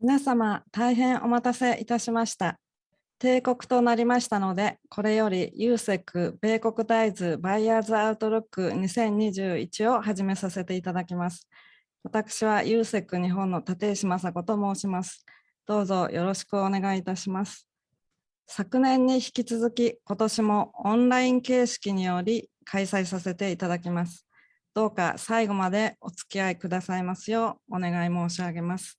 皆様、大変お待たせいたしました。定刻となりましたので、これより Ussec 米国大豆バイヤーズアウトルック2021を始めさせていただきます。私は Ussec 日本の立石雅子と申します。どうぞよろしくお願いいたします。昨年に引き続き、今年もオンライン形式により開催させていただきます。どうか最後までお付き合いくださいますようお願い申し上げます。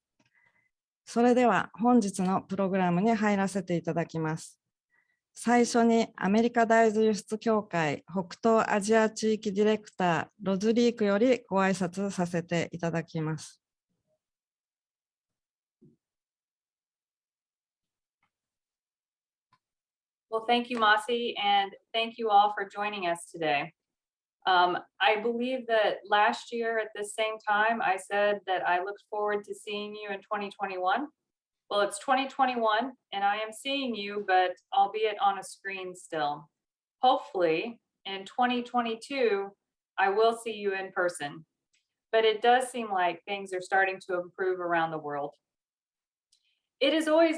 それでは本日のプログラムに入らせていただきます。最初にアメリカ大豆輸出協会北東アジア地域ディレクターロズリークよりご挨拶させていただきます。Well, thank you, Masi, and thank you all for joining us today. I believe that last year at this same time, I said that I looked forward to seeing you in 2021. Well, it's 2021 and I am seeing you, but albeit on a screen still. Hopefully in 2022, I will see you in person, but it does seem like things are starting to improve around the world. It's always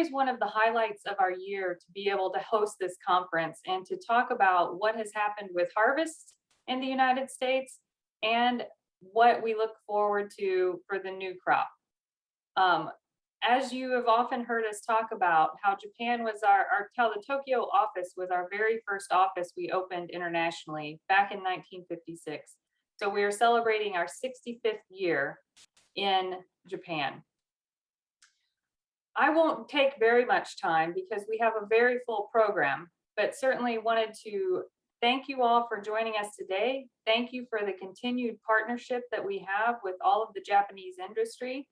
one of the highlights of our year to be able to host this conference and to talk about what has happened with harvests in the United States and what we look forward to for the new crop. As you have often heard us talk about how Japan was how the Tokyo office was our very first office we opened internationally back in 1956. So we are celebrating our 65th year in Japan. I won't take very much time because we have a very full program, but certainly wanted to thank you all for joining us today. Thank you for the continued partnership that we have with all of the Japanese industry.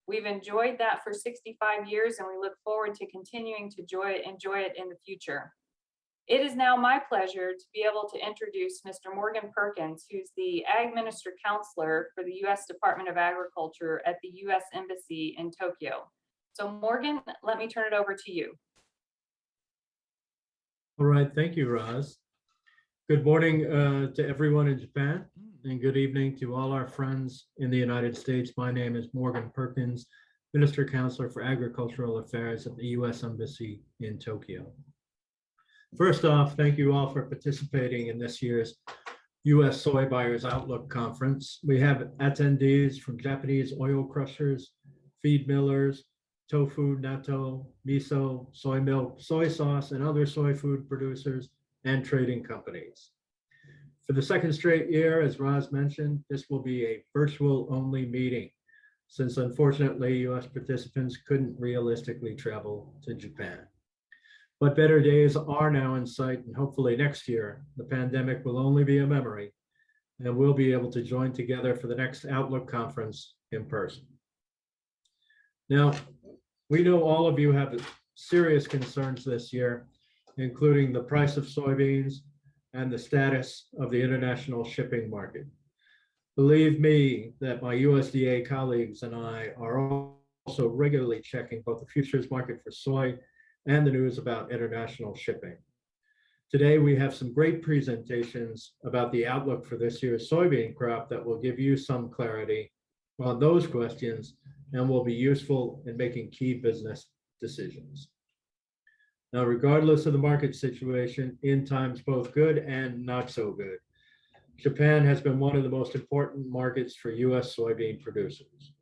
We've enjoyed that for 65 years and we look forward to continuing to enjoy it in the future. It is now my pleasure to be able to introduce Mr. Morgan Perkins, who's the Ag Minister Counselor for the U.S. Department of Agriculture at the U.S. Embassy in Tokyo. So Morgan, let me turn it over to you. All right, thank you, Roz. Good morning to everyone in Japan, and good evening to all our friends in the United States. My name is Morgan Perkins, Minister Counselor for Agricultural Affairs at the U.S. Embassy in Tokyo. First off, thank you all for participating in this year's U.S. Soy Buyers Outlook Conference. We have attendees from Japanese oil crushers, feed millers, tofu, natto, miso, soy milk, soy sauce, and other soy food producers and trading companies. For the second straight year, as Roz mentioned, this will be a virtual only meeting since unfortunately US participants couldn't realistically travel to Japan. But better days are now in sight, and hopefully next year, the pandemic will only be a memory and we'll be able to join together for the next Outlook conference in person. Now, we know all of you have serious concerns this year, including the price of soybeans and the status of the international shipping market. Believe me that my USDA colleagues and I are also regularly checking both the futures market for soy and the news about international shipping. Today, we have some great presentations about the outlook for this year's soybean crop that will give you some clarity on those questions and will be useful in making key business decisions. Now, regardless of the market situation, in times both good and not so good, Japan has been one of the most important markets for US soybean producers.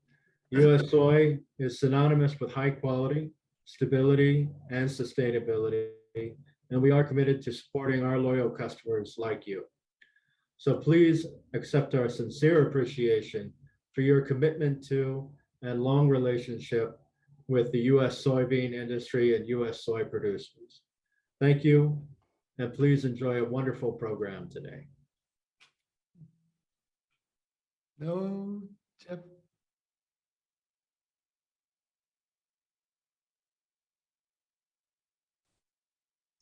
US soy is synonymous with high quality, stability, and sustainability, and we are committed to supporting our loyal customers like you. So please accept our sincere appreciation for your commitment to and long relationship with the US soybean industry and US soy producers. Thank you, and please enjoy a wonderful program today. No, Jeff.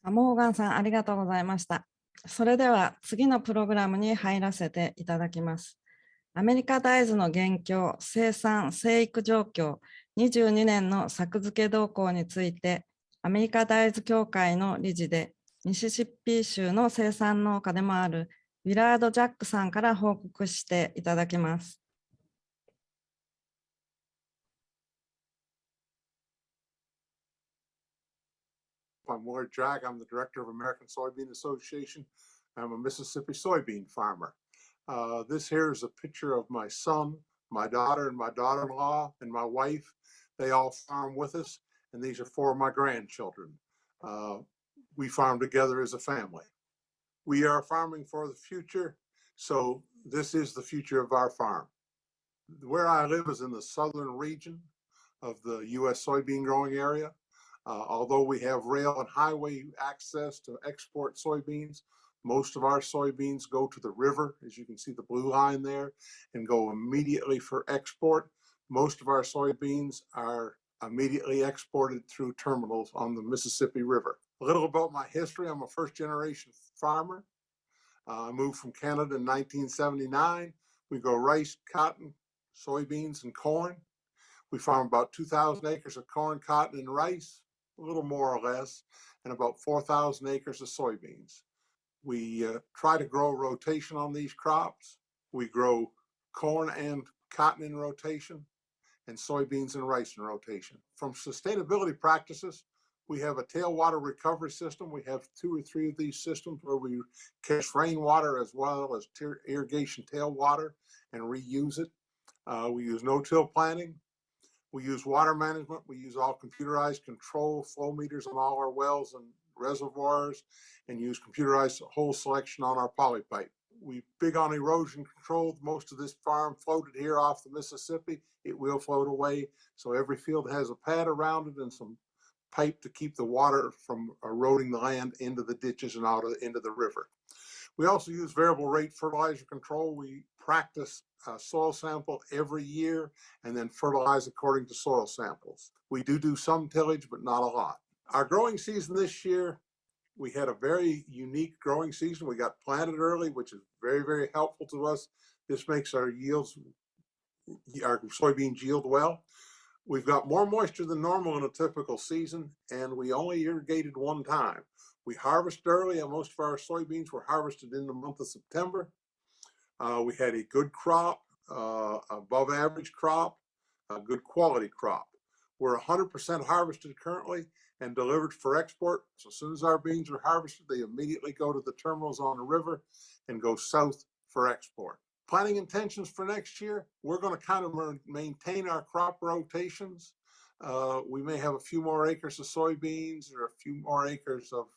モーガンさん、ありがとうございました。それでは次のプログラムに入らせていただきます。アメリカ大豆の現況、生産・生育状況、22年の作付け動向について、アメリカ大豆協会の理事で、ミシシッピ州の生産農家でもあるウィラード・ジャックさんから報告していただきます。I'm Willard Jack. I'm the director of American Soybean Association. I'm a Mississippi soybean farmer. This here is a picture of my son, my daughter, and my daughter-in-law, and my wife. They all farm with us, and these are 4 of my grandchildren. We farm together as a family. We are farming for the future, so this is the future of our farm. Where I live is in the southern region of the U.S. soybean growing area. Although we have rail and highway access to export soybeans, most of our soybeans go to the river, as you can see the blue line there, and go immediately for export. Most of our soybeans are immediately exported through terminals on the Mississippi River. A little about my history. I'm a first-generation farmer. I moved from Canada in 1979. We grow rice, cotton, soybeans, and corn. We farm about 2,000 acres of corn, cotton, and rice, a little more or less, and about 4,000 acres of soybeans. We try to grow rotation on these crops. We grow corn and cotton in rotation, and soybeans and rice in rotation. From sustainability practices, we have a tailwater recovery system. We have 2 or 3 of these systems where we catch rainwater as well as irrigation tailwater and reuse it. We use no-till planting. We use water management. We use all computerized control flow meters on all our wells and reservoirs, and use computerized hole selection on our polypipe. We big on erosion control. Most of this farm floated here off the Mississippi. It will float away. So every field has a pad around it and some pipe to keep the water from eroding the land into the ditches and into the river. We also use variable rate fertilizer control. We practice a soil sample every year and then fertilize according to soil samples. We do some tillage, but not a lot. Our growing season this year, we had a very unique growing season. We got planted early, which is very, very helpful to us. This makes our yields, our soybeans yield well. We've got more moisture than normal in a typical season, and we only irrigated 1 time. We harvest early, and most of our soybeans were harvested in the month of September. We had a good crop, above average crop, a good quality crop. We're 100% harvested currently and delivered for export. So as soon as our beans are harvested, they immediately go to the terminals on the river and go south for export. Planting intentions for next year, we're going to kind of maintain our crop rotations. We may have a few more acres of soybeans or a few more acres of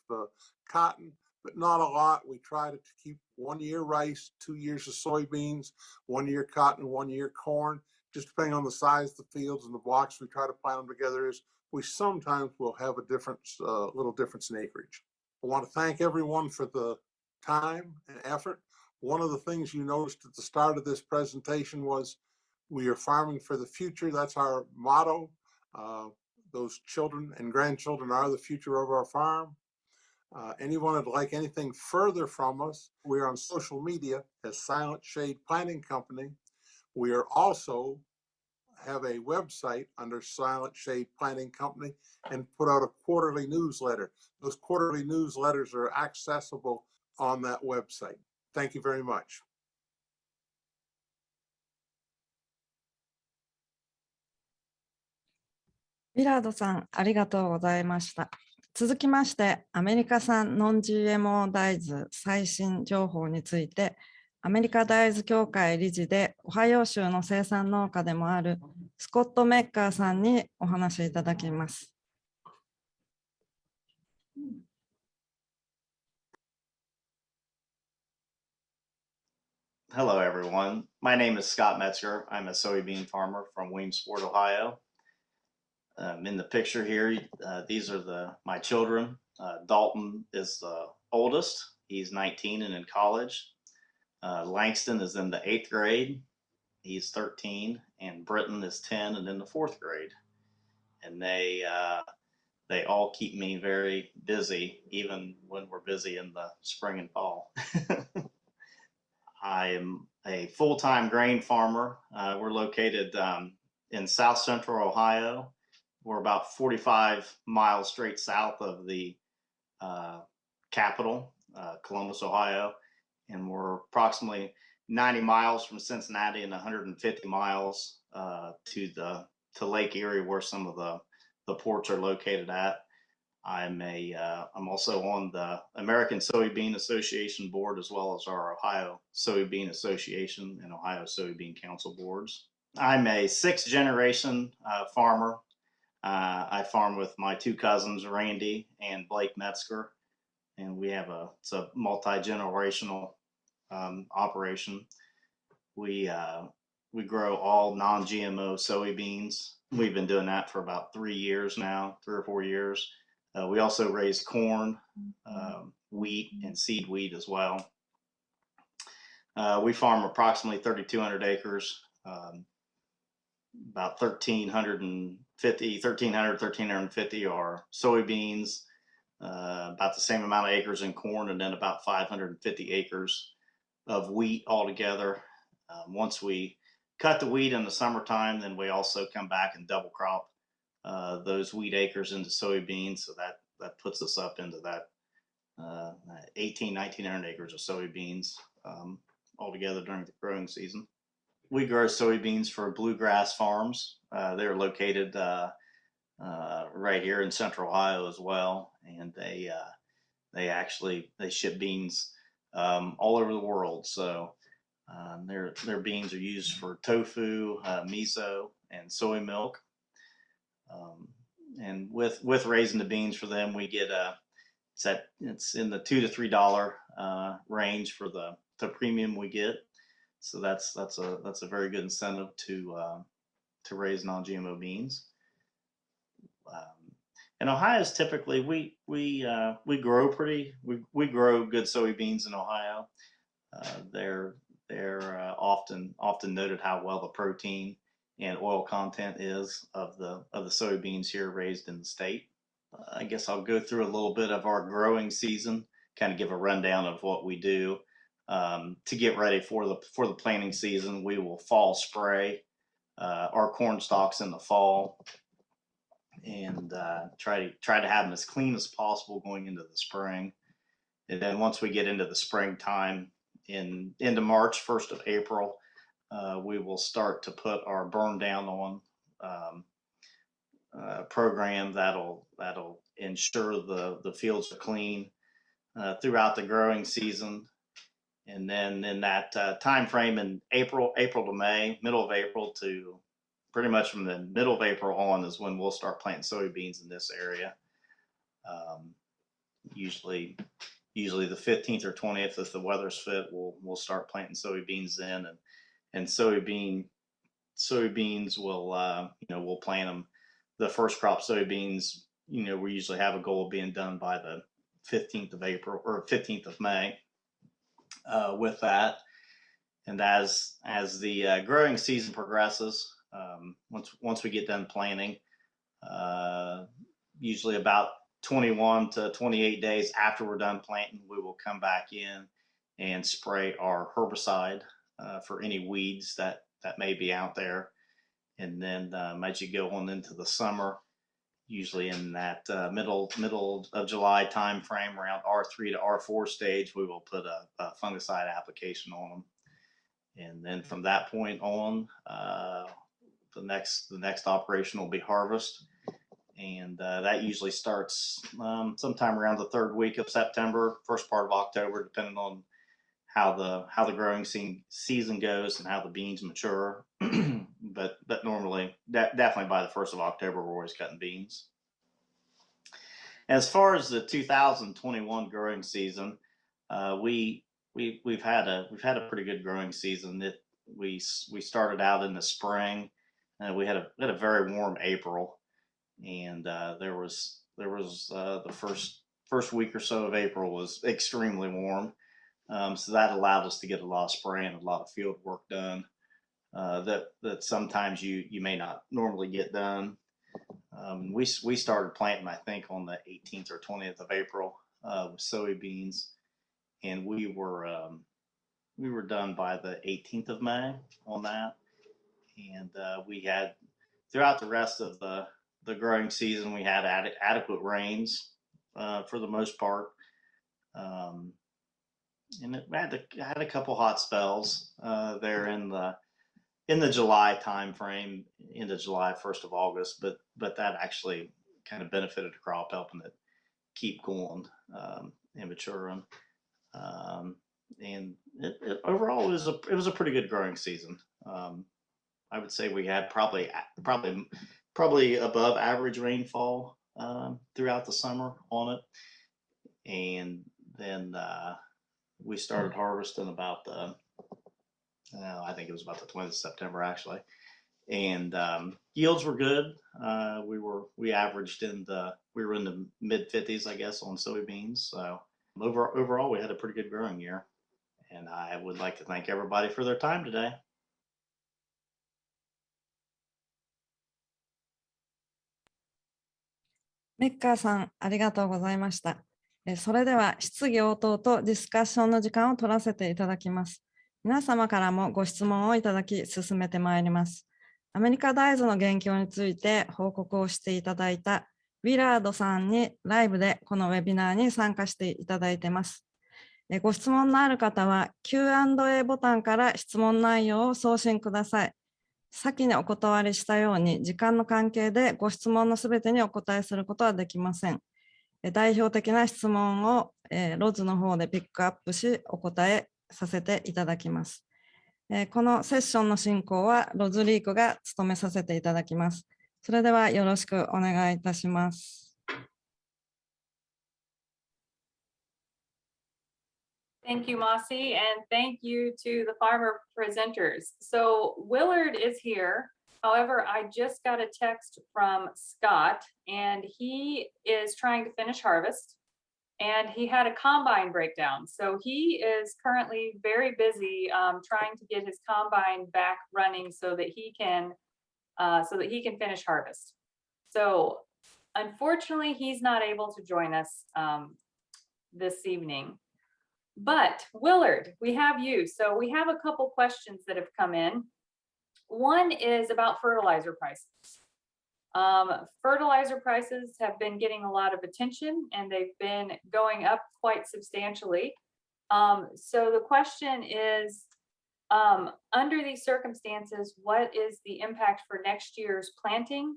cotton, but not a lot. We try to keep 1 year rice, 2 years of soybeans, 1 year cotton, 1 year corn, just depending on the size of the fields and the blocks we try to plant them together. We sometimes will have a difference, little difference in acreage. I want to thank everyone for the time and effort. One of the things you noticed at the start of this presentation was we are farming for the future. That's our motto. Those children and grandchildren are the future of our farm. Anyone would like anything further from us, we are on social media as Silent Shade Planting Company. We are also have a website under Silent Shade Planting Company and put out a quarterly newsletter. Those quarterly newsletters are accessible on that website. Thank you very much. ビラードさん、ありがとうございました。続きまして、アメリカ産ノン GMO 大豆最新情報について、アメリカ大豆協会理事でオハイオ州の生産農家でもあるスコット・メッカーさんにお話しいただきます。Hello, everyone. My name is Scott Metzger. I'm a soybean farmer from Williamsport, Ohio. In the picture here, these are my children. Dalton is the oldest. He's 19 and in college. Langston is in the 8th grade. He's 13. And Britton is 10 and in the 4th grade. And they all keep me very busy, even when we're busy in the spring and fall. I am a full-time grain farmer. We're located in South Central Ohio. We're about 45 miles straight south of the capital, Columbus, Ohio, and we're approximately 90 miles from Cincinnati and 150 miles to Lake Erie, where some of the ports are located at. I'm also on the American Soybean Association board, as well as our Ohio Soybean Association and Ohio Soybean Council boards. I'm a sixth generation farmer. I farm with my two cousins, Randy and Blake Metzger, and it's a multi-generational operation. We grow all non-GMO soybeans. We've been doing that for about 3 years now, 3 or 4 years. We also raise corn, wheat, and seed wheat as well. We farm approximately 3,200 acres, about 1,350 are soybeans, about the same amount of acres in corn, and then about 550 acres of wheat altogether. Once we cut the wheat in the summertime, then we also come back and double crop those wheat acres into soybeans. So that puts us up into that 1,900 acres of soybeans altogether during the growing season. We grow soybeans for Bluegrass Farms. They're located right here in Central Ohio as well, and they ship beans all over the world. So their beans are used for tofu, miso, and soy milk. And with raising the beans for them, we get it's in the $2 to $3 range for the premium we get. So that's a very good incentive to raise non-GMO beans. In Ohio, is typically we grow good soybeans in Ohio. They're often noted how well the protein and oil content is of the soybeans here raised in the state. I guess I'll go through a little bit of our growing season, kind of give a rundown of what we do to get ready for the planting season. We will fall spray our corn stalks in the fall, and try to have them as clean as possible going into the spring. And then once we get into the springtime, into March, 1st of April, we will start to put our burn down on program that'll ensure the fields are clean throughout the growing season. And then in that time frame in April to May, middle of April to pretty much from the middle of April on is when we'll start planting soybeans in this area. Usually the 15th or 20th, if the weather's fit, we'll start planting soybeans in, and soybeans will we'll plant them. The first crop soybeans, we usually have a goal of being done by the 15th of April or 15th of May. With that, and as the growing season progresses, once we get done planting, usually about 21 to 28 days after we're done planting, we will come back in and spray our herbicide for any weeds that may be out there. And then as you go on into the summer, usually in that middle of July time frame, around R3 to R4 stage, we will put a fungicide application on them. And then from that point on, the next operation will be harvest, and that usually starts sometime around the 3rd week of September, first part of October, depending on how the growing season goes and how the beans mature. but normally, definitely by the 1st of October, we're always cutting beans. As far as the 2021 growing season, we've had a pretty good growing season. We started out in the spring. We had a very warm April, and there was the first week or so of April was extremely warm. So that allowed us to get a lot of spraying, a lot of field work done that sometimes you may not normally get done. We started planting, I think, on the 18th or 20th of April with soybeans, and we were done by the 18th of May on that. And we had, throughout the rest of the growing season, we had adequate rains for the most part. And it had a couple hot spells there in the July time frame, into July, 1st of August, but that actually kind of benefited the crop, helping keep going and maturing. And overall, it was a pretty good growing season. I would say we had probably above average rainfall throughout the summer on it, and then we started harvesting about I think it was about the 20th of September actually, and yields were good. We averaged we were in the mid 50s, I guess, on soybeans. So overall, we had a pretty good growing year, and I would like to thank everybody for their time today. メッカーさん、ありがとうございました。それでは質疑応答とディスカッションの時間を取らせていただきます。皆様からもご質問をいただき進めてまいります。アメリカ大豆の現況について報告をしていただいたウィラードさんにライブでこのウェビナーに参加していただいています。ご質問のある方は Q&A ボタンから質問内容を送信ください。先にお断りしたように時間の関係でご質問のすべてにお答えすることはできません。代表的な質問をロズの方でピックアップしお答えさせていただきます。このセッションの進行はロズリークが務めさせていただきます。それではよろしくお願いいたします。Thank you, Mossy, and thank you to the farmer presenters. So Willard is here. However, I just got a text from Scott, and he is trying to finish harvest, and he had a combine breakdown. So he is currently very busy trying to get his combine back running so that he can finish harvest. So unfortunately, he's not able to join us this evening. But Willard, we have you. So we have a couple questions that have come in. One is about fertilizer prices. Fertilizer prices have been getting a lot of attention and they've been going up quite substantially. So the question is, under these circumstances, what is the impact for next year's planting?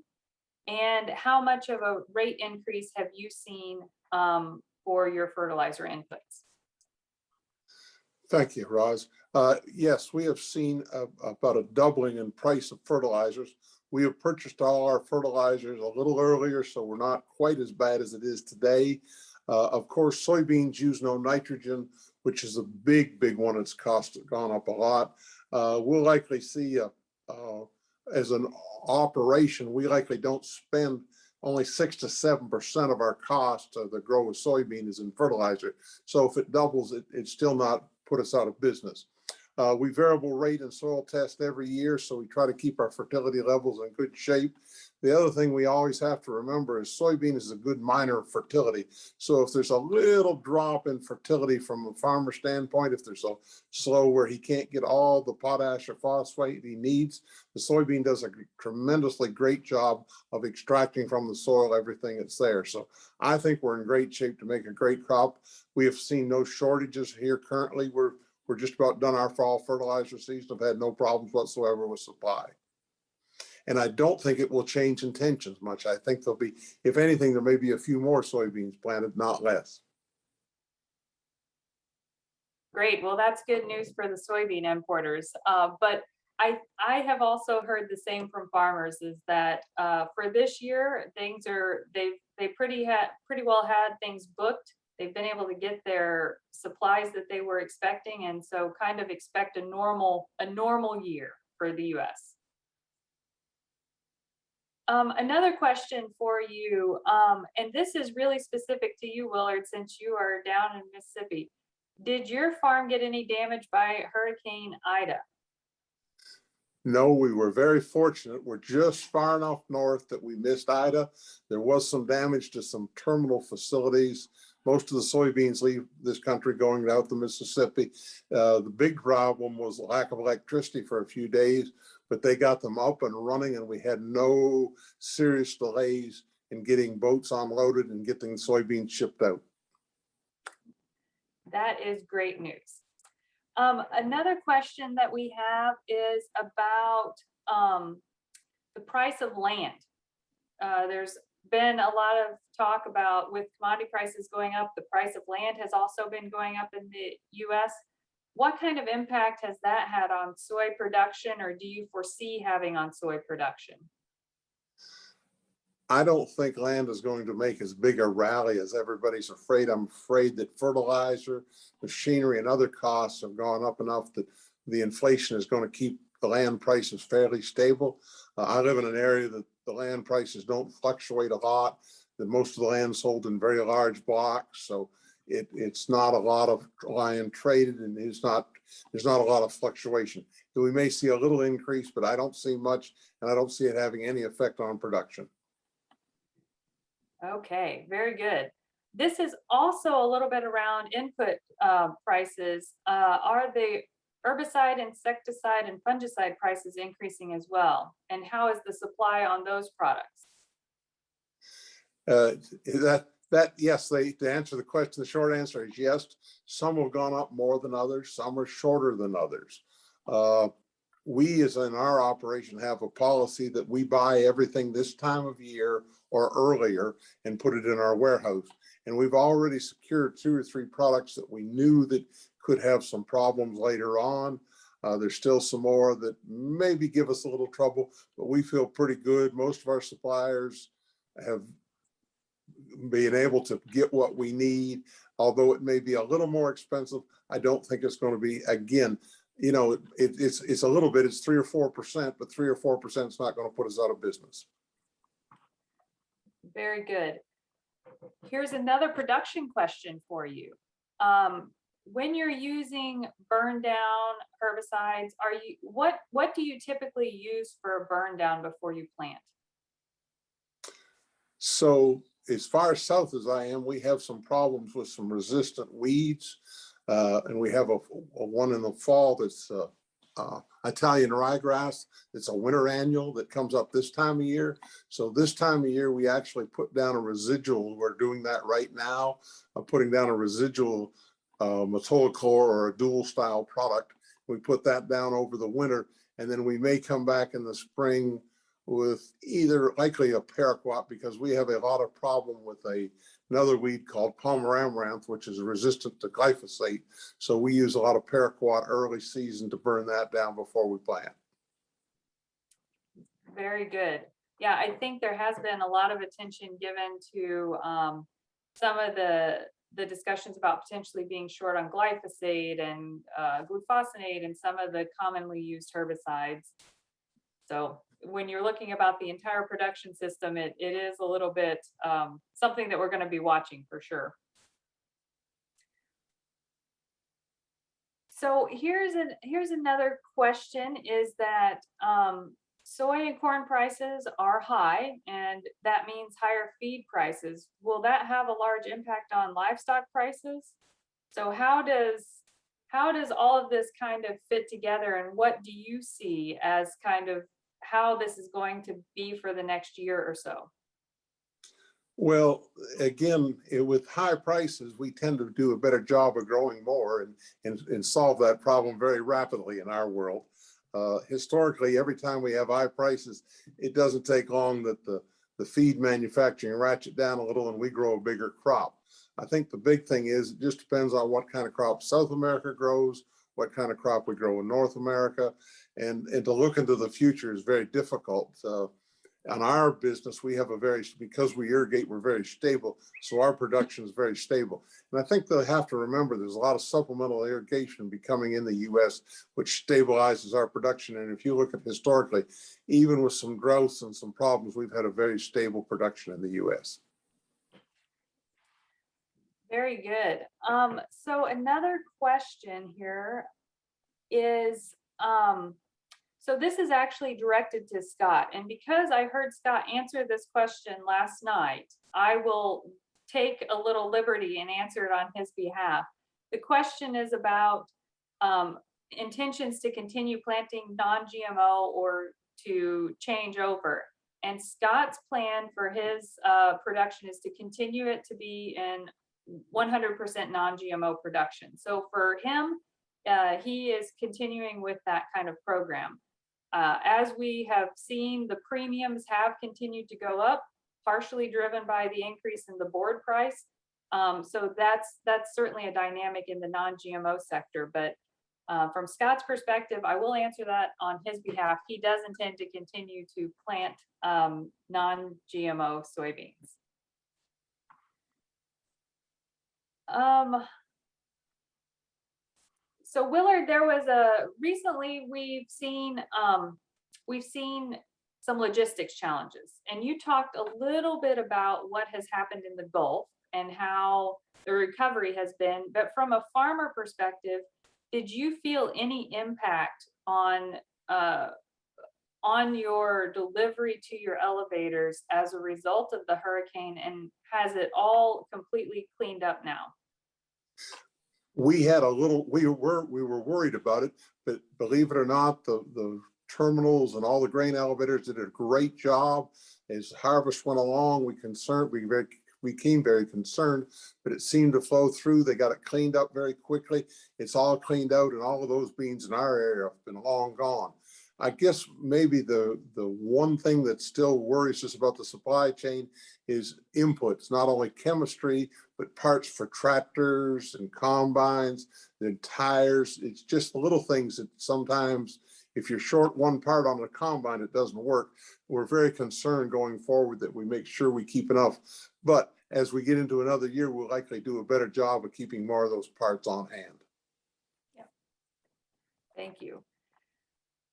And how much of a rate increase have you seen for your fertilizer inputs? Thank you, Roz. Yes, we have seen about a doubling in price of fertilizers. We have purchased all our fertilizers a little earlier, so we're not quite as bad as it is today. Of course, soybeans use no nitrogen, which is a big one. It's gone up a lot. We'll likely see, as an operation, we likely don't spend only 6 to 7% of our cost to grow a soybean is in fertilizer. So if it doubles, it's still not put us out of business. We variable rate and soil test every year, so we try to keep our fertility levels in good shape. The other thing we always have to remember is soybean is a good miner of fertility. So if there's a little drop in fertility from a farmer standpoint, if there's a slow where he can't get all the potash or phosphate he needs, the soybean does a tremendously great job of extracting from the soil everything that's there. So I think we're in great shape to make a great crop. We have seen no shortages here currently. We're just about done our fall fertilizer season. I've had no problems whatsoever with supply. And I don't think it will change intentions much. I think there'll be, if anything, there may be a few more soybeans planted, not less. Great. Well, that's good news for the soybean importers. But I have also heard the same from farmers is that for this year, things are, they pretty well had things booked. They've been able to get their supplies that they were expecting, and so kind of expect a normal year for the U.S. Another question for you, and this is really specific to you, Willard, since you are down in Mississippi. Did your farm get any damage by Hurricane Ida? No, we were very fortunate. We're just far enough north that we missed Ida. There was some damage to some terminal facilities. Most of the soybeans leave this country going out to Mississippi. The big problem was the lack of electricity for a few days, but they got them up and running, and we had no serious delays in getting boats unloaded and getting soybeans shipped out. That is great news. Another question that we have is about the price of land. been a lot of talk about, with commodity prices going up, the price of land has also been going up in the US. What kind of impact has that had on soy production, or do you foresee having on soy production? I don't think land is going to make as big a rally as everybody's afraid. I'm afraid that fertilizer, machinery, and other costs have gone up enough that the inflation is going to keep the land prices fairly stable. I live in an area that the land prices don't fluctuate a lot, that most of the land sold in very large blocks. So it's not a lot of land traded, and there's not a lot of fluctuation. So we may see a little increase, but I don't see much, and I don't see it having any effect on production. Okay, very good. This is also a little bit around input prices. Are the herbicide, insecticide, and fungicide prices increasing as well? And how is the supply on those products? Yes, to answer the question, the short answer is yes. Some have gone up more than others. Some are shorter than others. We, as in our operation, have a policy that we buy everything this time of year or earlier and put it in our warehouse. And we've already secured 2 or 3 products that we knew that could have some problems later on. There's still some more that maybe give us a little trouble, but we feel pretty good. Most of our suppliers have been able to get what we need. Although it may be a little more expensive, I don't think it's going to be, again, you know, it's a little bit, it's 3 or 4%, but 3 or 4% is not going to put us out of business. Very good. Here's another production question for you. When you're using burn down herbicides, what do you typically use for a burn down before you plant? So as far south as I am, we have some problems with some resistant weeds. And we have a one in the fall that's Italian ryegrass. It's a winter annual that comes up this time of year. So this time of year, we actually put down a residual. We're doing that right now, putting down a residual metolachlor or a dual style product. We put that down over the winter, and then we may come back in the spring with either likely a paraquat, because we have a lot of problem with another weed called Pomeranthe, which is resistant to glyphosate. So we use a lot of paraquat early season to burn that down before we plant. Very good. Yeah, I think there has been a lot of attention given to some of the discussions about potentially being short on glyphosate and glufosinate and some of the commonly used herbicides. So when you're looking about the entire production system, it is a little bit something that we're going to be watching for sure. So here's another question, is that soy and corn prices are high, and that means higher feed prices. Will that have a large impact on livestock prices? So how does all of this kind of fit together, and what do you see as kind of how this is going to be for the next year or so? Well, again, with high prices, we tend to do a better job of growing more and solve that problem very rapidly in our world. Historically, every time we have high prices, it doesn't take long that the feed manufacturing ratchet down a little and we grow a bigger crop. I think the big thing is it just depends on what kind of crop South America grows, what kind of crop we grow in North America, and to look into the future is very difficult. On our business, we have because we irrigate, we're very stable. So our production is very stable. And I think they'll have to remember there's a lot of supplemental irrigation becoming in the US, which stabilizes our production. And if you look at historically, even with some growths and some problems, we've had a very stable production in the US. Very good. So another question here is, so this is actually directed to Scott. And because I heard Scott answer this question last night, I will take a little liberty and answer it on his behalf. The question is about intentions to continue planting non-GMO or to change over. And Scott's plan for his production is to continue it to be in 100% non-GMO production. So for him, he is continuing with that kind of program. As we have seen, the premiums have continued to go up. partially driven by the increase in the board price. So that's certainly a dynamic in the non-GMO sector. But from Scott's perspective, I will answer that on his behalf. He does intend to continue to plant non-GMO soybeans. So Willard, there was recently we've seen some logistics challenges, and you talked a little bit about what has happened in the Gulf and how the recovery has been. But from a farmer perspective, did you feel any impact on your delivery to your elevators as a result of the hurricane, and has it all completely cleaned up now? We had a little, we were worried about it, but believe it or not, the terminals and all the grain elevators did a great job. As harvest went along, we became very concerned, but it seemed to flow through. They got it cleaned up very quickly. It's all cleaned out, and all of those beans in our area have been long gone. I guess maybe the one thing that still worries us about the supply chain is inputs, not only chemistry, but parts for tractors and combines and tires. It's just the little things that sometimes, if you're short one part on the combine, it doesn't work. We're very concerned going forward that we make sure we keep enough. But as we get into another year, we'll likely do a better job of keeping more of those parts on hand. Yeah. Thank you.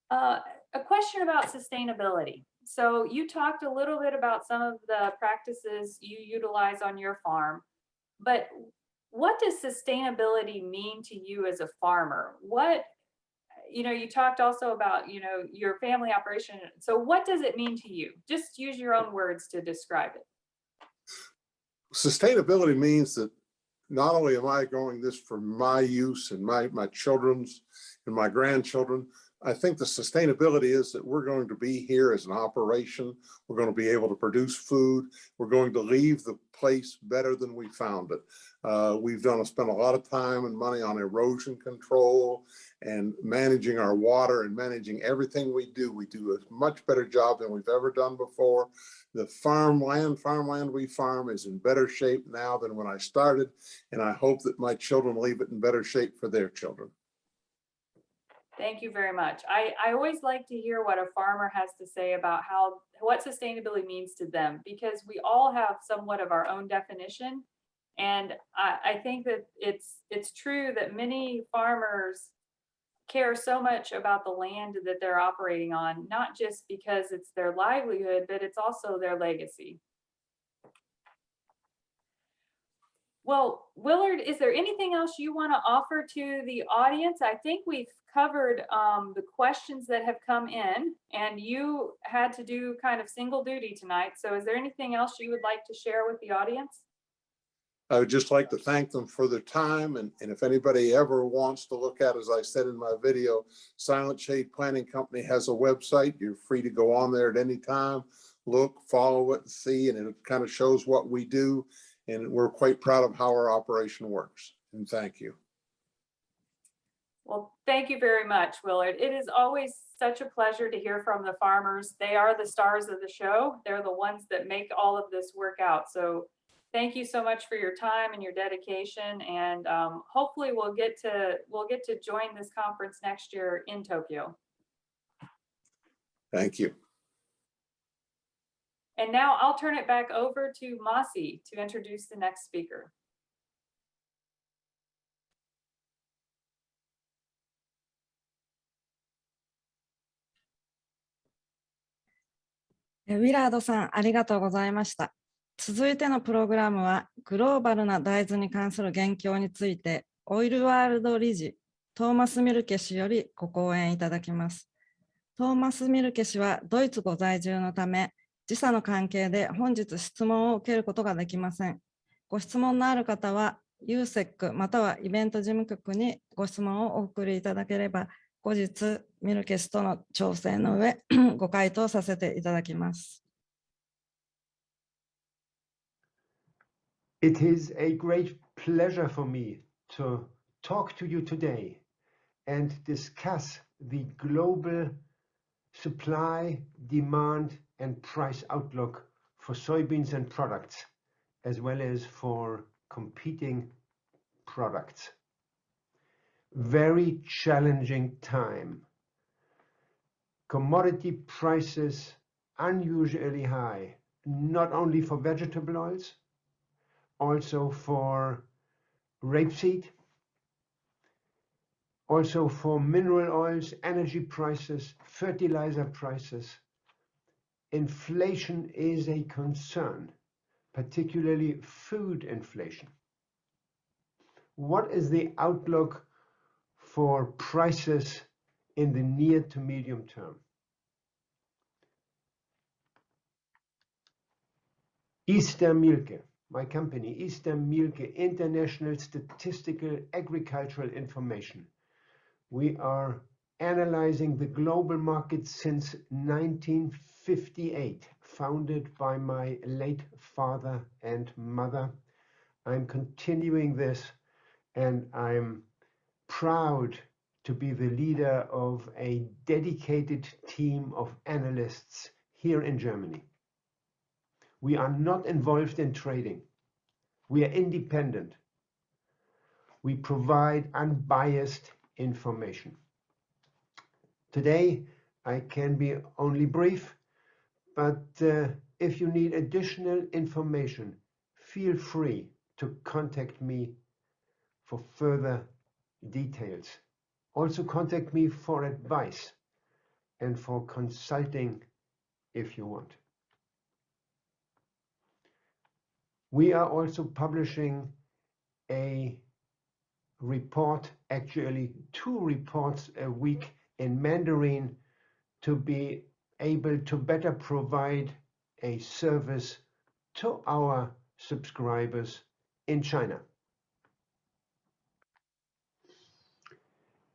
A question about sustainability. So you talked a little bit about some of the practices you utilize on your farm, but what does sustainability mean to you as a farmer? You talked also about, your family operation. So what does it mean to you? Just use your own words to describe it. Sustainability means that not only am I growing this for my use and my children's and my grandchildren, I think the sustainability is that we're going to be here as an operation. We're going to be able to produce food. We're going to leave the place better than we found it. We've spent a lot of time and money on erosion control and managing our water and managing everything we do. We do a much better job than we've ever done before. The farmland we farm is in better shape now than when I started, and I hope that my children leave it in better shape for their children. Thank you very much. I always like to hear what a farmer has to say about what sustainability means to them, because we all have somewhat of our own definition. And I think that it's true that many farmers care so much about the land that they're operating on, not just because it's their livelihood, but it's also their legacy. Well, Willard, is there anything else you want to offer to the audience? I think we've covered the questions that have come in, and you had to do kind of single duty tonight. So is there anything else you would like to share with the audience? I would just like to thank them for their time. And if anybody ever wants to look at, as I said in my video, Silent Shade Planting Company has a website. You're free to go on there at any time, look, follow it, see, and it kind of shows what we do. And we're quite proud of how our operation works. And thank you. Well, thank you very much, Willard. It is always such a pleasure to hear from the farmers. They are the stars of the show. They're the ones that make all of this work out. So thank you so much for your time and your dedication. And hopefully we'll get to join this conference next year in Tokyo. Thank you. And now I'll turn it back over to Masi to introduce the next speaker.ウィラードさん、ありがとうございました。続いてのプログラムは、グローバルな大豆に関する現況について、オイルワールド理事、トーマス・ミルケ氏よりご講演いただきます。トーマス・ミルケ氏はドイツご在住のため、時差の関係で本日質問を受けることができません。ご質問のある方は、Ussec またはイベント事務局にご質問をお送りいただければ、後日、ミルケ氏との調整の上、ご回答させていただきます。It is a great pleasure for me to talk to you today and discuss the global supply, demand, and price outlook for soybeans and products, as well as for competing products. Very challenging time. Commodity prices unusually high, not only for vegetable oils, also for rapeseed, also for mineral oils, energy prices, fertilizer prices. Inflation is a concern, particularly food inflation. What is the outlook for prices in the near to medium term? Eastern Mielke, my company, Eastern Mielke, International Statistical Agricultural Information. We are analyzing the global market since 1958, founded by my late father and mother. I'm continuing this, and I'm proud to be the leader of a dedicated team of analysts here in Germany. We are not involved in trading. We are independent. We provide unbiased information. Today, I can be only brief, but if you need additional information, feel free to contact me for further details. Also contact me for advice and for consulting if you want. We are also publishing a report, actually 2 reports a week in Mandarin, to be able to better provide a service to our subscribers in China.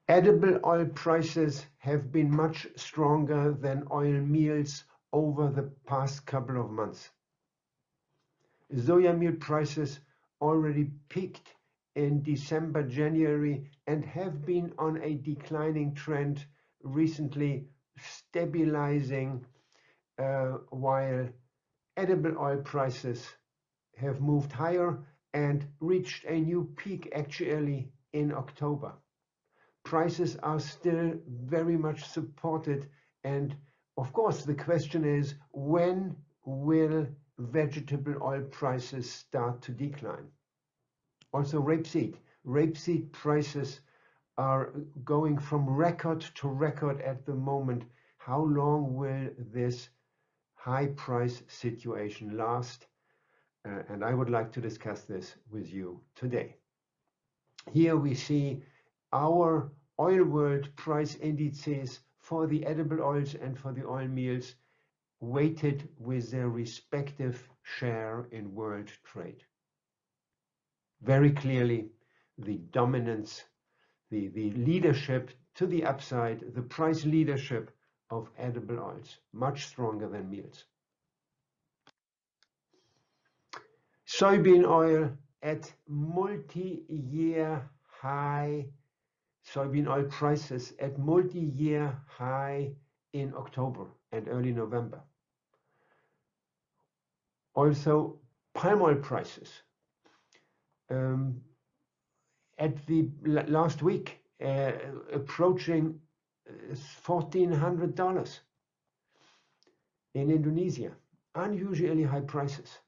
Edible oil prices have been much stronger than oil meals over the past couple of months. Soya meal prices already peaked in December, January, and have been on a declining trend recently, stabilizing, while edible oil prices have moved higher and reached a new peak actually in October. Prices are still very much supported, and of course the question is, when will vegetable oil prices start to decline? Also rapeseed prices are going from record to record at the moment. How long will this high price situation last? And I would like to discuss this with you today. Here we see our oil world price indices for the edible oils and for the oil meals, weighted with their respective share in world trade. Very clearly, the dominance, the leadership to the upside, the price leadership of edible oils, much stronger than meals. Soybean oil at multi-year high, soybean oil prices at multi-year high in October and early November. Also, palm oil prices at the last week approaching $1,400 in Indonesia. Unusually high prices.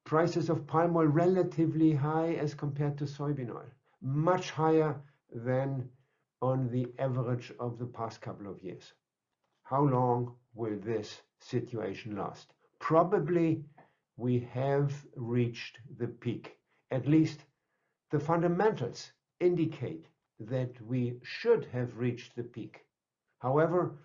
Prices of palm oil relatively high as compared to soybean oil, much higher than on the average of the past couple of years. How long will this situation last? Probably we have reached the peak. At least the fundamentals indicate that we should have reached the peak. However,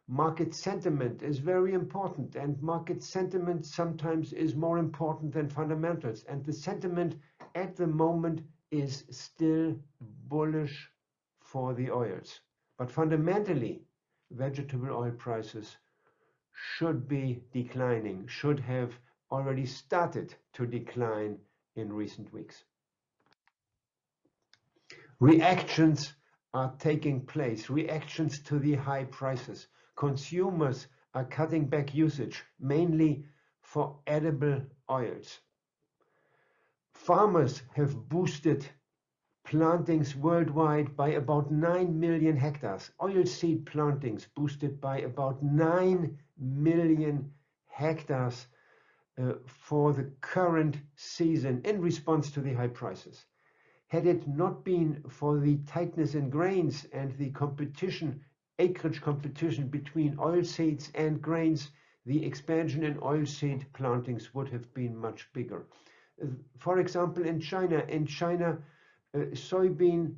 market sentiment is very important, and market sentiment sometimes is more important than fundamentals. And the sentiment at the moment is still bullish for the oils. But fundamentally, vegetable oil prices should be declining, should have already started to decline in recent weeks. Reactions are taking place, reactions to the high prices. Consumers are cutting back usage, mainly for edible oils. Farmers have boosted plantings worldwide by about 9 million hectares. Oilseed plantings boosted by about 9 million hectares for the current season in response to the high prices. Had it not been for the tightness in grains and the competition, acreage competition between oilseeds and grains, the expansion in oilseed plantings would have been much bigger. For example, in China, soybean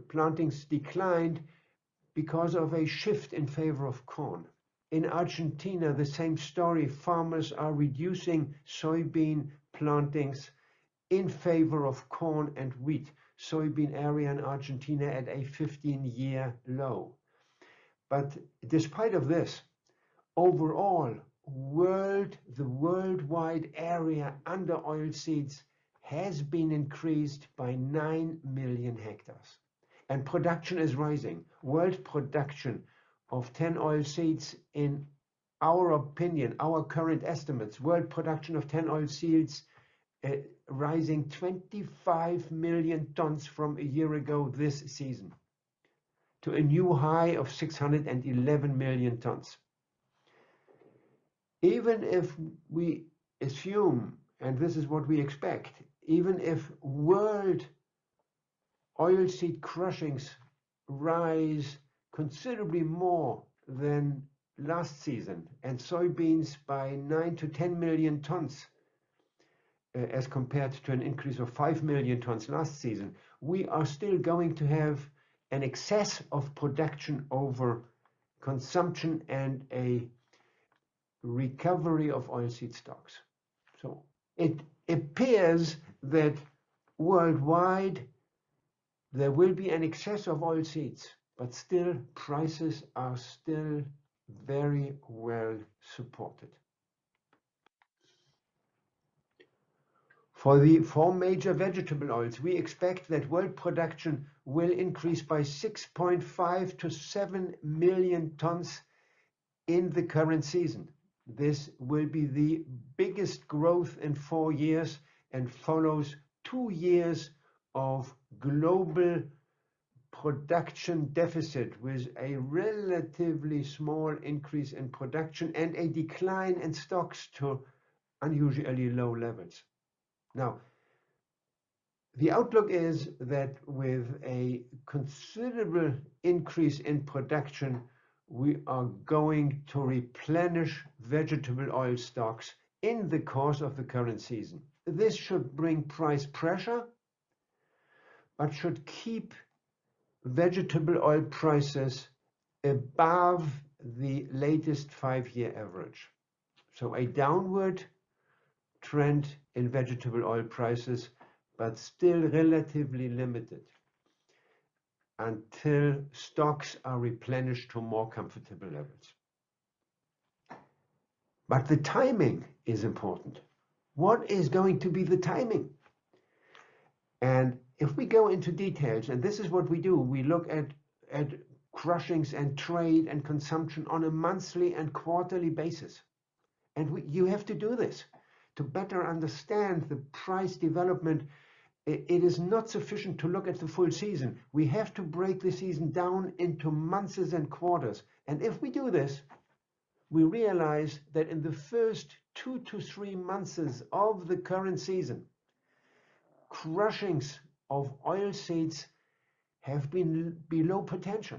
plantings declined because of a shift in favor of corn. In Argentina, the same story. Farmers are reducing soybean plantings in favor of corn and wheat. Soybean area in Argentina at a 15-year low. But despite of this, overall, the worldwide area under oilseeds has been increased by 9 million hectares. And production is rising. World production of 10 oilseeds, in our opinion, our current estimates, world production of 10 oilseeds rising 25 million tons from a year ago this season to a new high of 611 million tons. Even if we assume, and this is what we expect, even if world oilseed crushings rise considerably more than last season, and soybeans by 9 to 10 million tons, as compared to an increase of 5 million tons last season, we are still going to have an excess of production over consumption and a recovery of oilseed stocks. So it appears that worldwide there will be an excess of oilseeds, but still prices are still very well supported. For the 4 major vegetable oils, we expect that world production will increase by 6.5 to 7 million tons in the current season. This will be the biggest growth in 4 years and follows 2 years of global production deficit with a relatively small increase in production and a decline in stocks to unusually low levels. Now, the outlook is that with a considerable increase in production, we are going to replenish vegetable oil stocks in the course of the current season. This should bring price pressure, but should keep vegetable oil prices above the latest 5-year average. So a downward trend in vegetable oil prices, but still relatively limited until stocks are replenished to more comfortable levels. But the timing is important. What is going to be the timing? And if we go into details, and this is what we do, we look at crushings and trade and consumption on a monthly and quarterly basis. And you have to do this to better understand the price development. It is not sufficient to look at the full season. We have to break the season down into months and quarters. And if we do this, we realize that in the first 2 to 3 months of the current season, crushings of oilseeds have been below potential.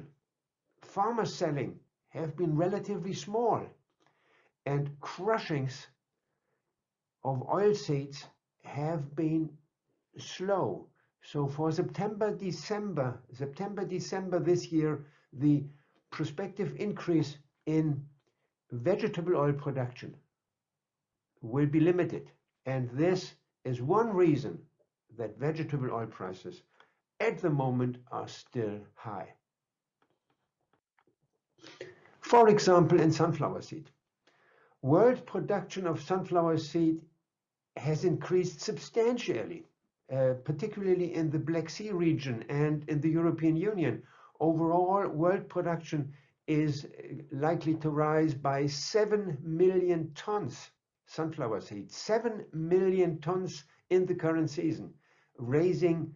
Farmer selling have been relatively small, and crushings of oilseeds have been slow. So for September, December this year, the prospective increase in vegetable oil production will be limited. And this is one reason that vegetable oil prices at the moment are still high. For example, in sunflower seed, world production of sunflower seed has increased substantially, particularly in the Black Sea region and in the European Union. Overall, world production is likely to rise by 7 million tons sunflower seed, 7 million tons in the current season, raising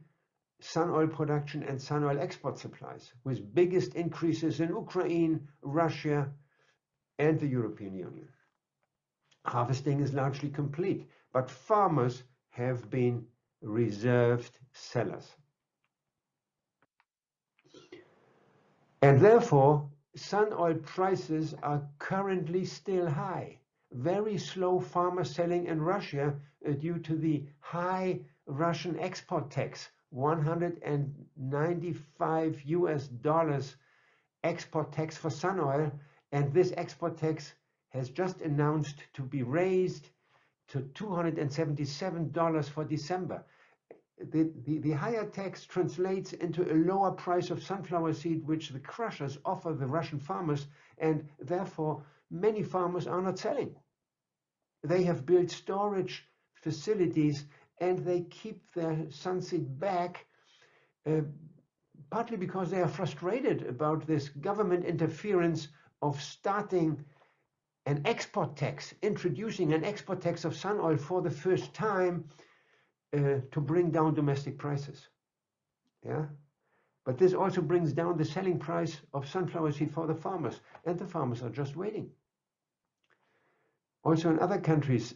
sun oil production and sun oil export supplies, with biggest increases in Ukraine, Russia, and the European Union. Harvesting is largely complete, but farmers have been reserved sellers. And therefore, sun oil prices are currently still high. Very slow farmer selling in Russia due to the high Russian export tax, $195 export tax for sun oil, and this export tax has just announced to be raised to $277 for December. The higher tax translates into a lower price of sunflower seed, which the crushers offer the Russian farmers, and therefore many farmers are not selling. They have built storage facilities and they keep their sunseed back, partly because they are frustrated about this government interference of starting an export tax, introducing an export tax of sun oil for the first time to bring down domestic prices. Yeah, but this also brings down the selling price of sunflower seed for the farmers, and the farmers are just waiting. Also in other countries,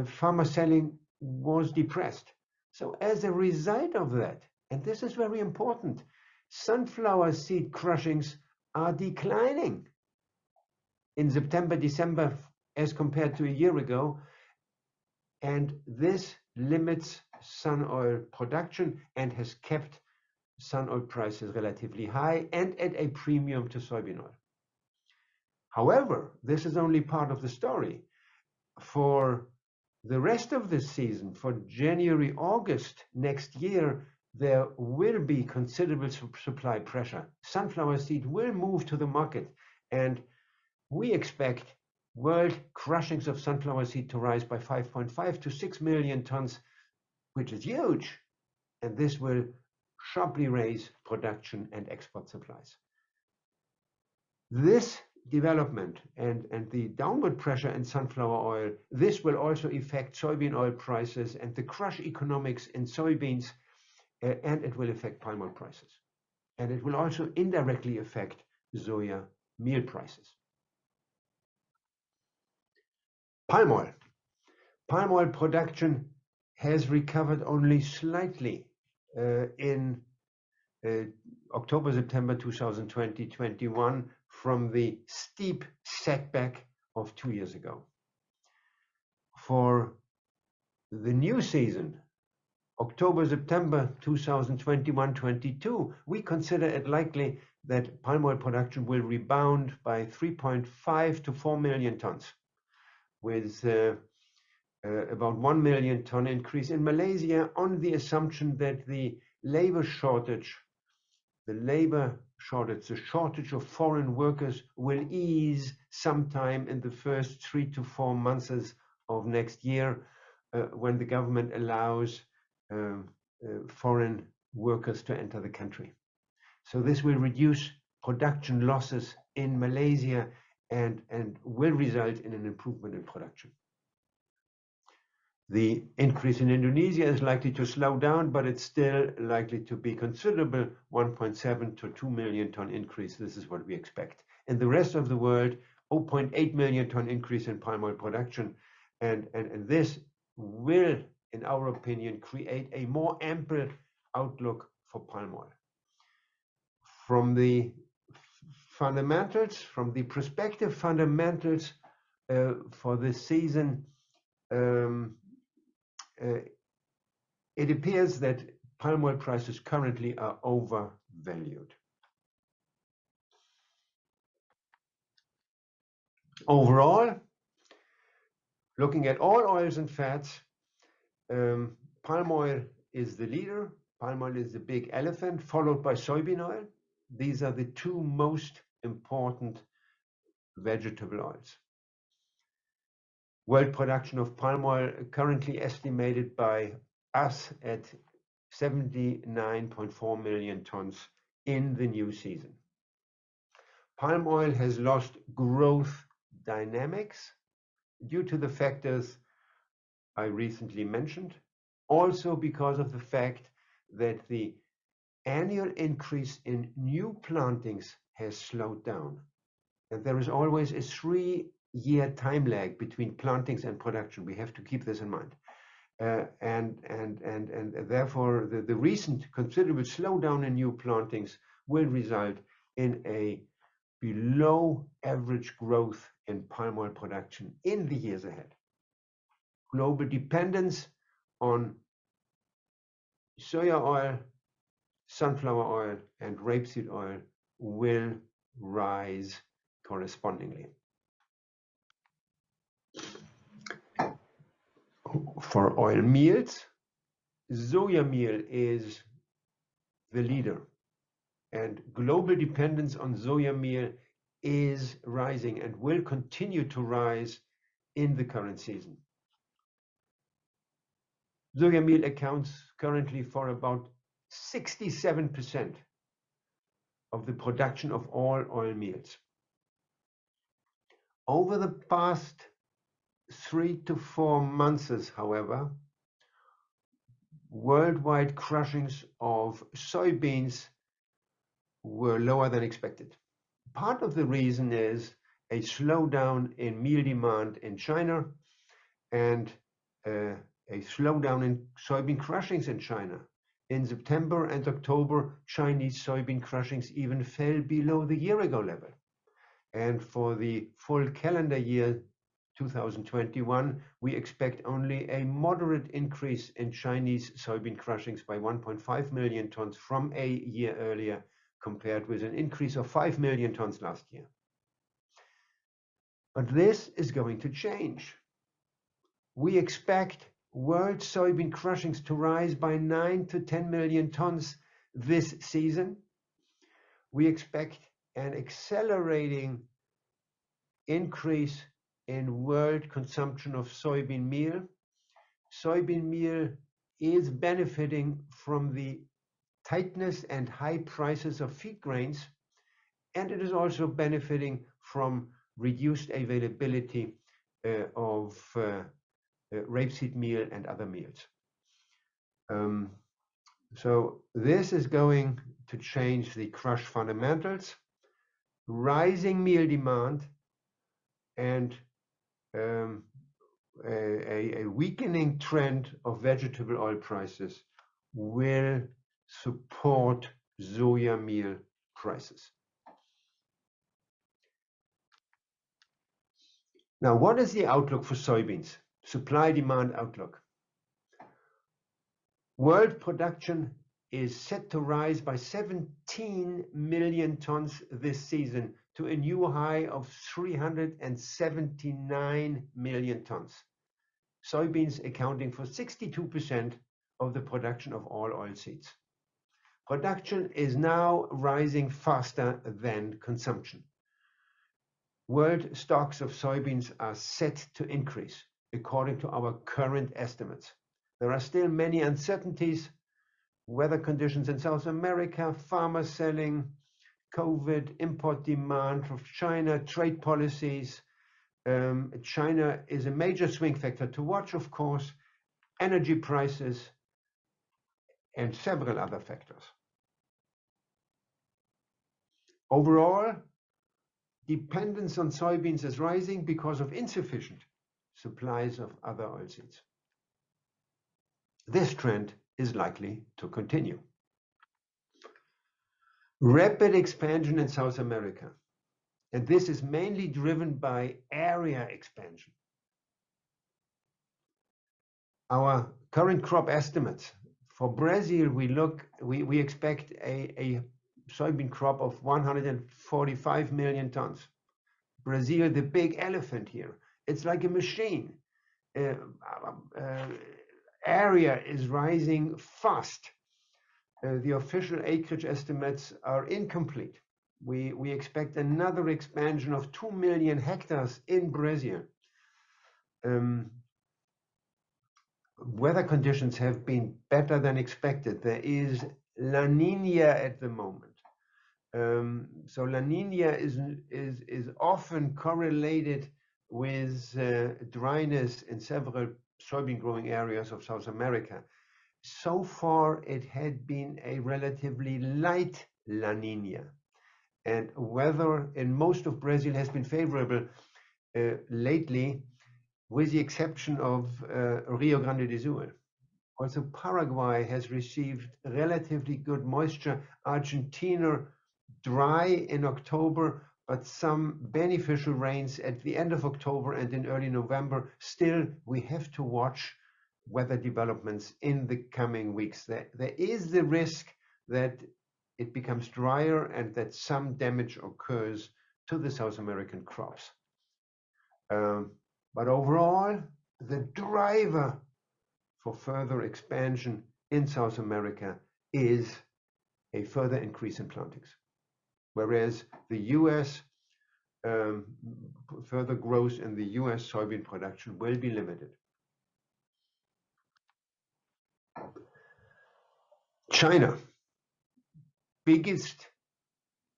farmer selling was depressed. So as a result of that, and this is very important, sunflower seed crushings are declining in September, December as compared to a year ago, and this limits sun oil production and has kept sun oil prices relatively high and at a premium to soybean oil. However, this is only part of the story. For the rest of the season, for January, August next year, there will be considerable supply pressure. Sunflower seed will move to the market, and we expect world crushings of sunflower seed to rise by 5.5 to 6 million tons, which is huge, and this will sharply raise production and export supplies. This development and the downward pressure in sunflower oil, this will also affect soybean oil prices and the crush economics in soybeans, and it will affect palm oil prices. And it will also indirectly affect soya meal prices. Palm oil. Palm oil production has recovered only slightly in October, September 2020-21 from the steep setback of 2 years ago. For the new season, October, September 2021-22, we consider it likely that palm oil production will rebound by 3.5 to 4 million tons, with about 1 million ton increase in Malaysia on the assumption that the labor shortage, the shortage of foreign workers will ease sometime in the first 3 to 4 months of next year, when the government allows foreign workers to enter the country. So this will reduce production losses in Malaysia and will result in an improvement in production. The increase in Indonesia is likely to slow down, but it's still likely to be considerable, 1.7 to 2 million ton increase. This is what we expect. In the rest of the world, 0.8 million ton increase in palm oil production. And this will, in our opinion, create a more ample outlook for palm oil. From the fundamentals, from the prospective fundamentals for this season, it appears that palm oil prices currently are overvalued. Overall, looking at all oils and fats, palm oil is the leader. Palm oil is the big elephant, followed by soybean oil. These are the two most important vegetable oils. World production of palm oil currently estimated by us at 79.4 million tons in the new season. Palm oil has lost growth dynamics due to the factors I recently mentioned, also because of the fact that the annual increase in new plantings has slowed down. And there is always a 3-year time lag between plantings and production. We have to keep this in mind. And therefore, the recent considerable slowdown in new plantings will result in a below average growth in palm oil production in the years ahead. Global dependence on soya oil, sunflower oil, and rapeseed oil will rise correspondingly. For oil meals, soya meal is the leader, and global dependence on soya meal is rising and will continue to rise in the current season. Soya meal accounts currently for about 67% of the production of all oil meals. Over the past 3 to 4 months, however, worldwide crushings of soybeans were lower than expected. Part of the reason is a slowdown in meal demand in China and a slowdown in soybean crushings in China. In September and October, Chinese soybean crushings even fell below the year-ago level. And for the full calendar year 2021, we expect only a moderate increase in Chinese soybean crushings by 1.5 million tons from a year earlier, compared with an increase of 5 million tons last year. But this is going to change. We expect world soybean crushings to rise by 9 to 10 million tons this season. We expect an accelerating increase in world consumption of soybean meal. Soybean meal is benefiting from the tightness and high prices of feed grains, and it is also benefiting from reduced availability of rapeseed meal and other meals. So this is going to change the crush fundamentals, rising meal demand, and a weakening trend of vegetable oil prices will support soya meal prices. Now, what is the outlook for soybeans? Supply-demand outlook. World production is set to rise by 17 million tons this season to a new high of 379 million tons. Soybeans accounting for 62% of the production of all oilseeds. Production is now rising faster than consumption. World stocks of soybeans are set to increase according to our current estimates. There are still many uncertainties: weather conditions in South America, farmer selling, COVID, import demand from China, trade policies. China is a major swing factor to watch, of course, energy prices, and several other factors. Overall, dependence on soybeans is rising because of insufficient supplies of other oilseeds. This trend is likely to continue. Rapid expansion in South America, and this is mainly driven by area expansion. Our current crop estimates for Brazil, we expect a soybean crop of 145 million tons. Brazil, the big elephant here. It's like a machine. Area is rising fast. The official acreage estimates are incomplete. We expect another expansion of 2 million hectares in Brazil. Weather conditions have been better than expected. There is La Nina at the moment. So La Nina is often correlated with dryness in several soybean growing areas of South America. So far, it had been a relatively light La Nina, and weather in most of Brazil has been favorable lately, with the exception of Rio Grande do Sul. Also, Paraguay has received relatively good moisture. Argentina dry in October, but some beneficial rains at the end of October and in early November. Still, we have to watch weather developments in the coming weeks. There is the risk that it becomes drier and that some damage occurs to the South American crops. But overall, the driver for further expansion in South America is a further increase in plantings, whereas the US, further growth in the US soybean production will be limited. China,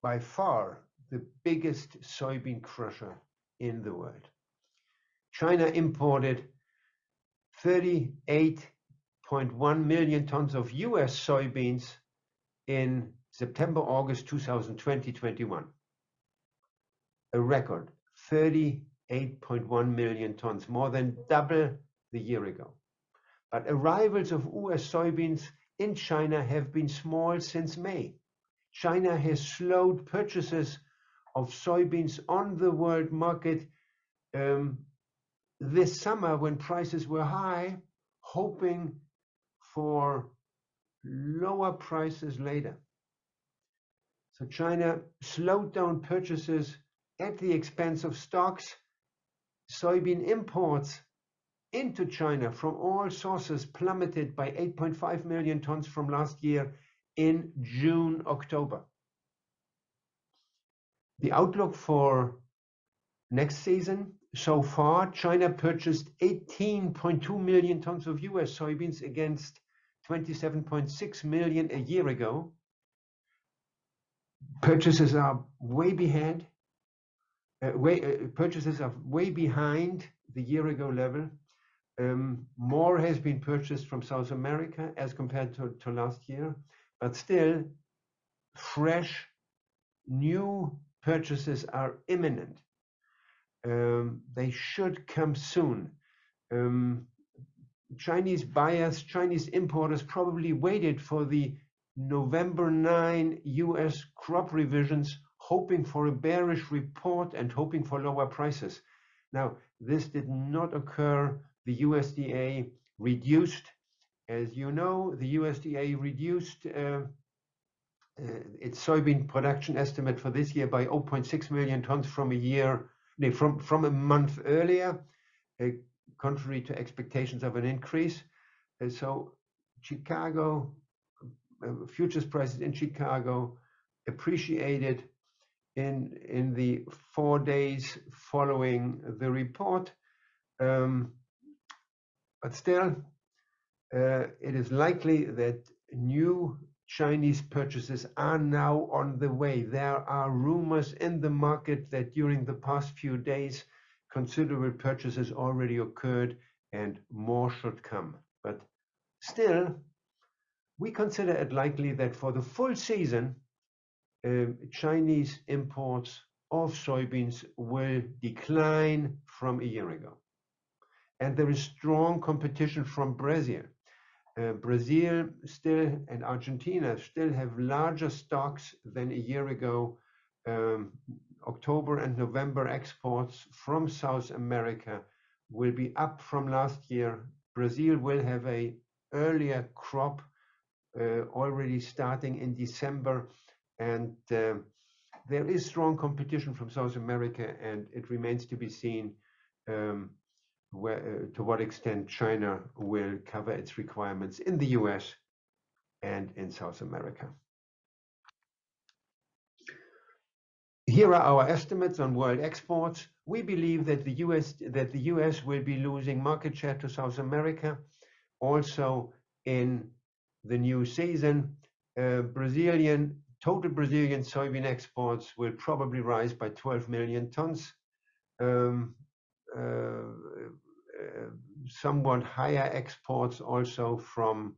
by far the biggest soybean crusher in the world. China imported 38.1 million tons of US soybeans in September, August 2020-21. A record, 38.1 million tons, more than double the year ago. But arrivals of US soybeans in China have been small since May. China has slowed purchases of soybeans on the world market this summer when prices were high, hoping for lower prices later. So China slowed down purchases at the expense of stocks. Soybean imports into China from all sources plummeted by 8.5 million tons from last year in June, October. The outlook for next season, so far, China purchased 18.2 million tons of US soybeans against 27.6 million a year ago. Purchases are way behind. Purchases are way behind the year ago level. More has been purchased from South America as compared to last year, but still, fresh, new purchases are imminent. They should come soon. Chinese buyers, Chinese importers probably waited for the November 9 US crop revisions, hoping for a bearish report and hoping for lower prices. Now, this did not occur. The USDA reduced, as you know, the USDA reduced its soybean production estimate for this year by 0.6 million tons from a month earlier, contrary to expectations of an increase. So Chicago, futures prices in Chicago appreciated in the 4 days following the report. But still, it is likely that new Chinese purchases are now on the way. There are rumors in the market that during the past few days, considerable purchases already occurred and more should come. But still, we consider it likely that for the full season, Chinese imports of soybeans will decline from a year ago. And there is strong competition from Brazil. Brazil still and Argentina still have larger stocks than a year ago. October and November exports from South America will be up from last year. Brazil will have an earlier crop already starting in December, and there is strong competition from South America, and it remains to be seen to what extent China will cover its requirements in the US and in South America. Here are our estimates on world exports. We believe that the US will be losing market share to South America. Also in the new season, total Brazilian soybean exports will probably rise by 12 million tons. somewhat higher exports also from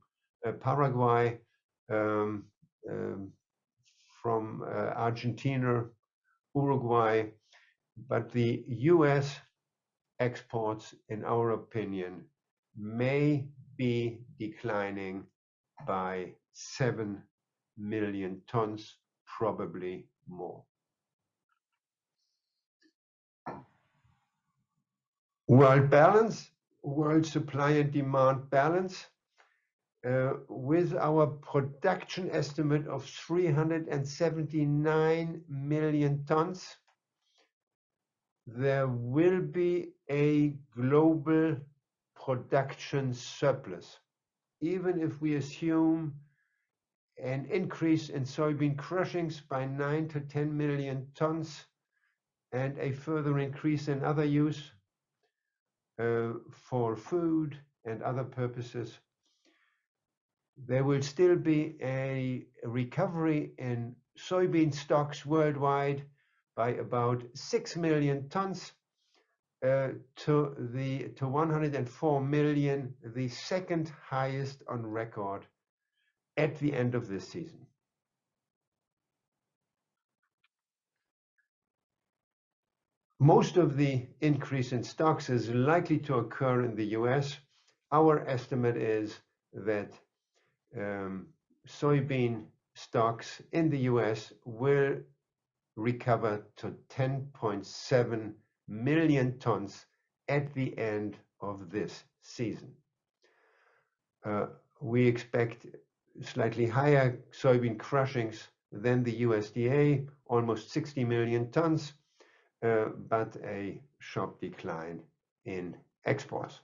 Paraguay, from Argentina, Uruguay, but the US exports, in our opinion, may be declining by 7 million tons, probably more. World balance, world supply and demand balance, with our production estimate of 379 million tons, there will be a global production surplus. Even if we assume an increase in soybean crushings by 9 to 10 million tons and a further increase in other use for food and other purposes, there will still be a recovery in soybean stocks worldwide by about 6 million tons to 104 million, the second highest on record at the end of this season. Most of the increase in stocks is likely to occur in the US. Our estimate is that soybean stocks in the US will recover to 10.7 million tons at the end of this season. We expect slightly higher soybean crushings than the USDA, almost 60 million tons, but a sharp decline in exports.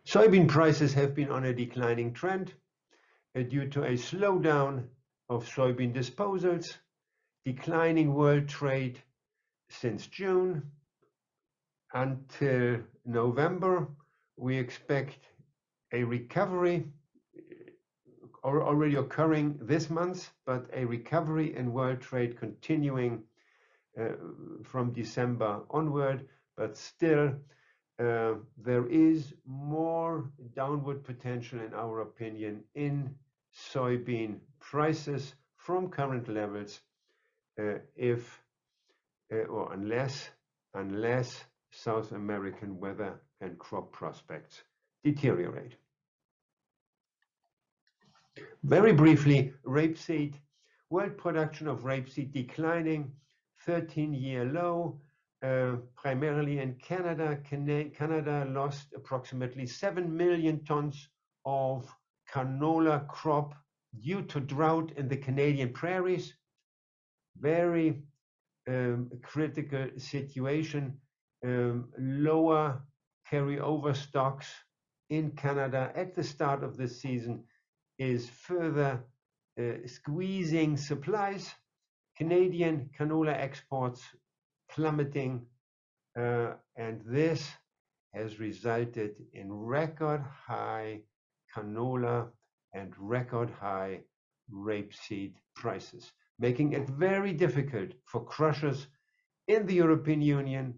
Soybean prices have been on a declining trend due to a slowdown of soybean disposals, declining world trade since June. Until November, we expect a recovery already occurring this month, but a recovery in world trade continuing from December onward. But still, there is more downward potential, in our opinion, in soybean prices from current levels, if or unless South American weather and crop prospects deteriorate. Very briefly, rapeseed. World production of rapeseed declining, 13-year low, primarily in Canada. Canada lost approximately 7 million tons of canola crop due to drought in the Canadian prairies. Very critical situation. Lower carryover stocks in Canada at the start of this season is further squeezing supplies. Canadian canola exports plummeting, and this has resulted in record high canola and record high rapeseed prices, making it very difficult for crushers in the European Union,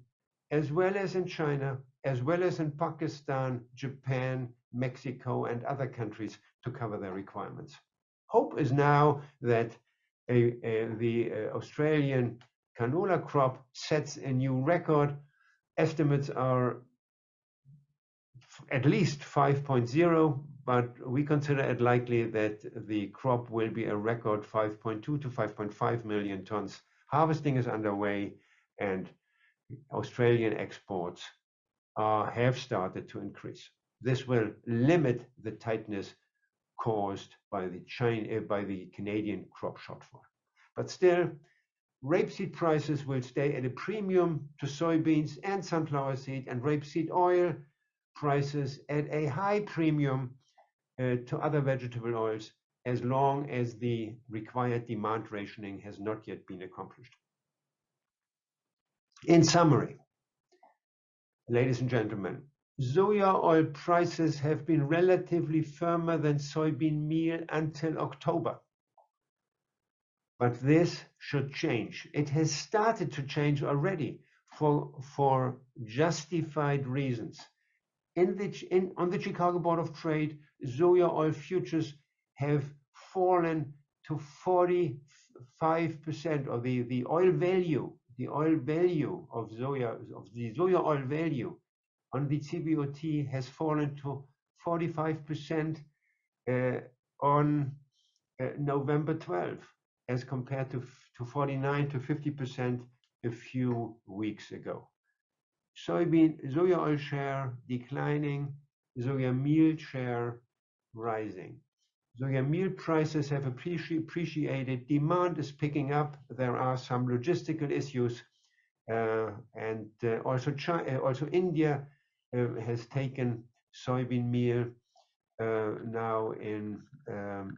as well as in China, as well as in Pakistan, Japan, Mexico, and other countries to cover their requirements. Hope is now that the Australian canola crop sets a new record. Estimates are at least 5.0, but we consider it likely that the crop will be a record 5.2 to 5.5 million tons. Harvesting is underway, and Australian exports have started to increase. This will limit the tightness caused by the Canadian crop shortfall. But still, rapeseed prices will stay at a premium to soybeans and sunflower seed, and rapeseed oil prices at a high premium to other vegetable oils, as long as the required demand rationing has not yet been accomplished. In summary, ladies and gentlemen, soya oil prices have been relatively firmer than soybean meal until October. But this should change. It has started to change already. for justified reasons. On the Chicago Board of Trade, soya oil futures have fallen to 45%, or the oil value of the soya oil value on the CBOT has fallen to 45% on November 12, as compared to 49 to 50% a few weeks ago. Soya oil share declining, soya meal share rising. Soya meal prices have appreciated, demand is picking up, there are some logistical issues, and also India has taken soybean meal now in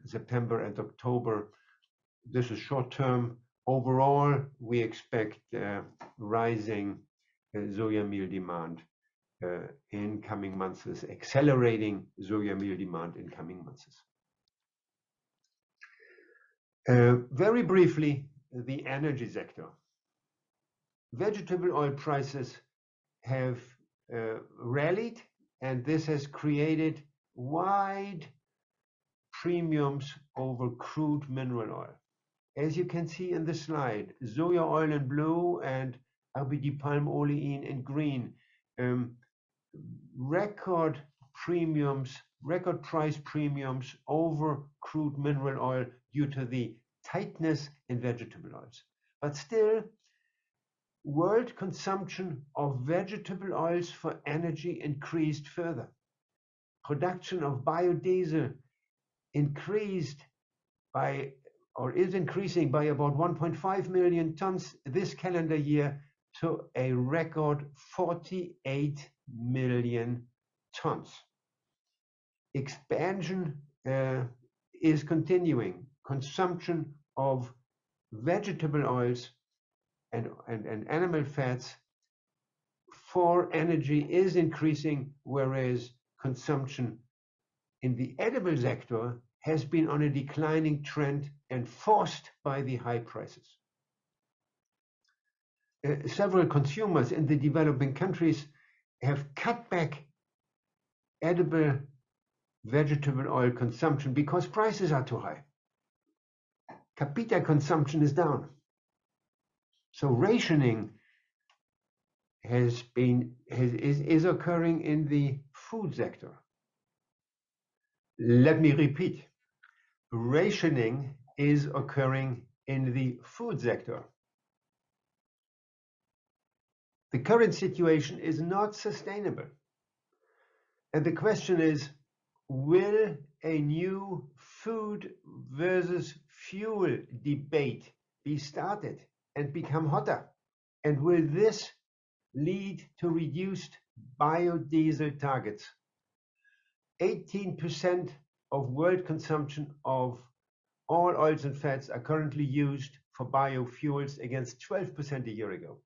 September and October. This is short term. Overall, we expect rising soya meal demand in coming months, accelerating soya meal demand in coming months. Very briefly, the energy sector. Vegetable oil prices have rallied, and this has created wide premiums over crude mineral oil. As you can see in the slide, soya oil in blue and RBD palm olein in green, record price premiums over crude mineral oil due to the tightness in vegetable oils. But still, world consumption of vegetable oils for energy increased further. Production of biodiesel is increasing by about 1.5 million tons this calendar year to a record 48 million tons. Expansion is continuing. Consumption of vegetable oils and animal fats for energy is increasing, whereas consumption in the edible sector has been on a declining trend and forced by the high prices. Several consumers in the developing countries have cut back edible vegetable oil consumption because prices are too high. Capita consumption is down. So rationing is occurring in the food sector. Let me repeat. Rationing is occurring in the food sector. The current situation is not sustainable. And the question is, will a new food versus fuel debate be started and become hotter? And will this lead to reduced biodiesel targets? 18% of world consumption of all oils and fats are currently used for biofuels against 12% a year ago.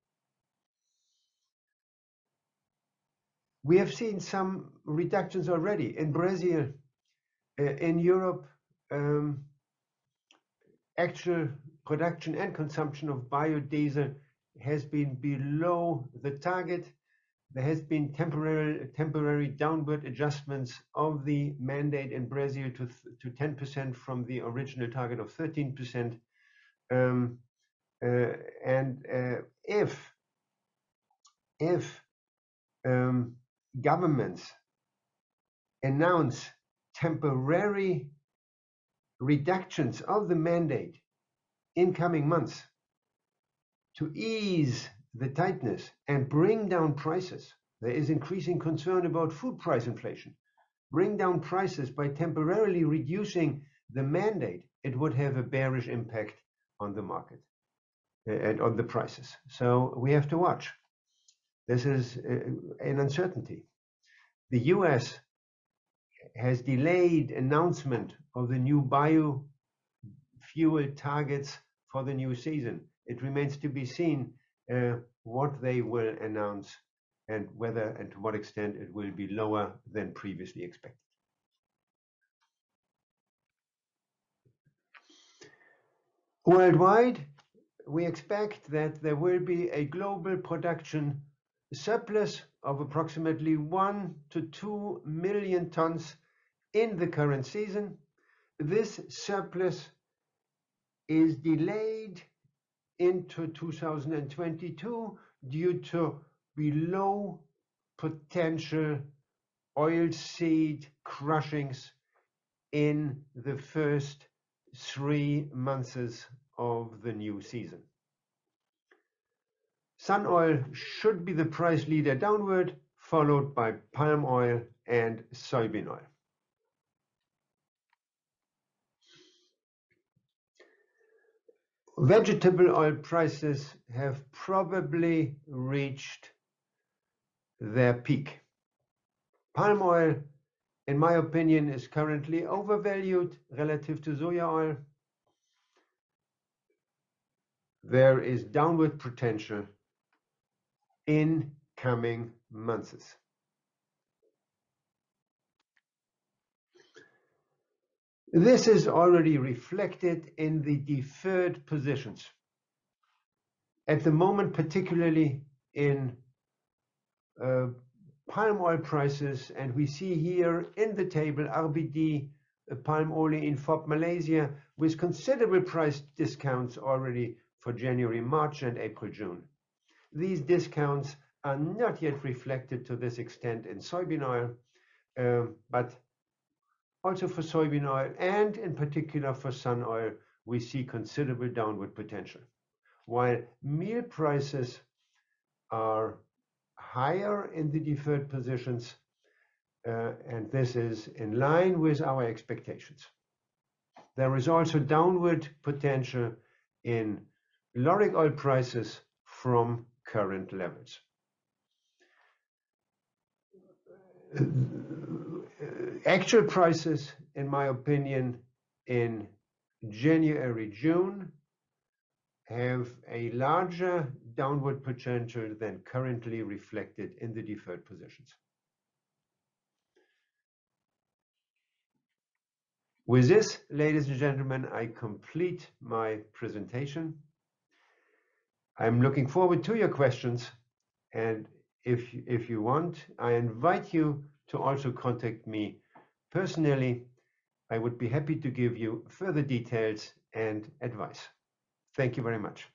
We have seen some reductions already in Brazil, in Europe. Actual production and consumption of biodiesel has been below the target. There has been temporary downward adjustments of the mandate in Brazil to 10% from the original target of 13%. If governments announce temporary reductions of the mandate in coming months to ease the tightness and bring down prices, there is increasing concern about food price inflation. Bring down prices by temporarily reducing the mandate, it would have a bearish impact on the market and on the prices. So we have to watch. This is an uncertainty. The US has delayed announcement of the new biofuel targets for the new season. It remains to be seen what they will announce and whether and to what extent it will be lower than previously expected. Worldwide, we expect that there will be a global production surplus of approximately 1 to 2 million tons in the current season. This surplus is delayed into 2022 due to below potential oilseed crushings in the first 3 months of the new season. Sun oil should be the price leader downward, followed by palm oil and soybean oil. Vegetable oil prices have probably reached their peak. Palm oil, in my opinion, is currently overvalued relative to soya oil. There is downward potential in coming months. This is already reflected in the deferred positions. At the moment, particularly in palm oil prices, and we see here in the table RBD palm oil in FOB Malaysia with considerable price discounts already for January, March, and April, June. These discounts are not yet reflected to this extent in soybean oil, but also for soybean oil and in particular for sun oil, we see considerable downward potential. While meal prices are higher in the deferred positions, and this is in line with our expectations. There is also downward potential in lauric oil prices from current levels. Actual prices, in my opinion, in January, June, have a larger downward potential than currently reflected in the deferred positions. With this, ladies and gentlemen, I complete my presentation. I'm looking forward to your questions, and if you want, I invite you to also contact me personally. I would be happy to give you further details and advice. Thank you very much.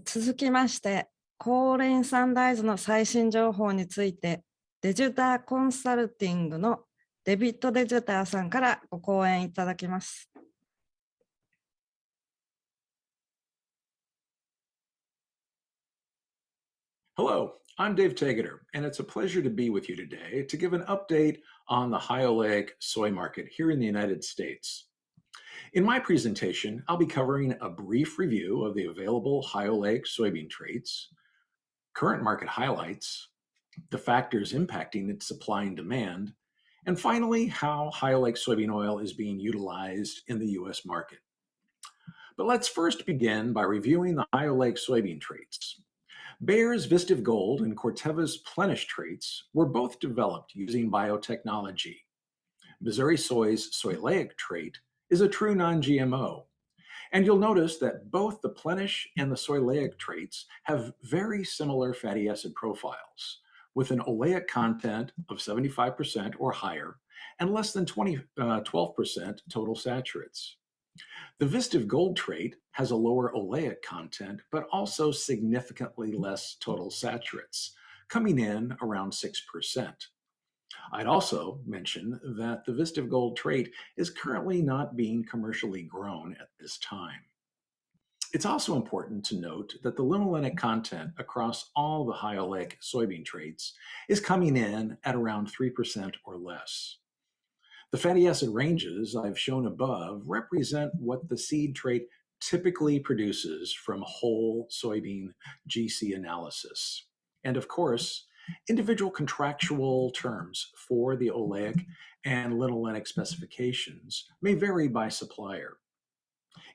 続きまして、高連産大豆の最新情報について、デジュターコンサルティングのデビッド・デジュターさんからご講演いただきます。Hello, I'm Dave Tegeter, and it's a pleasure to be with you today to give an update on the high oleic soy market here in the United States. In my presentation, I'll be covering a brief review of the available high oleic soybean traits, current market highlights, the factors impacting its supply and demand, and finally, how high oleic soybean oil is being utilized in the U.S. market. But let's first begin by reviewing the high oleic soybean traits. Bayer's Vistiv Gold and Corteva's Plenish traits were both developed using biotechnology. Missouri Soy's soyleic trait is a true non-GMO. And you'll notice that both the Plenish and the soyleic traits have very similar fatty acid profiles, with an oleic content of 75% or higher and less than 12% total saturates. The Vistiv Gold trait has a lower oleic content, but also significantly less total saturates, coming in around 6%. I'd also mention that the Vistiv Gold trait is currently not being commercially grown at this time. It's also important to note that the linolenic content across all the high oleic soybean traits is coming in at around 3% or less. The fatty acid ranges I've shown above represent what the seed trait typically produces from whole soybean GC analysis. And of course, individual contractual terms for the oleic and linolenic specifications may vary by supplier.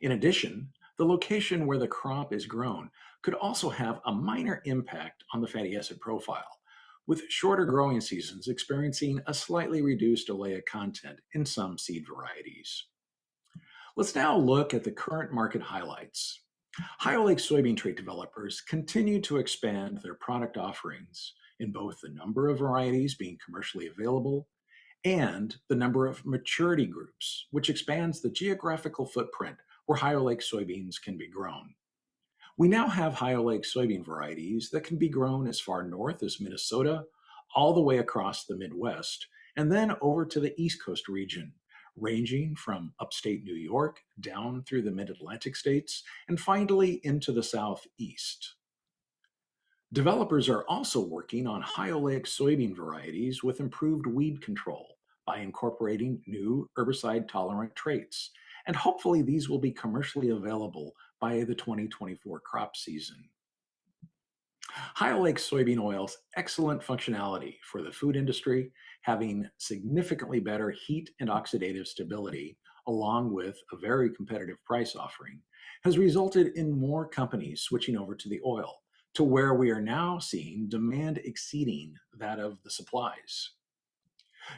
In addition, the location where the crop is grown could also have a minor impact on the fatty acid profile, with shorter growing seasons experiencing a slightly reduced oleic content in some seed varieties. Let's now look at the current market highlights. High oleic soybean trait developers continue to expand their product offerings in both the number of varieties being commercially available and the number of maturity groups, which expands the geographical footprint where high oleic soybeans can be grown. We now have high oleic soybean varieties that can be grown as far north as Minnesota, all the way across the Midwest, and then over to the East Coast region, ranging from upstate New York down through the mid-Atlantic states, and finally into the Southeast. Developers are also working on high oleic soybean varieties with improved weed control by incorporating new herbicide-tolerant traits, and hopefully these will be commercially available by the 2024 crop season. High oleic soybean oil's excellent functionality for the food industry, having significantly better heat and oxidative stability, along with a very competitive price offering, has resulted in more companies switching over to the oil, to where we are now seeing demand exceeding that of the supplies.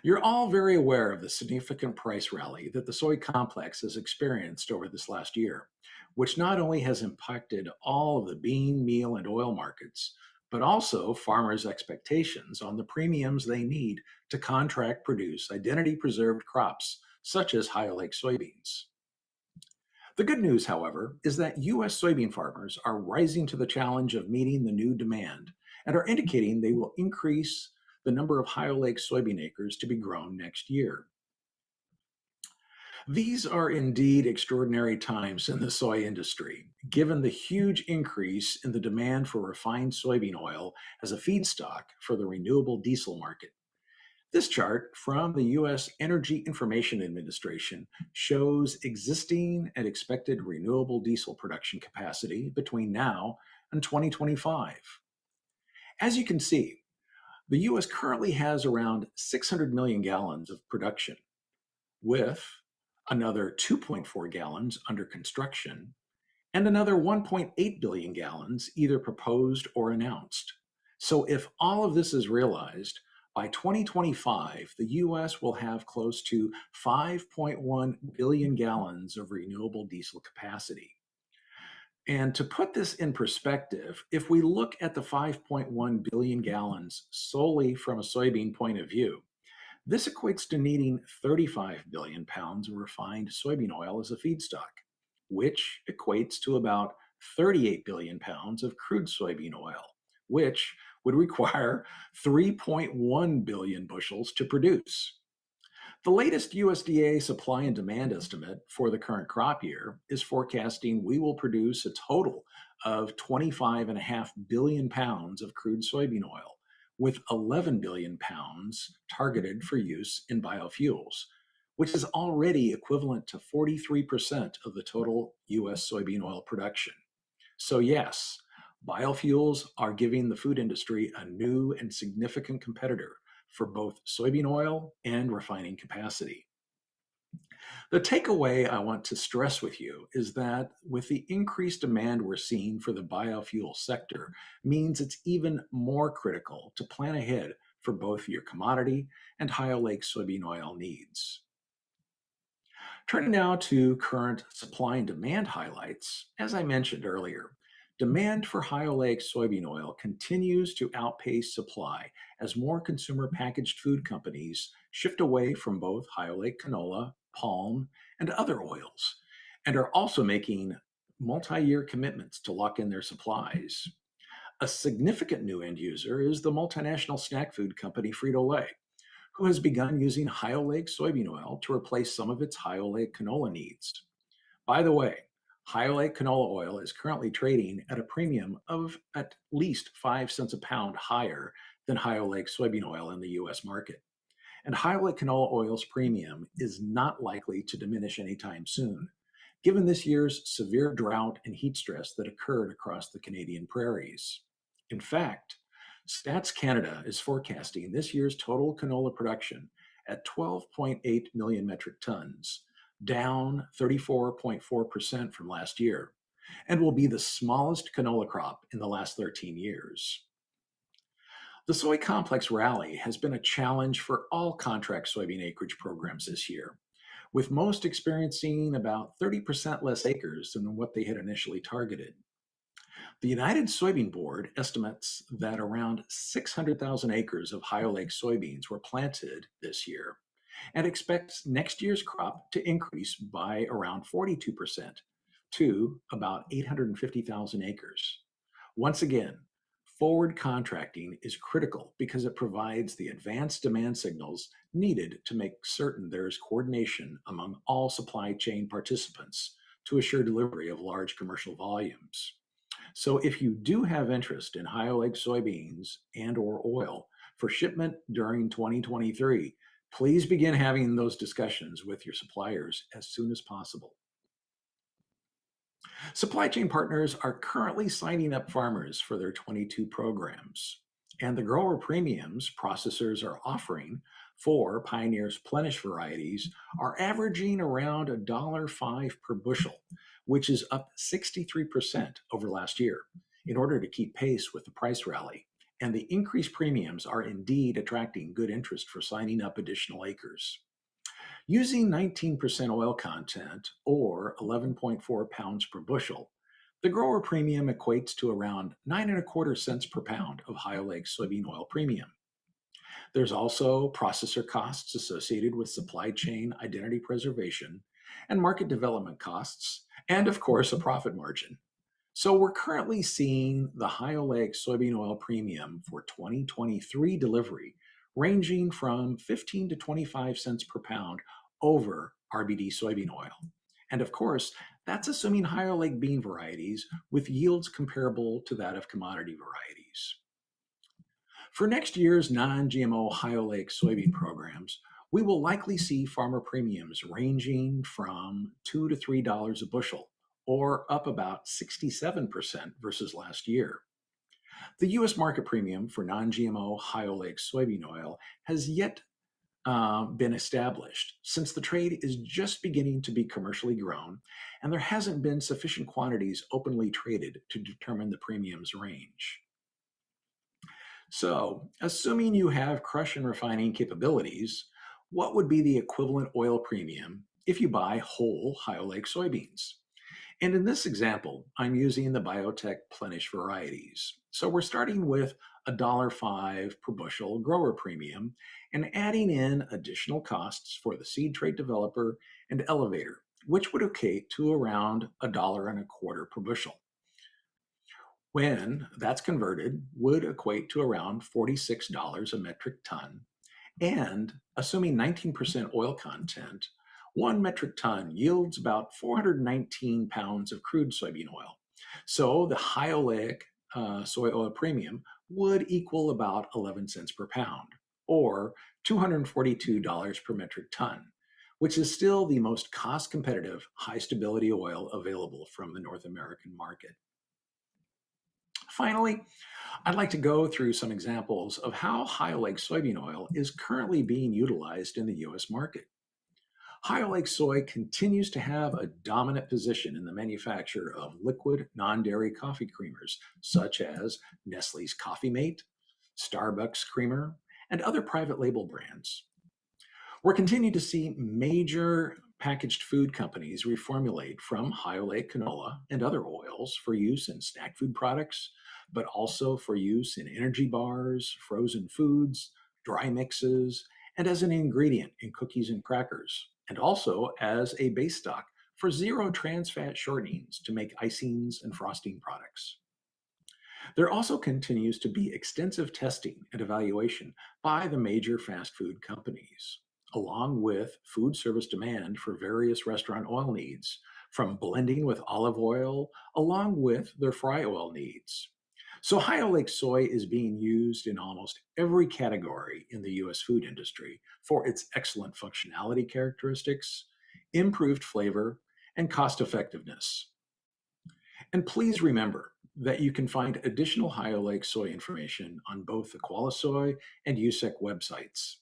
You're all very aware of the significant price rally that the soy complex has experienced over this last year, which not only has impacted all of the bean, meal, and oil markets, but also farmers' expectations on the premiums they need to contract produce identity-preserved crops, such as high oleic soybeans. The good news, however, is that U.S. soybean farmers are rising to the challenge of meeting the new demand and are indicating they will increase the number of high oleic soybean acres to be grown next year. These are indeed extraordinary times in the soy industry, given the huge increase in the demand for refined soybean oil as a feedstock for the renewable diesel market. This chart from the U.S. Energy Information Administration shows existing and expected renewable diesel production capacity between now and 2025. As you can see, the U.S. currently has around 600 million gallons of production, with another 2.4 gallons under construction, and another 1.8 billion gallons either proposed or announced. So if all of this is realized, by 2025, the U.S. will have close to 5.1 billion gallons of renewable diesel capacity. And to put this in perspective, if we look at the 5.1 billion gallons solely from a soybean point of view, this equates to needing 35 billion pounds of refined soybean oil as a feedstock, which equates to about 38 billion pounds of crude soybean oil, which would require 3.1 billion bushels to produce. The latest USDA supply and demand estimate for the current crop year is forecasting we will produce a total of 25.5 billion pounds of crude soybean oil, with 11 billion pounds targeted for use in biofuels, which is already equivalent to 43% of the total US soybean oil production. So yes, biofuels are giving the food industry a new and significant competitor for both soybean oil and refining capacity. The takeaway I want to stress with you is that with the increased demand we're seeing for the biofuel sector means it's even more critical to plan ahead for both your commodity and high oleic soybean oil needs. Turning now to current supply and demand highlights, as I mentioned earlier, demand for high oleic soybean oil continues to outpace supply as more consumer packaged food companies shift away from both high oleic canola, palm, and other oils, and are also making multi-year commitments to lock in their supplies. A significant new end user is the multinational snack food company Frito-Lay, who has begun using high oleic soybean oil to replace some of its high oleic canola needs. By the way, high oleic canola oil is currently trading at a premium of at least 5 cents a pound higher than high oleic soybean oil in the US market. And high oleic canola oil's premium is not likely to diminish anytime soon, given this year's severe drought and heat stress that occurred across the Canadian prairies. In fact, Stats Canada is forecasting this year's total canola production at 12.8 million metric tons, down 34.4% from last year, and will be the smallest canola crop in the last 13 years. The soy complex rally has been a challenge for all contract soybean acreage programs this year, with most experiencing about 30% less acres than what they had initially targeted. The United Soybean Board estimates that around 600,000 acres of Ohio Lake soybeans were planted this year and expects next year's crop to increase by around 42% to about 850,000 acres. Once again, forward contracting is critical because it provides the advanced demand signals needed to make certain there is coordination among all supply chain participants to assure delivery of large commercial volumes. So if you do have interest in Ohio Lake soybeans and or oil for shipment during 2023, please begin having those discussions with your suppliers as soon as possible. Supply chain partners are currently signing up farmers for their 22 programs, and the grower premiums processors are offering for Pioneer's Plenish varieties are averaging around $1.05 per bushel, which is up 63% over last year in order to keep pace with the price rally. And the increased premiums are indeed attracting good interest for signing up additional acres. Using 19% oil content or 11.4 pounds per bushel, the grower premium equates to around 9.25 cents per pound of Ohio Lake soybean oil premium. There's also processor costs associated with supply chain identity preservation and market development costs, and of course, a profit margin. So we're currently seeing the Ohio Lake soybean oil premium for 2023 delivery ranging from 15 to 25 cents per pound over RBD soybean oil. And of course, that's assuming Ohio Lake bean varieties with yields comparable to that of commodity varieties. For next year's non-GMO Ohio Lake soybean programs, we will likely see farmer premiums ranging from $2 to $3 a bushel, or up about 67% versus last year. The U.S. market premium for non-GMO Ohio Lake soybean oil has yet been established since the trade is just beginning to be commercially grown and there hasn't been sufficient quantities openly traded to determine the premium's range. So, assuming you have crush and refining capabilities, what would be the equivalent oil premium if you buy whole Ohio Lake soybeans? And in this example, I'm using the biotech Plenish varieties. So we're starting with $1.05 per bushel grower premium and adding in additional costs for the seed trait developer and elevator, which would equate to around $1.25 per bushel. When that's converted, would equate to around $46 a metric ton. And assuming 19% oil content, 1 metric ton yields about 419 pounds of crude soybean oil. So the Ohio Lake soy oil premium would equal about 11 cents per pound, or $242 per metric ton, which is still the most cost-competitive, high-stability oil available from the North American market. Finally, I'd like to go through some examples of how Ohio Lake soybean oil is currently being utilized in the U.S. market. Ohio Lake soy continues to have a dominant position in the manufacture of liquid non-dairy coffee creamers, such as Nestle's Coffee Mate, Starbucks Creamer, and other private label brands. We're continuing to see major packaged food companies reformulate from Ohio Lake canola and other oils for use in snack food products, but also for use in energy bars, frozen foods, dry mixes, and as an ingredient in cookies and crackers, and also as a base stock for zero trans fat shortenings to make icings and frosting products. There also continues to be extensive testing and evaluation by the major fast food companies, along with food service demand for various restaurant oil needs, from blending with olive oil along with their fry oil needs. So Ohio Lake soy is being used in almost every category in the U.S. food industry for its excellent functionality characteristics, improved flavor, and cost effectiveness. And please remember that you can find additional Ohio Lake soy information on both the Qualisoy and Ussec websites.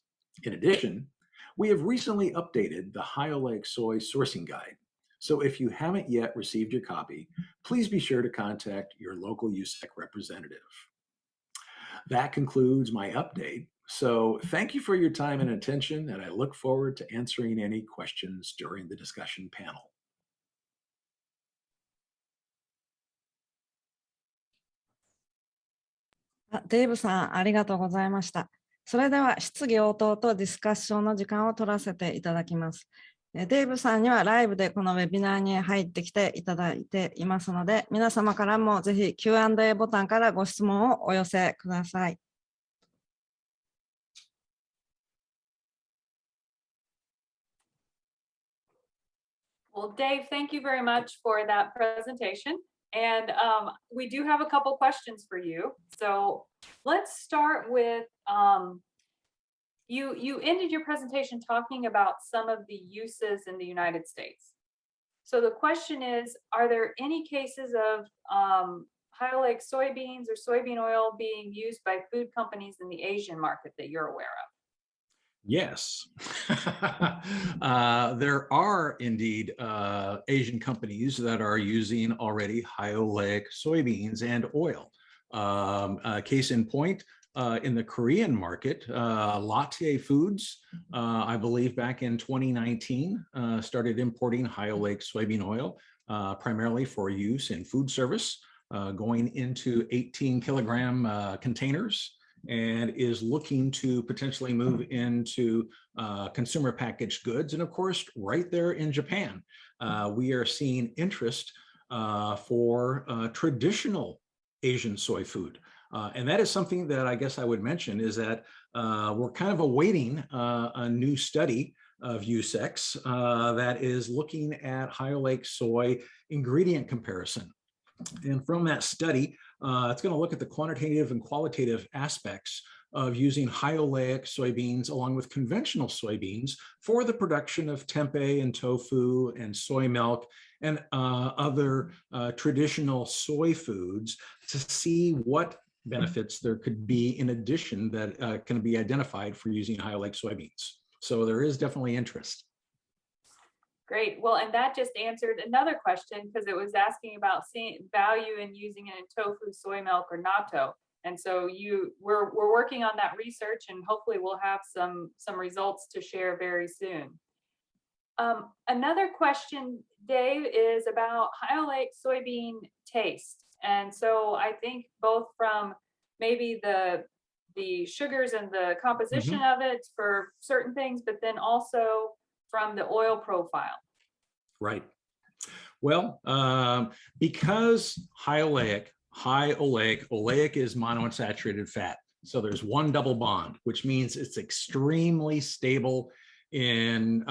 In addition, we have recently updated the Ohio Lake soy sourcing guide. So if you haven't yet received your copy, please be sure to contact your local Ussec representative. That concludes my update. So thank you for your time and attention, and I look forward to answering any questions during the discussion panel.デーブさん、ありがとうございました。それでは質疑応答とディスカッションの時間を取らせていただきます。デーブさんにはライブでこのウェビナーに入ってきていただいていますので、皆様からもぜひ Q&A ボタンからご質問をお寄せください。Well, Dave, thank you very much for that presentation. And we do have a couple questions for you. So let's start with, you ended your presentation talking about some of the uses in the United States. So the question is, are there any cases of high-oleic soybeans or soybean oil being used by food companies in the Asian market that you're aware of? Yes, there are indeed Asian companies that are using already high-oleic soybeans and oil. Case in point, in the Korean market, Lotte Foods, I believe back in 2019, started importing high-oleic soybean oil, primarily for use in food service, going into 18-kilogram containers, and is looking to potentially move into consumer packaged goods. And of course, right there in Japan, we are seeing interest for traditional Asian soy food. And that is something that I guess I would mention is that we're kind of awaiting a new study of Ussec that is looking at high-oleic soy ingredient comparison. And from that study, it's going to look at the quantitative and qualitative aspects of using high-oleic soybeans along with conventional soybeans for the production of tempeh and tofu and soy milk and other traditional soy foods to see what benefits there could be in addition that can be identified for using high-oleic soybeans. So there is definitely interest. Great. Well, and that just answered another question because it was asking about value in using it in tofu, soy milk, or natto. And so we're working on that research, and hopefully we'll have some results to share very soon. Another question, Dave, is about high-oleic soybean taste. And so I think both from maybe the sugars and the composition of it for certain things, but then also from the oil profile. Right. Well, because oleic is monounsaturated fat. So there's one double bond, which means it's extremely stable in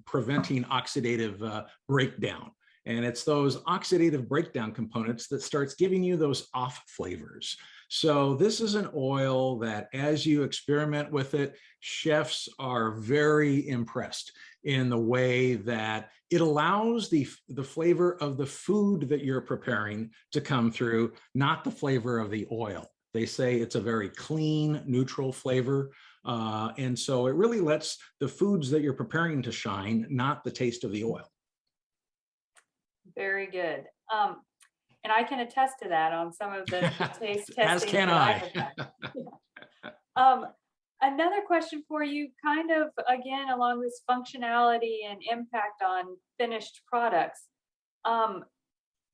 preventing oxidative breakdown. And it's those oxidative breakdown components that starts giving you those off flavors. So this is an oil that as you experiment with it, chefs are very impressed in the way that it allows the flavor of the food that you're preparing to come through, not the flavor of the oil. They say it's a very clean, neutral flavor. And so it really lets the foods that you're preparing to shine, not the taste of the oil. Very good. And I can attest to that on some of the taste testing. As can I. Another question for you, kind of again along this functionality and impact on finished products. I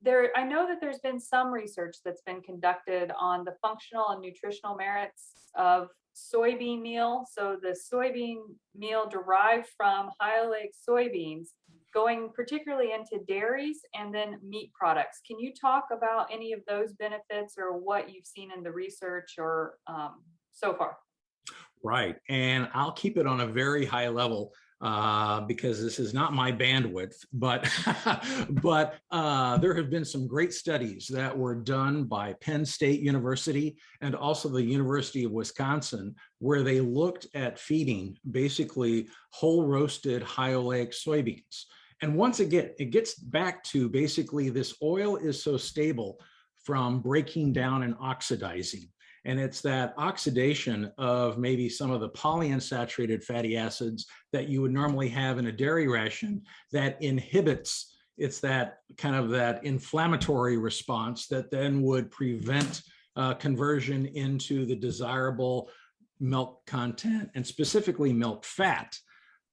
know that there's been some research that's been conducted on the functional and nutritional merits of soybean meal. So the soybean meal derived from high-oleic soybeans going particularly into dairies and then meat products. Can you talk about any of those benefits or what you've seen in the research or so far? Right. And I'll keep it on a very high level because this is not my bandwidth, but there have been some great studies that were done by Penn State University and also the University of Wisconsin, where they looked at feeding basically whole roasted high-oleic soybeans. And once again, it gets back to basically this oil is so stable from breaking down and oxidizing. And it's that oxidation of maybe some of the polyunsaturated fatty acids that you would normally have in a dairy ration that inhibits, it's that kind of that inflammatory response that then would prevent conversion into the desirable milk content and specifically milk fat.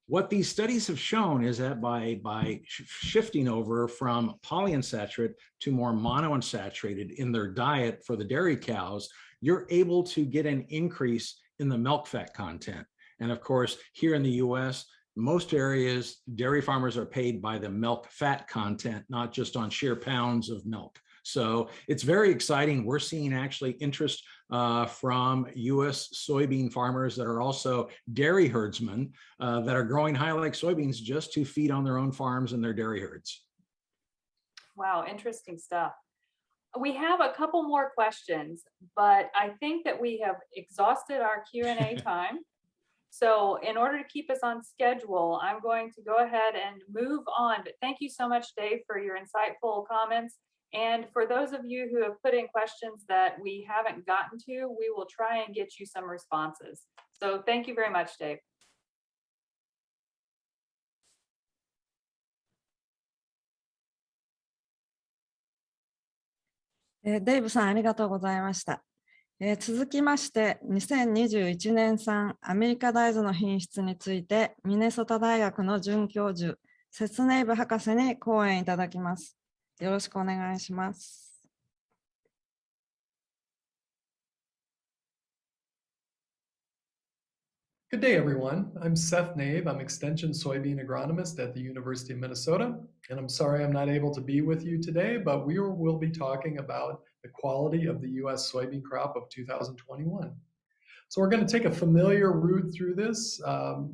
What these studies have shown is that by shifting over from polyunsaturated to more monounsaturated in their diet for the dairy cows, you're able to get an increase in the milk fat content. And of course, here in the US, most areas, dairy farmers are paid by the milk fat content, not just on sheer pounds of milk. So it's very exciting. We're seeing actually interest from US soybean farmers that are also dairy herdsmen that are growing high-oleic soybeans just to feed on their own farms and their dairy herds. Wow, interesting stuff. We have a couple more questions, but I think that we have exhausted our Q&A time. So in order to keep us on schedule, I'm going to go ahead and move on. But thank you so much, Dave, for your insightful comments. And for those of you who have put in questions that we haven't gotten to, we will try and get you some responses. So thank you very much, Dave.デイブさん、ありがとうございました。続きまして、2021年産アメリカ大豆の品質について、ミネソタ大学の准教授、セスネイブ博士に講演いただきます。よろしくお願いします。Good day, everyone. I'm Seth Nave. I'm Extension Soybean Agronomist at the University of Minnesota. And I'm sorry I'm not able to be with you today, but we will be talking about the quality of the U.S. soybean crop of 2021. So we're going to take a familiar route through this.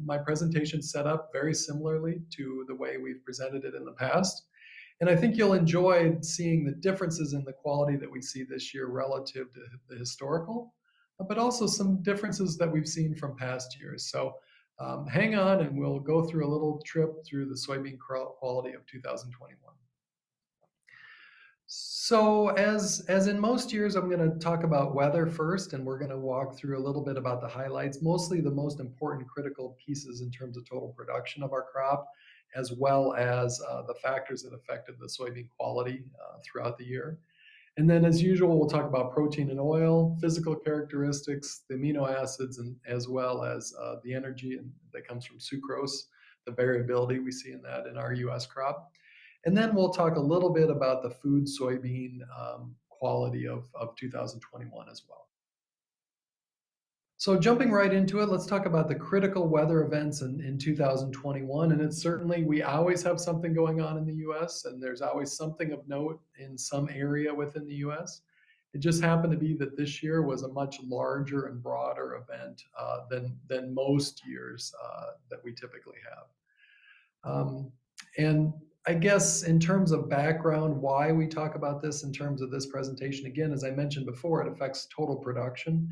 My presentation set up very similarly to the way we've presented it in the past. And I think you'll enjoy seeing the differences in the quality that we see this year relative to the historical, but also some differences that we've seen from past years. So hang on and we'll go through a little trip through the soybean quality of 2021. So as in most years, I'm going to talk about weather first, and we're going to walk through a little bit about the highlights, mostly the most important critical pieces in terms of total production of our crop, as well as the factors that affected the soybean quality throughout the year. And then as usual, we'll talk about protein and oil, physical characteristics, the amino acids, and as well as the energy that comes from sucrose, the variability we see in that in our US crop. And then we'll talk a little bit about the food soybean quality of 2021 as well. So jumping right into it, let's talk about the critical weather events in 2021. And it's certainly, we always have something going on in the US, and there's always something of note in some area within the US. It just happened to be that this year was a much larger and broader event than most years that we typically have. And I guess in terms of background, why we talk about this in terms of this presentation, again, as I mentioned before, it affects total production.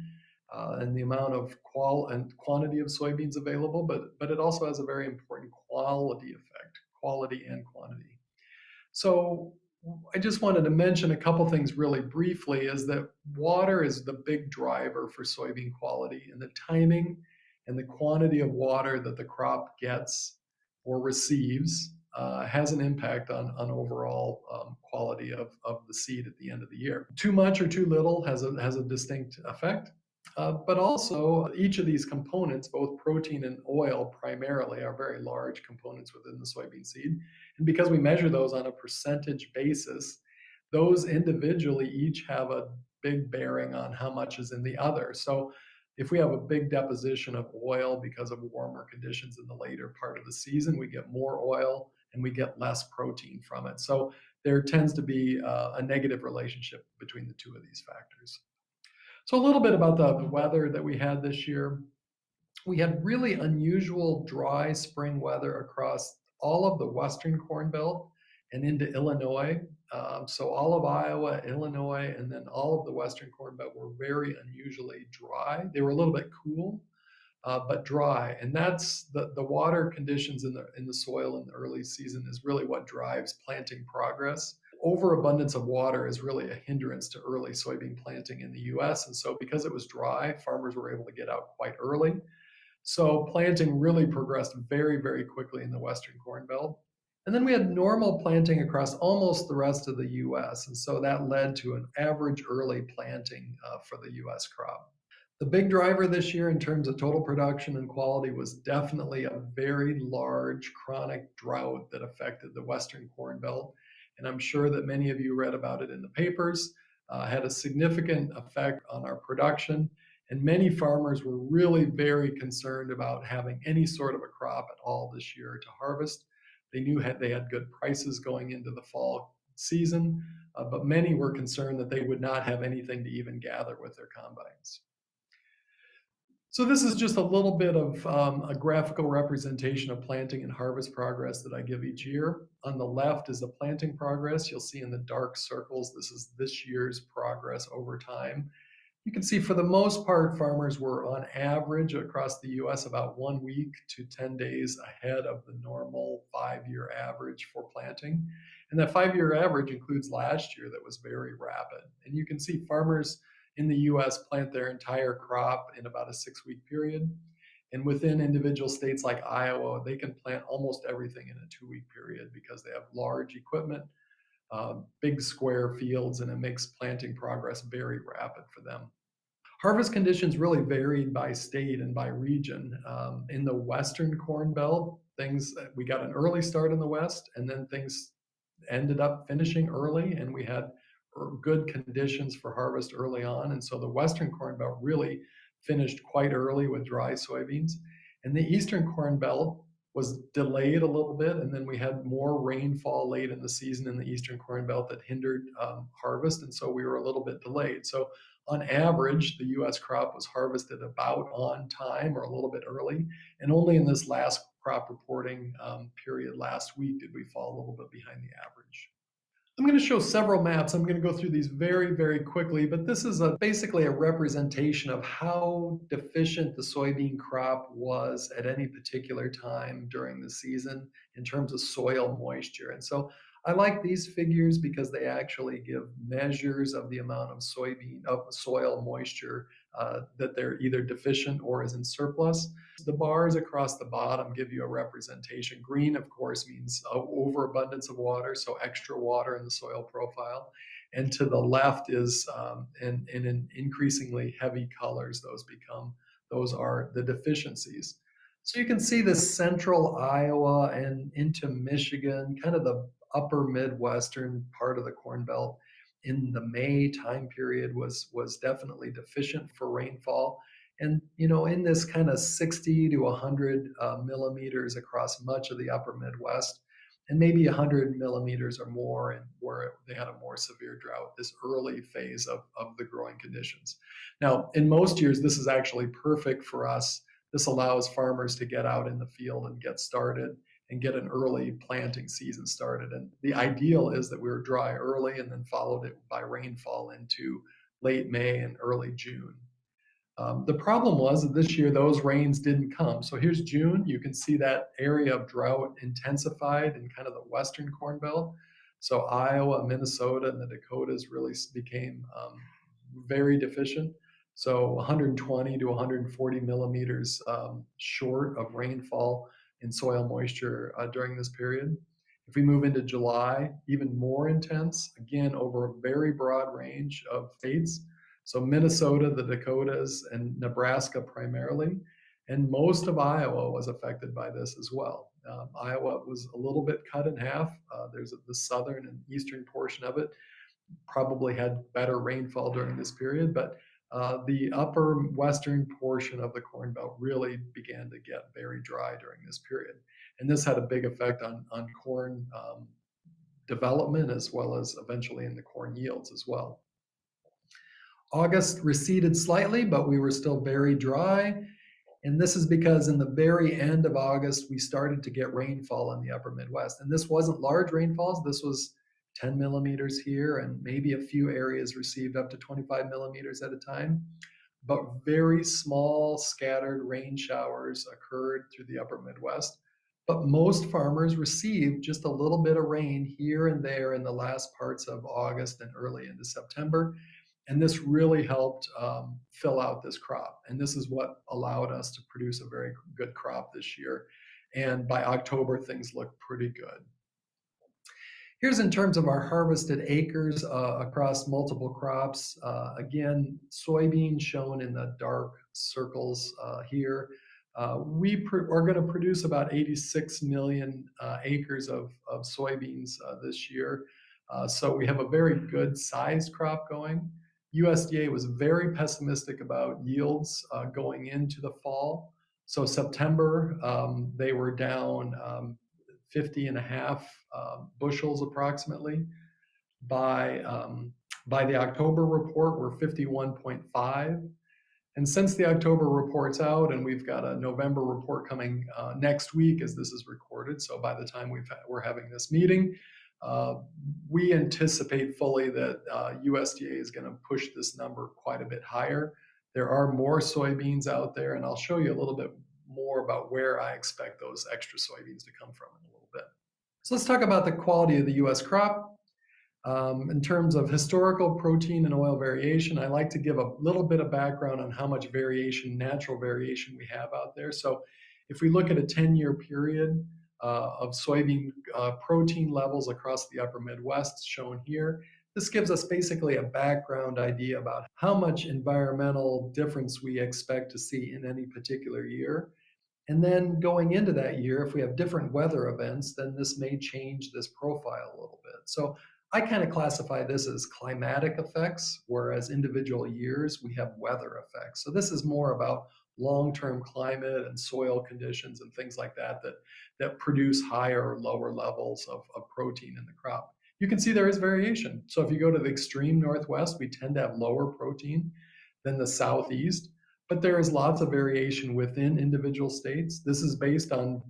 And the amount of quantity of soybeans available, but it also has a very important quality effect, quality and quantity. So I just wanted to mention a couple things really briefly, is that water is the big driver for soybean quality, and the timing and the quantity of water that the crop gets or receives has an impact on overall quality of the seed at the end of the year. Too much or too little has a distinct effect. But also each of these components, both protein and oil primarily, are very large components within the soybean seed. And because we measure those on a percentage basis, those individually each have a big bearing on how much is in the other. So if we have a big deposition of oil because of warmer conditions in the later part of the season, we get more oil and we get less protein from it. So there tends to be a negative relationship between the two of these factors. So a little bit about the weather that we had this year. We had really unusual dry spring weather across all of the Western Corn Belt and into Illinois. So all of Iowa, Illinois, and then all of the Western Corn Belt were very unusually dry. They were a little bit cool, but dry. And that's the water conditions in the soil in the early season is really what drives planting progress. Overabundance of water is really a hindrance to early soybean planting in the US. And so because it was dry, farmers were able to get out quite early. So planting really progressed very, very quickly in the Western Corn Belt. And then we had normal planting across almost the rest of the US. And so that led to an average early planting for the US crop. The big driver this year in terms of total production and quality was definitely a very large chronic drought that affected the Western Corn Belt. And I'm sure that many of you read about it in the papers, had a significant effect on our production. And many farmers were really very concerned about having any sort of a crop at all this year to harvest. They knew they had good prices going into the fall season, but many were concerned that they would not have anything to even gather with their combines. So this is just a little bit of a graphical representation of planting and harvest progress that I give each year. On the left is the planting progress. You'll see in the dark circles, this is this year's progress over time. You can see for the most part, farmers were on average across the US about 1 week to 10 days ahead of the normal 5-year average for planting. And that 5-year average includes last year that was very rapid. And you can see farmers in the US plant their entire crop in about a 6-week period. And within individual states like Iowa, they can plant almost everything in a 2-week period because they have large equipment, big square fields, and it makes planting progress very rapid for them. Harvest conditions really varied by state and by region. In the Western Corn Belt, we got an early start in the West, and then things ended up finishing early, and we had good conditions for harvest early on. And so the Western Corn Belt really finished quite early with dry soybeans. And the Eastern Corn Belt was delayed a little bit, and then we had more rainfall late in the season in the Eastern Corn Belt that hindered harvest, and so we were a little bit delayed. So on average, the US crop was harvested about on time or a little bit early, and only in this last crop reporting period last week did we fall a little bit behind the average. I'm going to show several maps. I'm going to go through these very, very quickly, but this is basically a representation of how deficient the soybean crop was at any particular time during the season in terms of soil moisture. And so I like these figures because they actually give measures of the amount of soil moisture that they're either deficient or is in surplus. The bars across the bottom give you a representation. Green, of course, means overabundance of water, so extra water in the soil profile. And to the left is, in increasingly heavy colors, those are the deficiencies. So you can see the central Iowa and into Michigan, kind of the upper Midwestern part of the Corn Belt in the May time period was definitely deficient for rainfall. And, in this kind of 60 to 100 millimeters across much of the upper Midwest, and maybe 100 millimeters or more, and where they had a more severe drought, this early phase of the growing conditions. Now, in most years, this is actually perfect for us. This allows farmers to get out in the field and get started and get an early planting season started. And the ideal is that we were dry early and then followed it by rainfall into late May and early June. The problem was that this year those rains didn't come. So here's June. You can see that area of drought intensified in kind of the Western Corn Belt. So Iowa, Minnesota, and the Dakotas really became very deficient. So 120 to 140 millimeters short of rainfall in soil moisture during this period. If we move into July, even more intense, again, over a very broad range of states. So Minnesota, the Dakotas, and Nebraska primarily, and most of Iowa was affected by this as well. Iowa was a little bit cut in half. There's the southern and eastern portion of it probably had better rainfall during this period, but the upper western portion of the Corn Belt really began to get very dry during this period. And this had a big effect on corn development as well as eventually in the corn yields as well. August receded slightly, but we were still very dry. And this is because in the very end of August, we started to get rainfall in the upper Midwest. And this wasn't large rainfalls. This was 10 millimeters here, and maybe a few areas received up to 25 millimeters at a time. But very small scattered rain showers occurred through the upper Midwest. But most farmers received just a little bit of rain here and there in the last parts of August and early into September. And this really helped fill out this crop. And this is what allowed us to produce a very good crop this year. And by October, things looked pretty good. Here's in terms of our harvested acres across multiple crops. Again, soybeans shown in the dark circles here. We are going to produce about 86 million acres of soybeans this year. So we have a very good sized crop going. USDA was very pessimistic about yields going into the fall. So September, they were down 50 and a half bushels approximately. By the October report, we're 51.5. And since the October report's out, and we've got a November report coming next week as this is recorded, so by the time we're having this meeting, we anticipate fully that USDA is going to push this number quite a bit higher. There are more soybeans out there, and I'll show you a little bit more about where I expect those extra soybeans to come from in a little bit. So let's talk about the quality of the US crop. In terms of historical protein and oil variation, I like to give a little bit of background on how much variation, natural variation we have out there. So if we look at a 10-year period of soybean protein levels across the upper Midwest shown here, this gives us basically a background idea about how much environmental difference we expect to see in any particular year. And then going into that year, if we have different weather events, then this may change this profile a little bit. So I kind of classify this as climatic effects, whereas individual years we have weather effects. So this is more about long-term climate and soil conditions and things like that that produce higher or lower levels of protein in the crop. You can see there is variation. So if you go to the extreme Northwest, we tend to have lower protein than the Southeast, but there is lots of variation within individual states. This is based on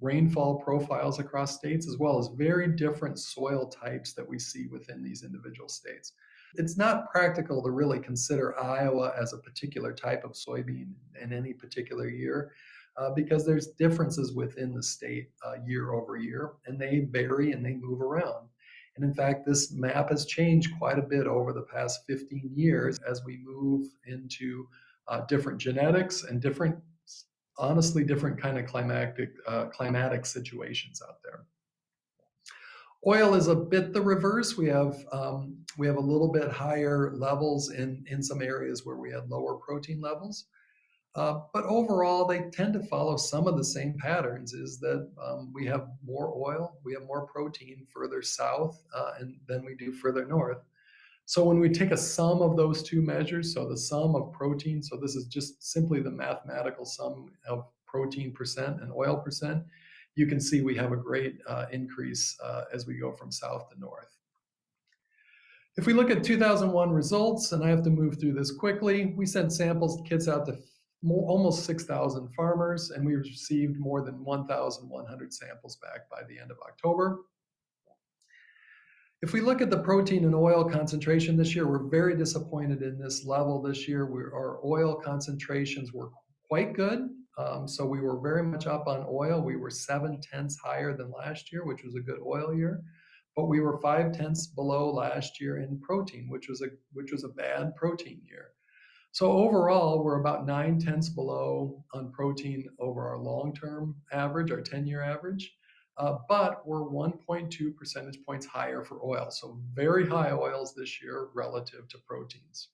rainfall profiles across states, as well as very different soil types that we see within these individual states. It's not practical to really consider Iowa as a particular type of soybean in any particular year because there's differences within the state year over year, and they vary and they move around. And in fact, this map has changed quite a bit over the past 15 years as we move into different genetics and honestly different kind of climatic situations out there. Oil is a bit the reverse. We have a little bit higher levels in some areas where we had lower protein levels. But overall, they tend to follow some of the same patterns, is that we have more oil, we have more protein further south than we do further north. So when we take a sum of those two measures, so the sum of protein, so this is just simply the mathematical sum of protein percent and oil percent, you can see we have a great increase as we go from south to north. If we look at 2001 results, and I have to move through this quickly, we sent kits out to almost 6,000 farmers, and we received more than 1,100 samples back by the end of October. If we look at the protein and oil concentration this year, we're very disappointed in this level this year. Our oil concentrations were quite good. So we were very much up on oil. We were 0.7 higher than last year, which was a good oil year. But we were 0.5 below last year in protein, which was a bad protein year. So overall, we're about 0.9 below on protein over our long-term average, our 10-year average. But we're 1.2 percentage points higher for oil. So very high oils this year relative to proteins.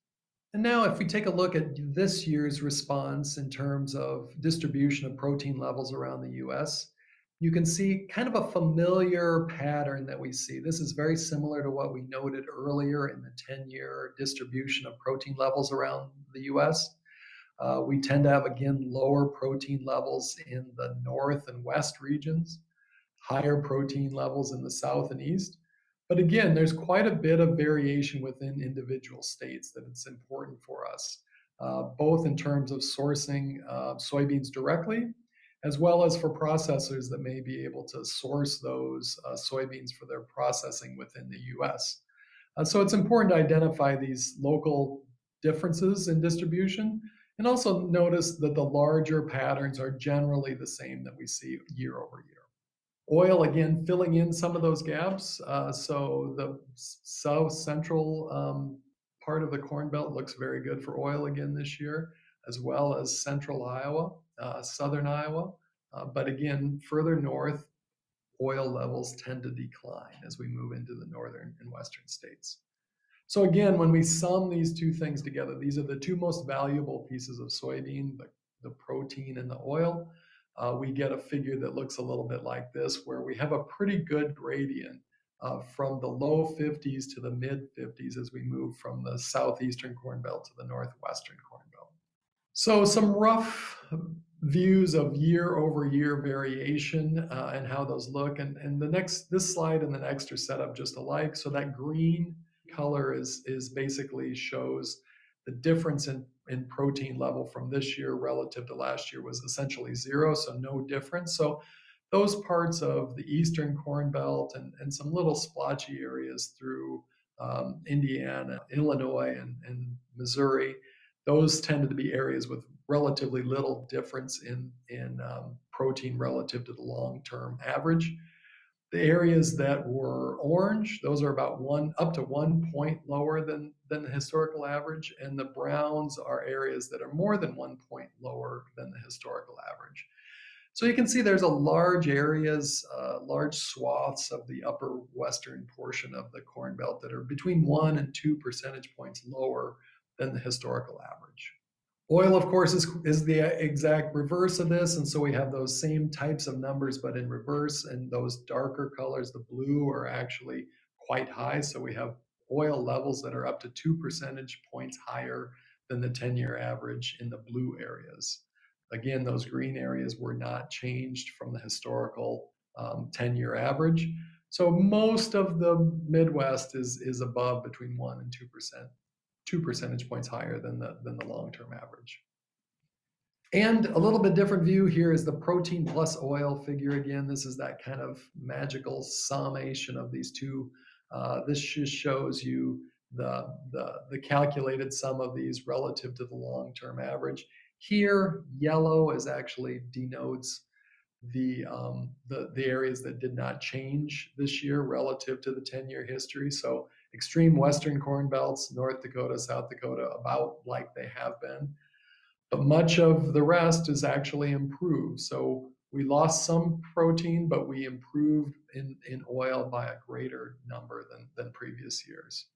And now if we take a look at this year's response in terms of distribution of protein levels around the US, you can see kind of a familiar pattern that we see. This is very similar to what we noted earlier in the 10-year distribution of protein levels around the US. We tend to have, again, lower protein levels in the north and west regions, higher protein levels in the south and east. But again, there's quite a bit of variation within individual states that it's important for us, both in terms of sourcing soybeans directly, as well as for processors that may be able to source those soybeans for their processing within the US. So it's important to identify these local differences in distribution, and also notice that the larger patterns are generally the same that we see year over year. Oil, again, filling in some of those gaps. So the south central part of the Corn Belt looks very good for oil again this year, as well as central Iowa, southern Iowa. But again, further north, oil levels tend to decline as we move into the northern and western states. So again, when we sum these two things together, these are the two most valuable pieces of soybean, the protein and the oil. We get a figure that looks a little bit like this, where we have a pretty good gradient from the low 50s to the mid 50s as we move from the southeastern Corn Belt to the northwestern Corn Belt. So some rough views of year over year variation and how those look. And this slide and the next are set up just alike. So that green color is basically shows the difference in protein level from this year relative to last year was essentially zero, so no difference. So those parts of the eastern Corn Belt and some little splotchy areas through Indiana, Illinois, and Missouri, those tended to be areas with relatively little difference in protein relative to the long-term average. The areas that were orange, those are about up to 1 point lower than the historical average, and the browns are areas that are more than 1 point lower than the historical average. So you can see there's a large areas, large swaths of the upper western portion of the Corn Belt that are between 1 and 2 percentage points lower than the historical average. Oil, of course, is the exact reverse of this, and so we have those same types of numbers, but in reverse, and those darker colors, the blue, are actually quite high, so we have oil levels that are up to 2 percentage points higher than the 10-year average in the blue areas. Again, those green areas were not changed from the historical 10-year average, so most of the Midwest is above between 1 and 2%. 2 percentage points higher than the long-term average. And a little bit different view here is the protein plus oil figure. Again, this is that kind of magical summation of these two. This just shows you the calculated sum of these relative to the long-term average. Here, yellow is actually denotes the areas that did not change this year relative to the 10-year history. So extreme western corn belts, North Dakota, South Dakota, about like they have been. But much of the rest is actually improved. So we lost some protein, but we improved in oil by a greater number than previous years.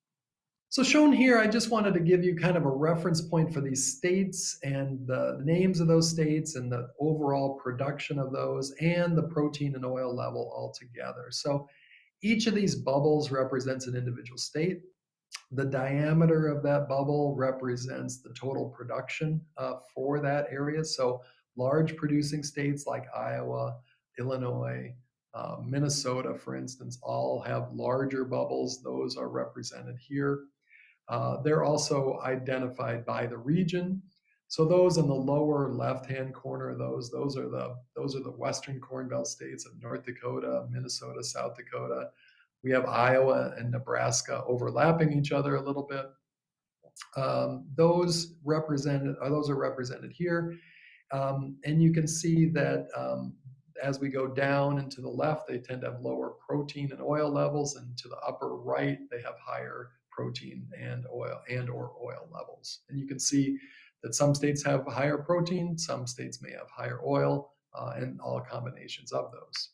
So shown here, I just wanted to give you kind of a reference point for these states and the names of those states and the overall production of those and the protein and oil level altogether. So each of these bubbles represents an individual state. The diameter of that bubble represents the total production for that area. So large producing states like Iowa, Illinois, Minnesota, for instance, all have larger bubbles. Those are represented here. They're also identified by the region. So those in the lower left-hand corner of those are the Western Corn Belt states of North Dakota, Minnesota, South Dakota. We have Iowa and Nebraska overlapping each other a little bit. Those are represented here, and you can see that as we go down and to the left, they tend to have lower protein and oil levels, and to the upper right, they have higher protein and or oil levels. And you can see that some states have higher protein, some states may have higher oil, and all combinations of those.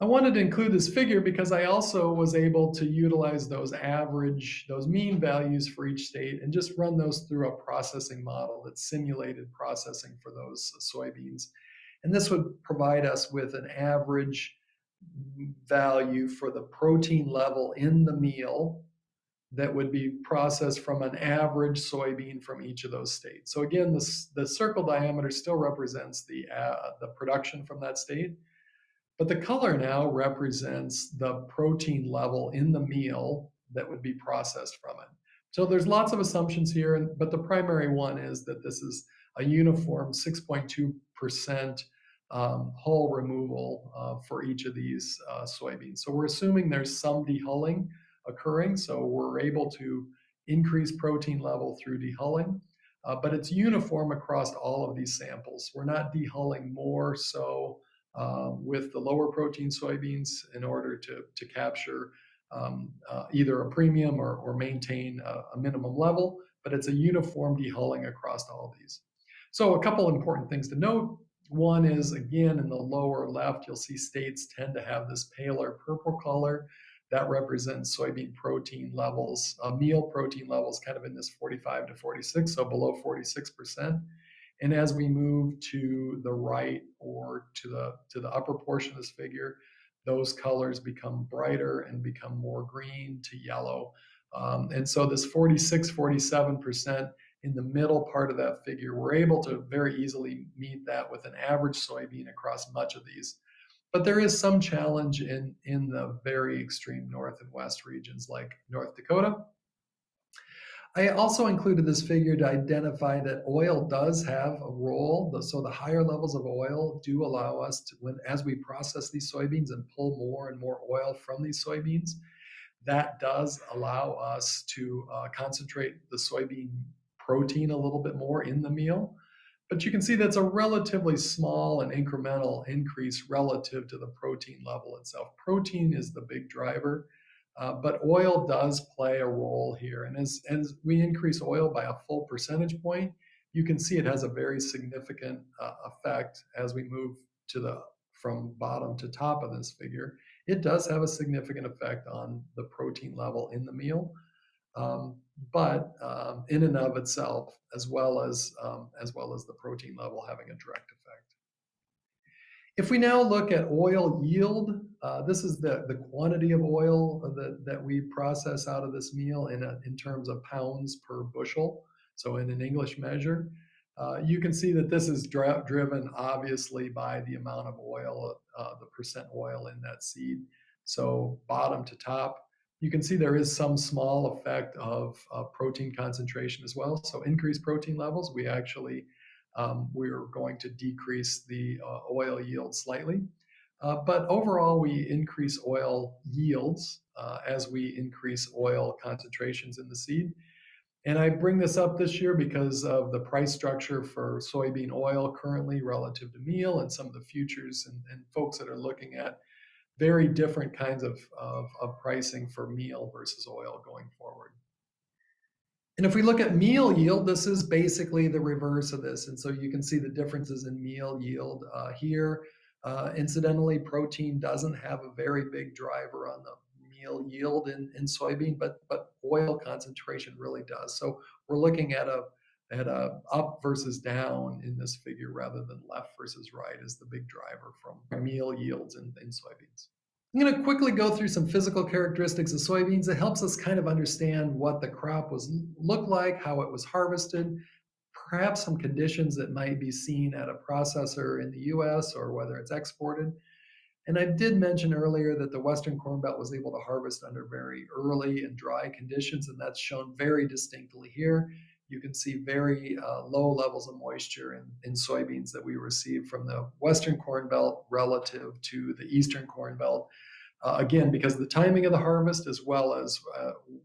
I wanted to include this figure because I also was able to utilize those mean values for each state and just run those through a processing model that simulated processing for those soybeans. And this would provide us with an average value for the protein level in the meal that would be processed from an average soybean from each of those states. So again, the circle diameter still represents the production from that state, but the color now represents the protein level in the meal that would be processed from it. So there's lots of assumptions here, but the primary one is that this is a uniform 6.2% hull removal for each of these soybeans. So we're assuming there's some dehulling occurring, so we're able to increase protein level through dehulling, but it's uniform across all of these samples. We're not dehulling more so with the lower protein soybeans in order to capture either a premium or maintain a minimum level, but it's a uniform dehulling across all of these. So a couple important things to note. One is, again, in the lower left, you'll see states tend to have this paler purple color. That represents soybean protein levels, meal protein levels kind of in this 45 to 46, so below 46%. And as we move to the right or to the upper portion of this figure, those colors become brighter and become more green to yellow. And so this 46, 47% in the middle part of that figure, we're able to very easily meet that with an average soybean across much of these. But there is some challenge in the very extreme north and west regions like North Dakota. I also included this figure to identify that oil does have a role. So the higher levels of oil do allow us to, as we process these soybeans and pull more and more oil from these soybeans, that does allow us to concentrate the soybean protein a little bit more in the meal. But you can see that's a relatively small and incremental increase relative to the protein level itself. Protein is the big driver, but oil does play a role here. And as we increase oil by a full percentage point, you can see it has a very significant effect as we move from bottom to top of this figure. It does have a significant effect on the protein level in the meal. But in and of itself, as well as the protein level having a direct effect. If we now look at oil yield, this is the quantity of oil that we process out of this meal in terms of pounds per bushel. So in an English measure, you can see that this is driven obviously by the amount of oil, the percent oil in that seed. So bottom to top, you can see there is some small effect of protein concentration as well. So increased protein levels, we actually, we're going to decrease the oil yield slightly. But overall, we increase oil yields as we increase oil concentrations in the seed. And I bring this up this year because of the price structure for soybean oil currently relative to meal and some of the futures and folks that are looking at very different kinds of pricing for meal versus oil going forward. And if we look at meal yield, this is basically the reverse of this. And so you can see the differences in meal yield here. Incidentally, protein doesn't have a very big driver on the meal yield in soybean, but oil concentration really does. So we're looking at a up versus down in this figure rather than left versus right as the big driver from meal yields in soybeans. I'm going to quickly go through some physical characteristics of soybeans. It helps us kind of understand what the crop looked like, how it was harvested, perhaps some conditions that might be seen at a processor in the US or whether it's exported. And I did mention earlier that the Western Corn Belt was able to harvest under very early and dry conditions, and that's shown very distinctly here. You can see very low levels of moisture in soybeans that we received from the Western Corn Belt relative to the Eastern Corn Belt. Again, because of the timing of the harvest, as well as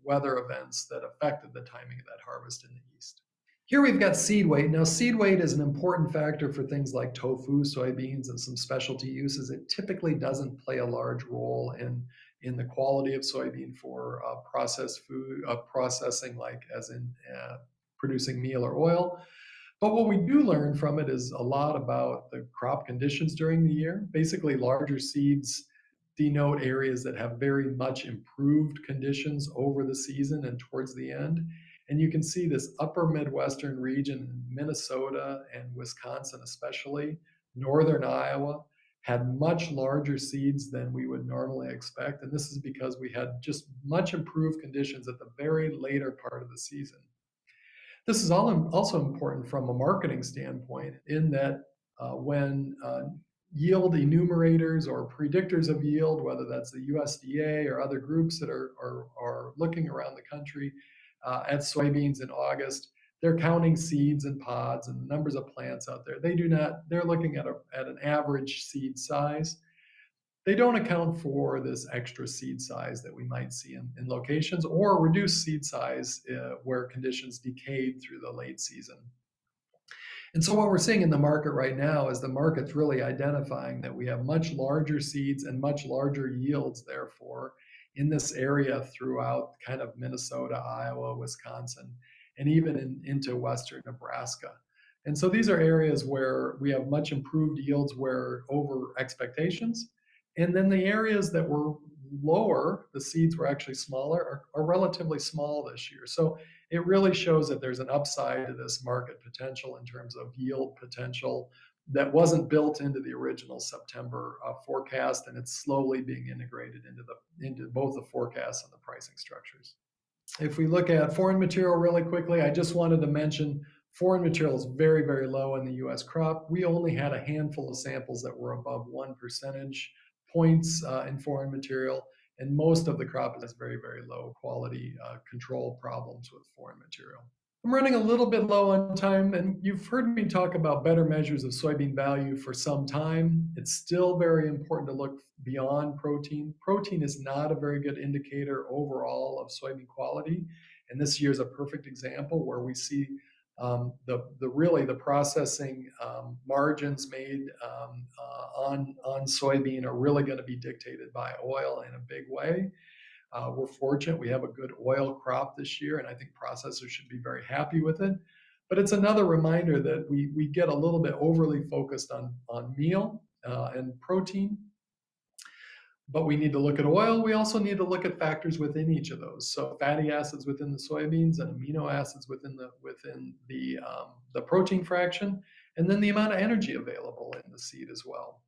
weather events that affected the timing of that harvest in the East. Here we've got seed weight. Now, seed weight is an important factor for things like tofu, soybeans, and some specialty uses. It typically doesn't play a large role in the quality of soybean for processed food, processing, like as in producing meal or oil. But what we do learn from it is a lot about the crop conditions during the year. Basically, larger seeds denote areas that have very much improved conditions over the season and towards the end. And you can see this upper Midwestern region, Minnesota and Wisconsin especially, northern Iowa, had much larger seeds than we would normally expect. And this is because we had just much improved conditions at the very later part of the season. This is also important from a marketing standpoint in that when yield enumerators or predictors of yield, whether that's the USDA or other groups that are looking around the country, at soybeans in August, they're counting seeds and pods and the numbers of plants out there. They're looking at an average seed size. They don't account for this extra seed size that we might see in locations or reduced seed size where conditions decayed through the late season. And so what we're seeing in the market right now is the market's really identifying that we have much larger seeds and much larger yields, therefore, in this area throughout kind of Minnesota, Iowa, Wisconsin, and even into western Nebraska. And so these are areas where we have much improved yields where over expectations. And then the areas that were lower, the seeds were actually smaller, are relatively small this year. So it really shows that there's an upside to this market potential in terms of yield potential that wasn't built into the original September forecast, and it's slowly being integrated into both the forecasts and the pricing structures. If we look at foreign material really quickly, I just wanted to mention foreign material is very, very low in the US crop. We only had a handful of samples that were above 1 percentage points in foreign material, and most of the crop has very, very low quality control problems with foreign material. I'm running a little bit low on time, and you've heard me talk about better measures of soybean value for some time. It's still very important to look beyond protein. Protein is not a very good indicator overall of soybean quality, and this year is a perfect example where we see the processing margins made on soybean are really going to be dictated by oil in a big way. We're fortunate we have a good oil crop this year, and I think processors should be very happy with it. But it's another reminder that we get a little bit overly focused on meal and protein. But we need to look at oil. We also need to look at factors within each of those. So fatty acids within the soybeans and amino acids within the protein fraction, and then the amount of energy available in the seed as well.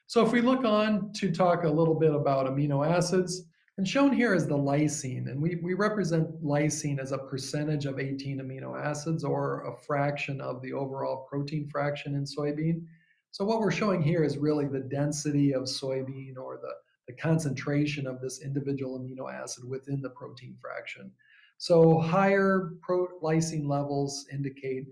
So if we look on to talk a little bit about amino acids, and shown here is the lysine, and we represent lysine as a percentage of 18 amino acids or a fraction of the overall protein fraction in soybean. So what we're showing here is really the density of soybean or the concentration of this individual amino acid within the protein fraction. So higher lysine levels indicate,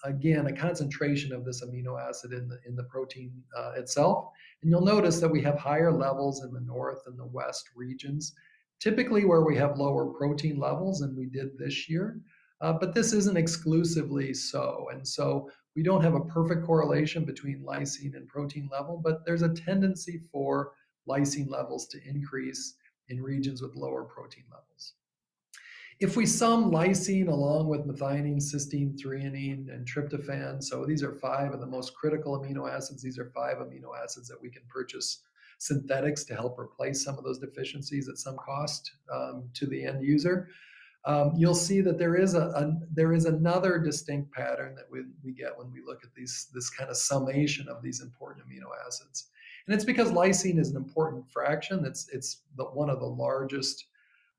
again, a concentration of this amino acid in the protein itself. And you'll notice that we have higher levels in the north and the west regions, typically where we have lower protein levels than we did this year. But this isn't exclusively so. And so we don't have a perfect correlation between lysine and protein level, but there's a tendency for lysine levels to increase in regions with lower protein levels. If we sum lysine along with methionine, cysteine, threonine, and tryptophan, so these are 5 of the most critical amino acids. These are 5 amino acids that we can purchase synthetics to help replace some of those deficiencies at some cost to the end user. You'll see that there is another distinct pattern that we get when we look at this kind of summation of these important amino acids. And it's because lysine is an important fraction. It's one of the largest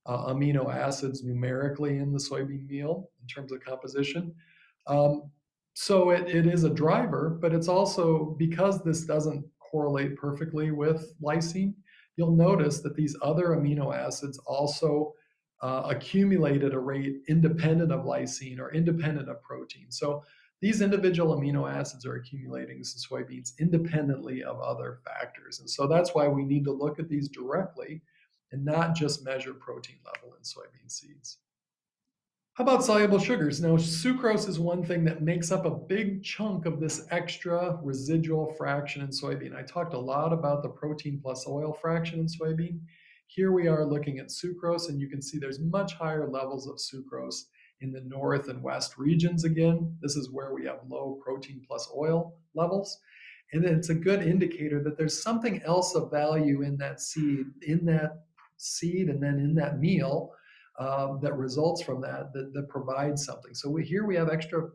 amino acids numerically in the soybean meal in terms of composition. So it is a driver, but it's also, because this doesn't correlate perfectly with lysine, you'll notice that these other amino acids also accumulate at a rate independent of lysine or independent of protein. So these individual amino acids are accumulating in soybeans independently of other factors. And so that's why we need to look at these directly and not just measure protein level in soybean seeds. How about soluble sugars? Now, sucrose is one thing that makes up a big chunk of this extra residual fraction in soybean. I talked a lot about the protein plus oil fraction in soybean. Here we are looking at sucrose, and you can see there's much higher levels of sucrose in the north and west regions again. This is where we have low protein plus oil levels. And it's a good indicator that there's something else of value in that seed, and then in that meal that results from that provides something. So here we have extra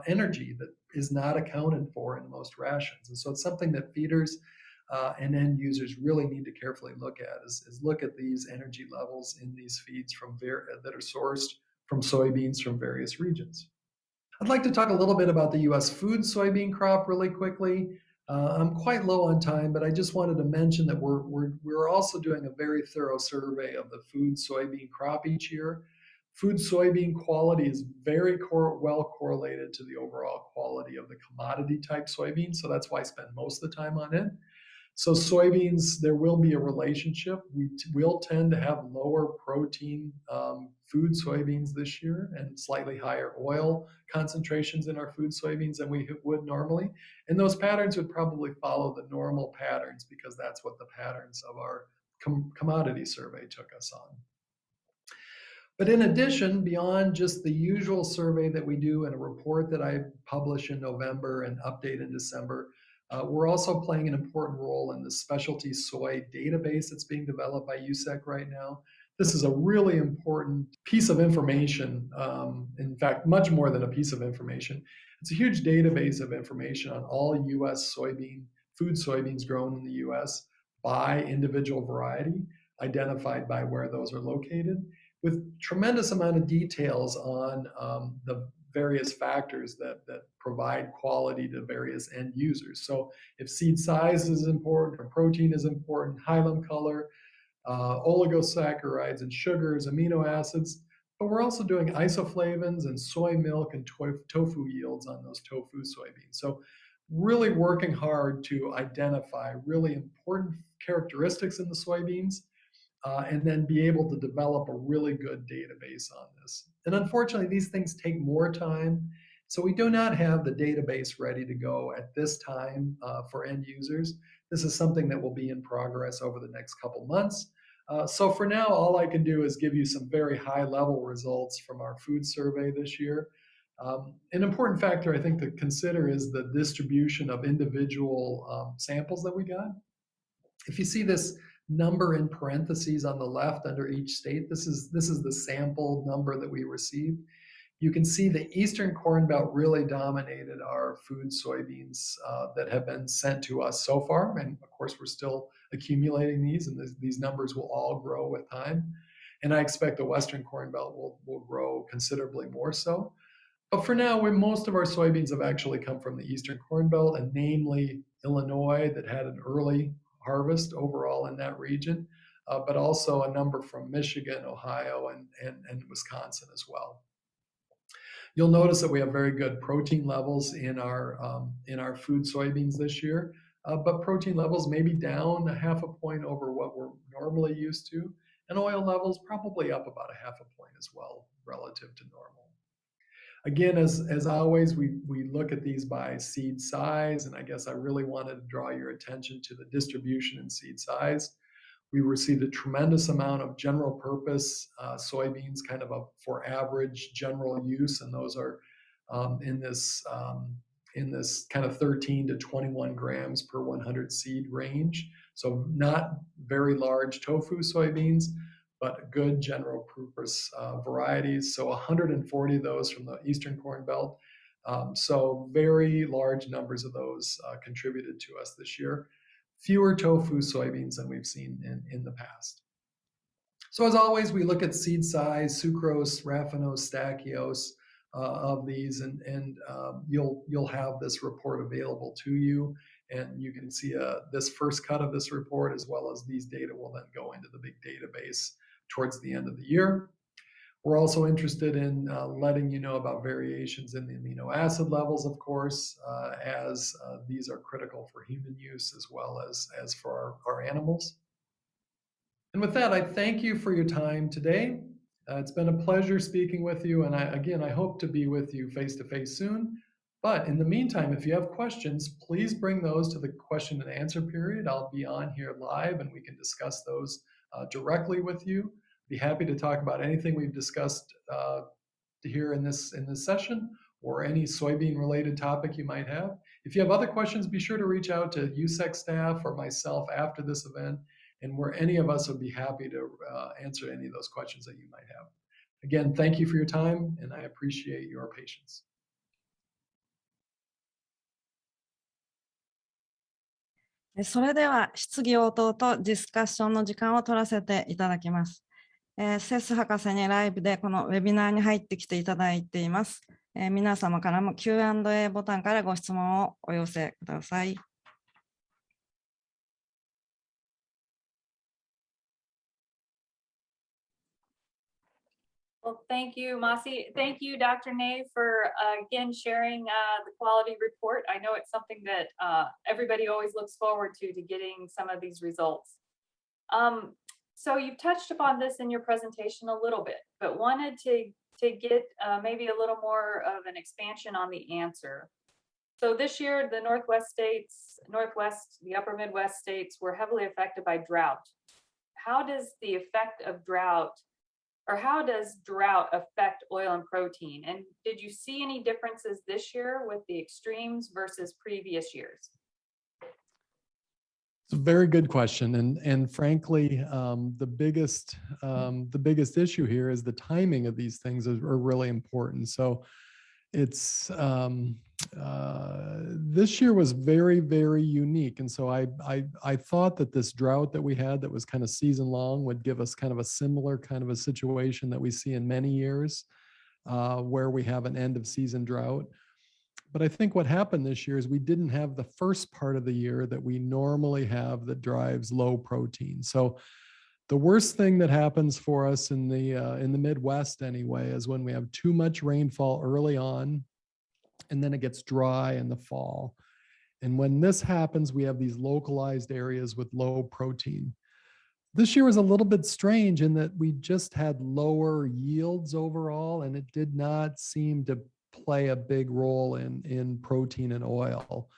energy that is not accounted for in most rations. And so it's something that feeders and end users really need to carefully look at, is look at these energy levels in these feeds that are sourced from soybeans from various regions. I'd like to talk a little bit about the US food soybean crop really quickly. I'm quite low on time, but I just wanted to mention that we're also doing a very thorough survey of the food soybean crop each year. Food soybean quality is very well correlated to the overall quality of the commodity type soybean, so that's why I spend most of the time on it. So soybeans, there will be a relationship. We will tend to have lower protein food soybeans this year and slightly higher oil concentrations in our food soybeans than we would normally. And those patterns would probably follow the normal patterns because that's what the patterns of our commodity survey took us on. But in addition, beyond just the usual survey that we do and a report that I publish in November and update in December, we're also playing an important role in the specialty soy database that's being developed by Ussec right now. This is a really important piece of information. In fact, much more than a piece of information. It's a huge database of information on all U.S. food soybeans grown in the U.S. by individual variety, identified by where those are located, with tremendous amount of details on the various factors that provide quality to various end users. So if seed size is important, or protein is important, hilum color, oligosaccharides and sugars, amino acids, but we're also doing isoflavins and soy milk and tofu yields on those tofu soybeans. So really working hard to identify really important characteristics in the soybeans, and then be able to develop a really good database on this. And unfortunately, these things take more time. So we do not have the database ready to go at this time for end users. This is something that will be in progress over the next couple months. So for now, all I can do is give you some very high level results from our food survey this year. An important factor I think to consider is the distribution of individual samples that we got. If you see this number in parentheses on the left under each state, this is the sample number that we received. You can see the Eastern Corn Belt really dominated our food soybeans that have been sent to us so far. And of course, we're still accumulating these, and these numbers will all grow with time. And I expect the Western Corn Belt will grow considerably more so. But for now, most of our soybeans have actually come from the Eastern Corn Belt, and namely Illinois, that had an early harvest overall in that region, but also a number from Michigan, Ohio, and Wisconsin as well. You'll notice that we have very good protein levels in our food soybeans this year, but protein levels may be down a half a point over what we're normally used to, and oil levels probably up about a half a point as well relative to normal. Again, as always, we look at these by seed size, and I guess I really wanted to draw your attention to the distribution in seed size. We received a tremendous amount of general purpose soybeans, kind of for average general use, and those are in this kind of 13 to 21 grams per 100 seed range. So not very large tofu soybeans, but good general purpose varieties. So 140 of those from the Eastern Corn Belt. So very large numbers of those contributed to us this year. Fewer tofu soybeans than we've seen in the past. So as always, we look at seed size, sucrose, raffinose, stachyose of these, and you'll have this report available to you. And you can see this first cut of this report, as well as these data will then go into the big database towards the end of the year. We're also interested in letting you know about variations in the amino acid levels, of course, as these are critical for human use as well as for our animals. And with that, I thank you for your time today. It's been a pleasure speaking with you, and I hope to be with you face-to-face soon. But in the meantime, if you have questions, please bring those to the question and answer period. I'll be on here live, and we can discuss those directly with you. Be happy to talk about anything we've discussed here in this session, or any soybean related topic you might have. If you have other questions, be sure to reach out to Ussec staff or myself after this event, and where any of us would be happy to answer any of those questions that you might have. Again, thank you for your time, and I appreciate your patience. それでは質疑応答とディスカッションの時間を取らせていただきます。セス博士にライブでこのウェビナーに入ってきていただいています。皆様からも Q&A ボタンからご質問をお寄せください。Well, thank you, Masi. Thank you, Dr. Nave, for again sharing the quality report. I know it's something that everybody always looks forward to getting some of these results. So you've touched upon this in your presentation a little bit, but wanted to get maybe a little more of an expansion on the answer. So this year, the Northwest states, the upper Midwest states were heavily affected by drought. How does the effect of drought, or how does drought affect oil and protein? And did you see any differences this year with the extremes versus previous years? It's a very good question, and frankly, the biggest issue here is the timing of these things are really important. So it's this year was very, very unique, and so I thought that this drought that we had that was kind of season long would give us kind of a similar kind of a situation that we see in many years, where we have an end of season drought. But I think what happened this year is we didn't have the first part of the year that we normally have that drives low protein. So the worst thing that happens for us in the Midwest anyway is when we have too much rainfall early on, and then it gets dry in the fall. And when this happens, we have these localized areas with low protein. This year was a little bit strange in that we just had lower yields overall, and it did not seem to play a big role in protein and oil.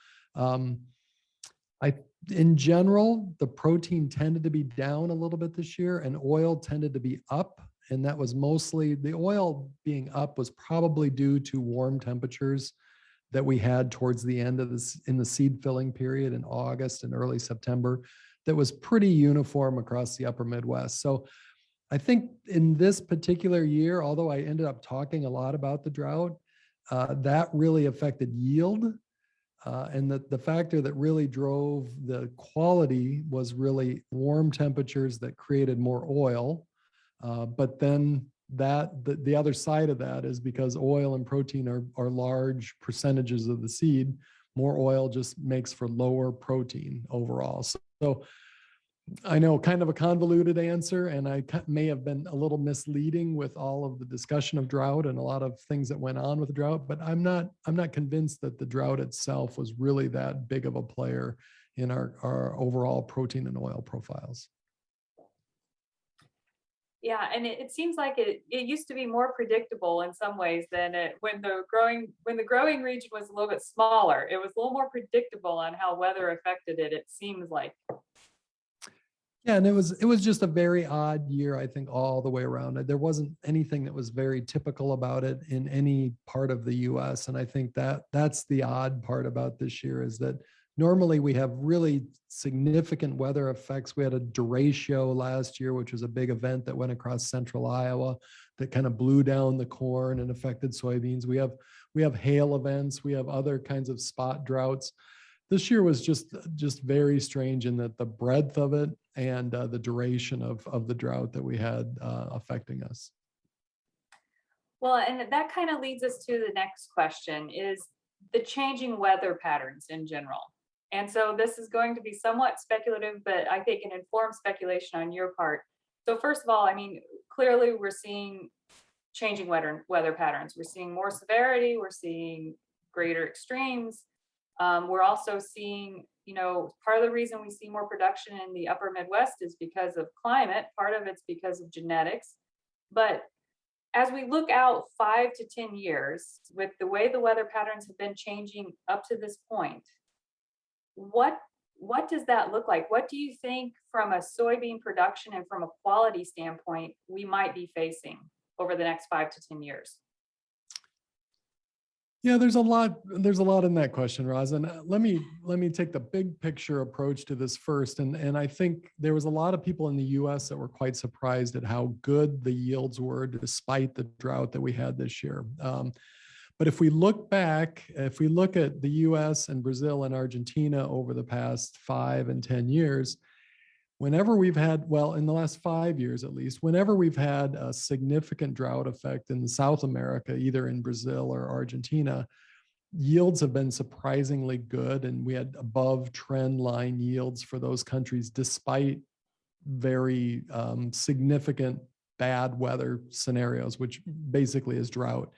In general, the protein tended to be down a little bit this year, and oil tended to be up. And that was mostly, the oil being up was probably due to warm temperatures that we had towards the end of this in the seed filling period in August and early September. That was pretty uniform across the upper Midwest. So I think in this particular year, although I ended up talking a lot about the drought, that really affected yield. And the factor that really drove the quality was really warm temperatures that created more oil. But then the other side of that is because oil and protein are large percentages of the seed, more oil just makes for lower protein overall. So I know, kind of a convoluted answer, and I may have been a little misleading with all of the discussion of drought and a lot of things that went on with the drought, but I'm not convinced that the drought itself was really that big of a player in our overall protein and oil profiles. Yeah, and it seems like it used to be more predictable in some ways than when the growing region was a little bit smaller. It was a little more predictable on how weather affected it. It seems like. Yeah, and it was just a very odd year, I think, all the way around. There wasn't anything that was very typical about it in any part of the U.S. And I think that's the odd part about this year is that normally we have really significant weather effects. We had a derecho last year, which was a big event that went across central Iowa that kind of blew down the corn and affected soybeans. We have hail events. We have other kinds of spot droughts. This year was just very strange in that the breadth of it and the duration of the drought that we had affecting us. Well, and that kind of leads us to the next question, is the changing weather patterns in general. And so this is going to be somewhat speculative, but I think an informed speculation on your part. So first of all, I mean, clearly we're seeing changing weather patterns. We're seeing more severity. We're seeing greater extremes. We're also seeing, part of the reason we see more production in the upper Midwest is because of climate. Part of it's because of genetics. But as we look out 5 to 10 years, with the way the weather patterns have been changing up to this point, what does that look like? What do you think from a soybean production and from a quality standpoint we might be facing over the next 5 to 10 years? Yeah, there's a lot in that question, Roz. And let me take the big picture approach to this first. And I think there was a lot of people in the US that were quite surprised at how good the yields were despite the drought that we had this year. But if we look back, if we look at the US and Brazil and Argentina over the past 5 and 10 years, whenever we've had, well, in the last 5 years at least, whenever we've had a significant drought effect in South America, either in Brazil or Argentina, yields have been surprisingly good. And we had above trend line yields for those countries, despite very significant bad weather scenarios, which basically is drought.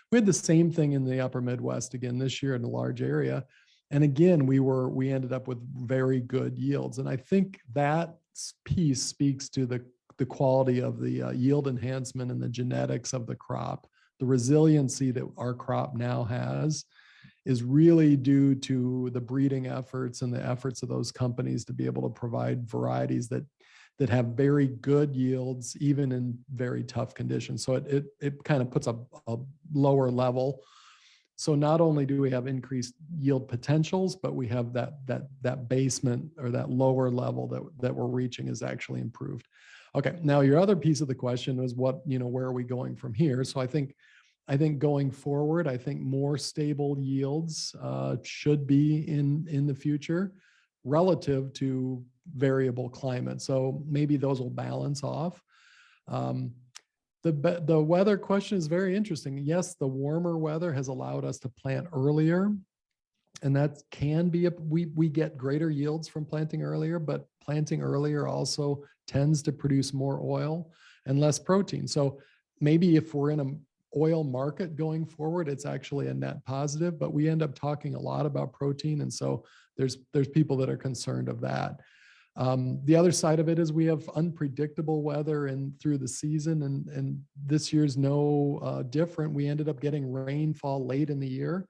We had the same thing in the upper Midwest again this year in a large area. And again, we ended up with very good yields. And I think that piece speaks to the quality of the yield enhancement and the genetics of the crop, the resiliency that our crop now has is really due to the breeding efforts and the efforts of those companies to be able to provide varieties that have very good yields, even in very tough conditions. So it kind of puts a lower level. So not only do we have increased yield potentials, but we have that basement or that lower level that we're reaching is actually improved. Okay, now your other piece of the question was what, where are we going from here? So I think going forward, I think more stable yields should be in the future relative to variable climate. So maybe those will balance off. The weather question is very interesting. Yes, the warmer weather has allowed us to plant earlier, and that can be we get greater yields from planting earlier, but planting earlier also tends to produce more oil and less protein. So maybe if we're in an oil market going forward, it's actually a net positive, but we end up talking a lot about protein, and so there's people that are concerned of that. The other side of it is we have unpredictable weather and through the season, and this year's no different. We ended up getting rainfall late in the year.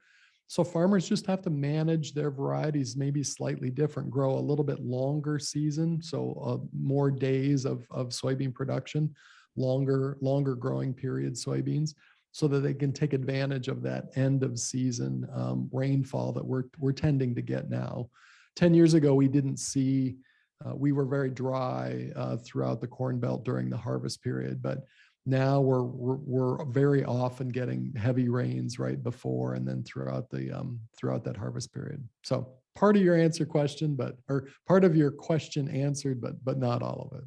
So farmers just have to manage their varieties maybe slightly different, grow a little bit longer season, so more days of soybean production, longer growing period soybeans, so that they can take advantage of that end of season rainfall that we're tending to get now. 10 years ago, we didn't see, we were very dry throughout the Corn Belt during the harvest period, but now we're very often getting heavy rains right before and then throughout that harvest period. So part of your part of your question answered, but not all of it.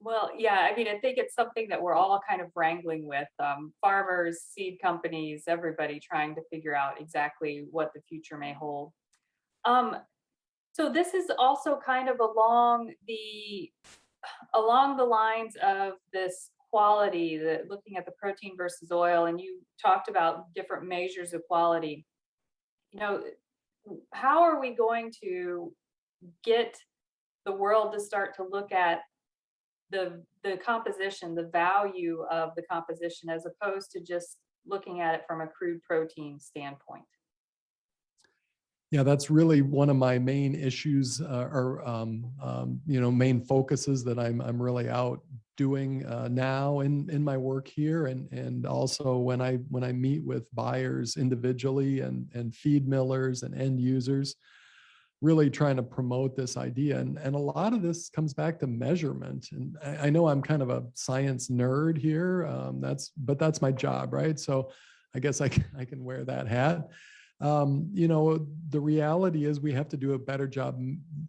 Well, yeah, I mean, I think it's something that we're all kind of wrangling with, farmers, seed companies, everybody trying to figure out exactly what the future may hold. So this is also kind of along the lines of this quality, looking at the protein versus oil, and you talked about different measures of quality. How are we going to get the world to start to look at the composition, the value of the composition, as opposed to just looking at it from a crude protein standpoint? Yeah, that's really one of my main issues main focuses that I'm really out doing now in my work here, and also when I meet with buyers individually and feed millers and end users, really trying to promote this idea. And a lot of this comes back to measurement. And I know I'm kind of a science nerd here. But that's my job, right? So I guess I can wear that hat. The reality is we have to do a better job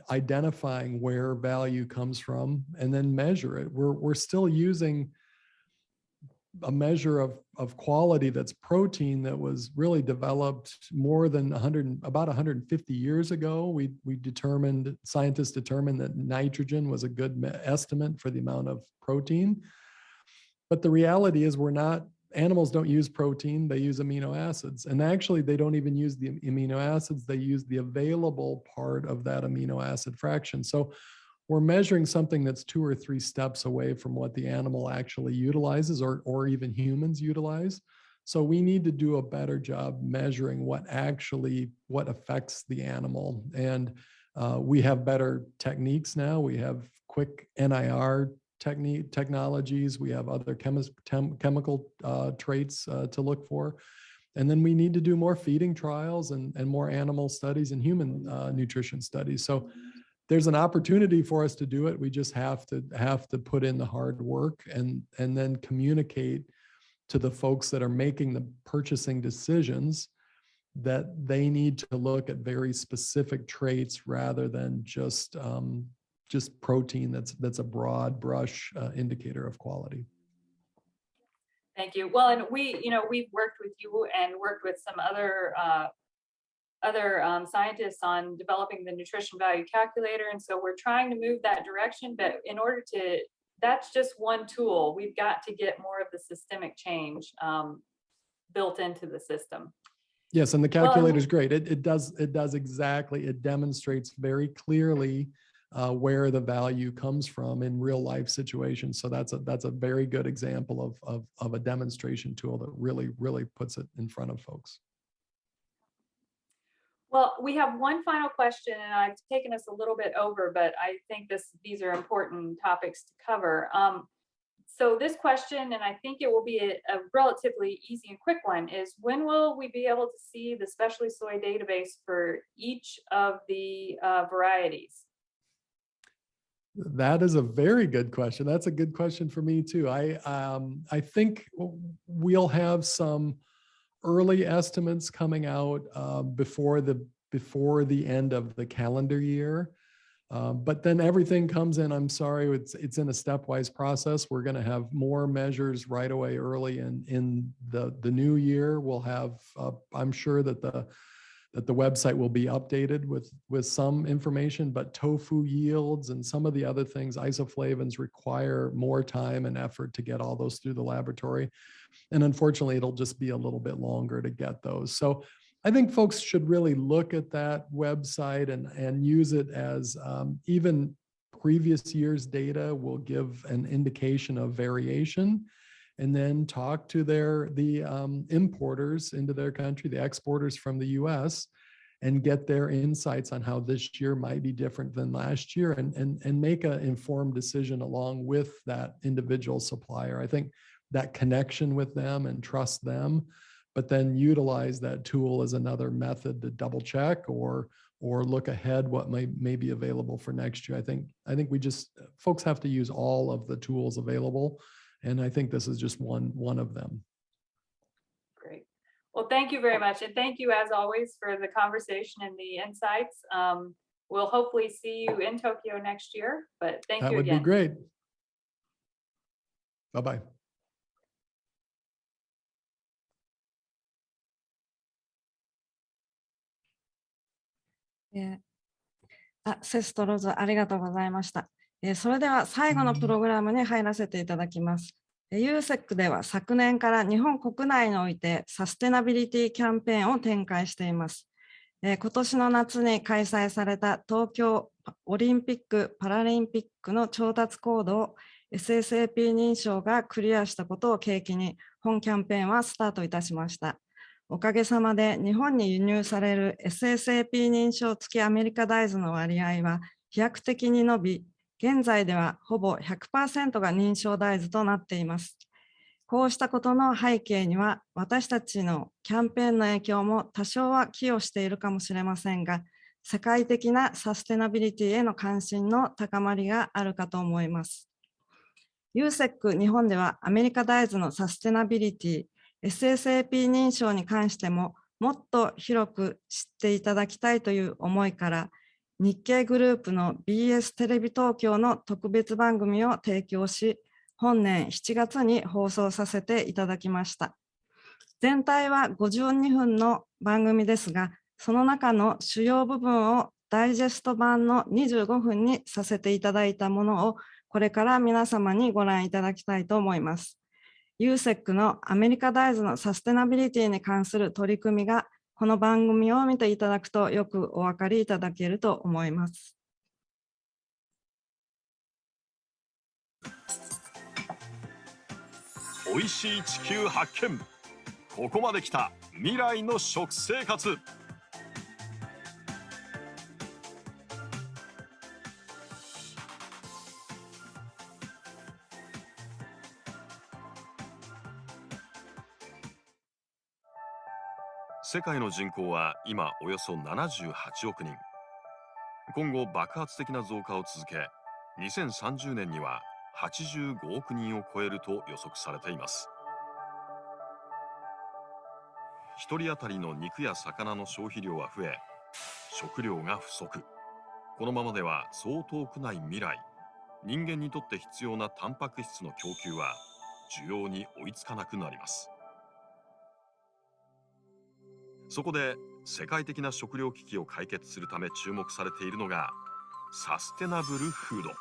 identifying where value comes from and then measure it. We're still using a measure of quality that's protein that was really developed more than about 150 years ago. Scientists determined that nitrogen was a good estimate for the amount of protein. But the reality is animals don't use protein, they use amino acids. And actually they don't even use the amino acids, they use the available part of that amino acid fraction. So we're measuring something that's 2 or 3 steps away from what the animal actually utilizes or even humans utilize. So we need to do a better job measuring what affects the animal. And we have better techniques now. We have quick NIR technologies. We have other chemical traits to look for. And then we need to do more feeding trials and more animal studies and human nutrition studies. So there's an opportunity for us to do it. We just have to put in the hard work and then communicate to the folks that are making the purchasing decisions that they need to look at very specific traits rather than just protein that's a broad brush indicator of quality. Thank you. Well, and we've worked with you and worked with some other scientists on developing the nutrition value calculator. And so we're trying to move that direction, but that's just one tool. We've got to get more of the systemic change built into the system. Yes, and the calculator is great. It does exactly. It demonstrates very clearly where the value comes from in real life situations. So that's a very good example of a demonstration tool that really puts it in front of folks. Well, we have one final question, and I've taken us a little bit over, but I think these are important topics to cover. So this question, and I think it will be a relatively easy and quick one, is when will we be able to see the specialty soy database for each of the varieties? That is a very good question. That's a good question for me too. I think we'll have some early estimates coming out before the end of the calendar year. But then everything comes in, I'm sorry, it's in a stepwise process. We're going to have more measures right away early in the new year. We'll have, I'm sure that the website will be updated with some information, but tofu yields and some of the other things, isoflavins, require more time and effort to get all those through the laboratory. And unfortunately, it'll just be a little bit longer to get those. So I think folks should really look at that website and use it as even previous year's data will give an indication of variation, and then talk to the importers into their country, the exporters from the US, and get their insights on how this year might be different than last year, and make an informed decision along with that individual supplier. I think that connection with them and trust them, but then utilize that tool as another method to double check or look ahead what may be available for next year. I think folks have to use all of the tools available, and I think this is just one of them. Great. Well, thank you very much, and thank you as always for the conversation and the insights. We'll hopefully see you in Tokyo next year, but thank you again. That would be great. Bye-bye.セストローズありがとうございました。それでは最後のプログラムに入らせていただきます。Ussec では昨年から日本国内においてサステナビリティキャンペーンを展開しています。今年の夏に開催された東京オリンピック・パラリンピックの調達コードを SSAP 認証がクリアしたことを契機に本キャンペーンはスタートいたしました。おかげさまで日本に輸入される SSAP 認証付きアメリカ大豆の割合は飛躍的に伸び、現在ではほぼ 100% が認証大豆となっています。こうしたことの背景には、私たちのキャンペーンの影響も多少は寄与しているかもしれませんが、世界的なサステナビリティへの関心の高まりがあるかと思います。Ussec日本ではアメリカ大豆のサステナビリティ、SSAP 認証に関してももっと広く知っていただきたいという思いから、日系グループの BS テレビ東京の特別番組を提供し、本年7月に放送させていただきました。全体は52分の番組ですが、その中の主要部分をダイジェスト版の25分にさせていただいたものを、これから皆様にご覧いただきたいと思います。Ussecのアメリカ大豆のサステナビリティに関する取り組みが、この番組を見ていただくとよくお分かりいただけると思います。おいしい地球発見。ここまで来た未来の食生活。世界の人口は今およそ78億人。今後爆発的な増加を続け、2030年には85億人を超えると予測されています。1人当たりの肉や魚の消費量は増え、食料が不足。このままではそう遠くない未来、人間にとって必要なタンパク質の供給は需要に追いつかなくなります。そこで世界的な食糧危機を解決するため注目されているのがサステナブルフード。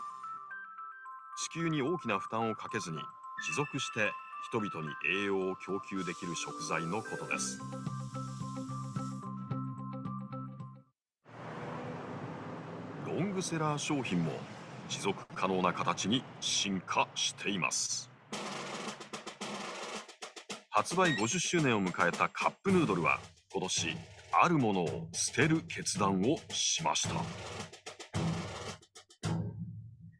地球に大きな負担をかけずに持続して人々に栄養を供給できる食材のことです。ロングセラー商品も持続可能な形に進化しています。発売50周年を迎えたカップヌードルは今年あるものを捨てる決断をしました。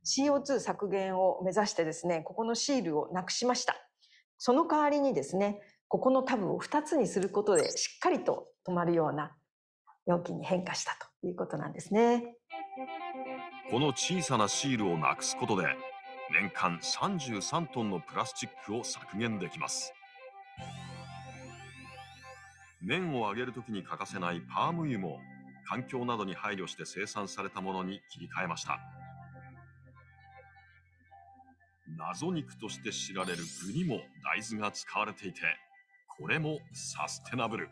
CO2 削減を目指してですね、ここのシールをなくしました。その代わりにですね、ここのタブを2つにすることでしっかりと止まるような容器に変化したということなんですね。この小さなシールをなくすことで年間33トンのプラスチックを削減できます。麺を揚げるときに欠かせないパーム油も環境などに配慮して生産されたものに切り替えました。謎肉として知られる具にも大豆が使われていて、これもサステナブル。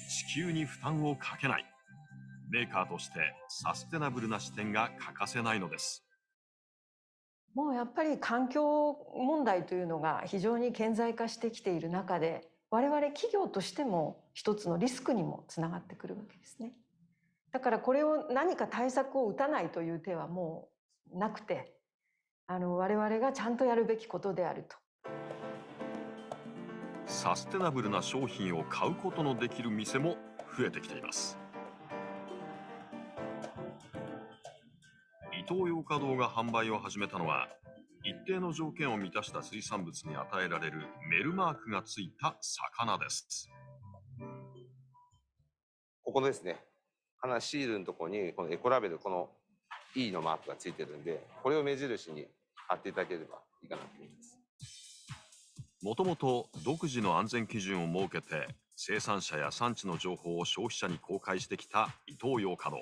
地球に負担をかけない。メーカーとしてサステナブルな視点が欠かせないのです。もうやっぱり環境問題というのが非常に顕在化してきている中で、我々企業としても一つのリスクにもつながってくるわけですね。だからこれを何か対策を打たないという手はもうなくて、我々がちゃんとやるべきことであると。サステナブルな商品を買うことのできる店も増えてきています。イトーヨーカドーが販売を始めたのは、一定の条件を満たした水産物に与えられるメルマークがついた魚です。ここですね、シールのところにこのエコラベル、この E のマークがついてるんで、これを目印に貼っていただければいいかなと思います。もともと独自の安全基準を設けて生産者や産地の情報を消費者に公開してきたイトーヨーカドー。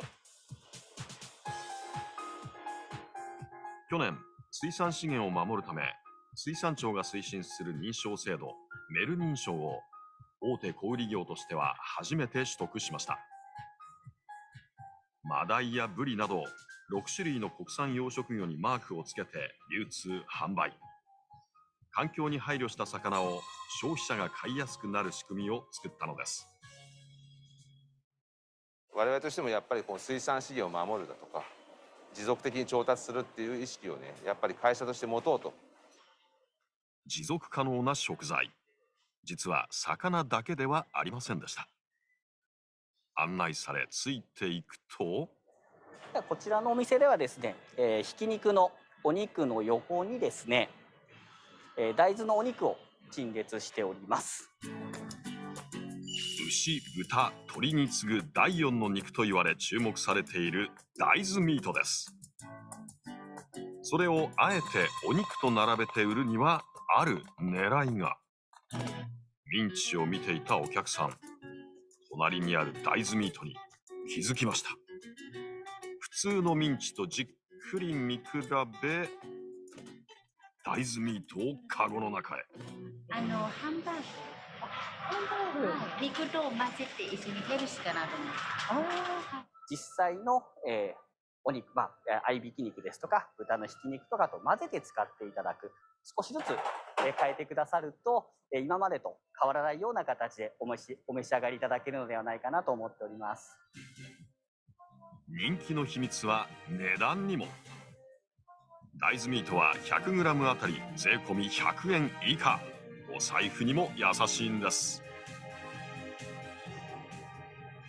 去年、水産資源を守るため水産庁が推進する認証制度メル認証を大手小売業としては初めて取得しました。マダイやブリなど6種類の国産養殖魚にマークをつけて流通販売。環境に配慮した魚を消費者が買いやすくなる仕組みを作ったのです。我々としてもやっぱりこの水産資源を守るだとか持続的に調達するっていう意識をね、やっぱり会社として持とうと。持続可能な食材、実は魚だけではありませんでした。案内されついていくと、こちらのお店ではですね、ひき肉のお肉の横にですね、大豆のお肉を陳列しております。牛、豚、鶏に次ぐ第4の肉と言われ注目されている大豆ミートです。それをあえてお肉と並べて売るにはある狙いが。ミンチを見ていたお客さん、隣にある大豆ミートに気づきました。普通のミンチとじっくり見比べ、大豆ミートをカゴの中へ。ハンバーグ。肉と混ぜて一緒にヘルシーかなと思います。実際の、お肉、合いびき肉ですとか豚のひき肉とかと混ぜて使っていただく、少しずつ、変えてくださると、今までと変わらないような形でお召し上がりいただけるのではないかなと思っております。人気の秘密は値段にも。大豆ミートは 100g あたり税込み100円以下。お財布にも優しいんです。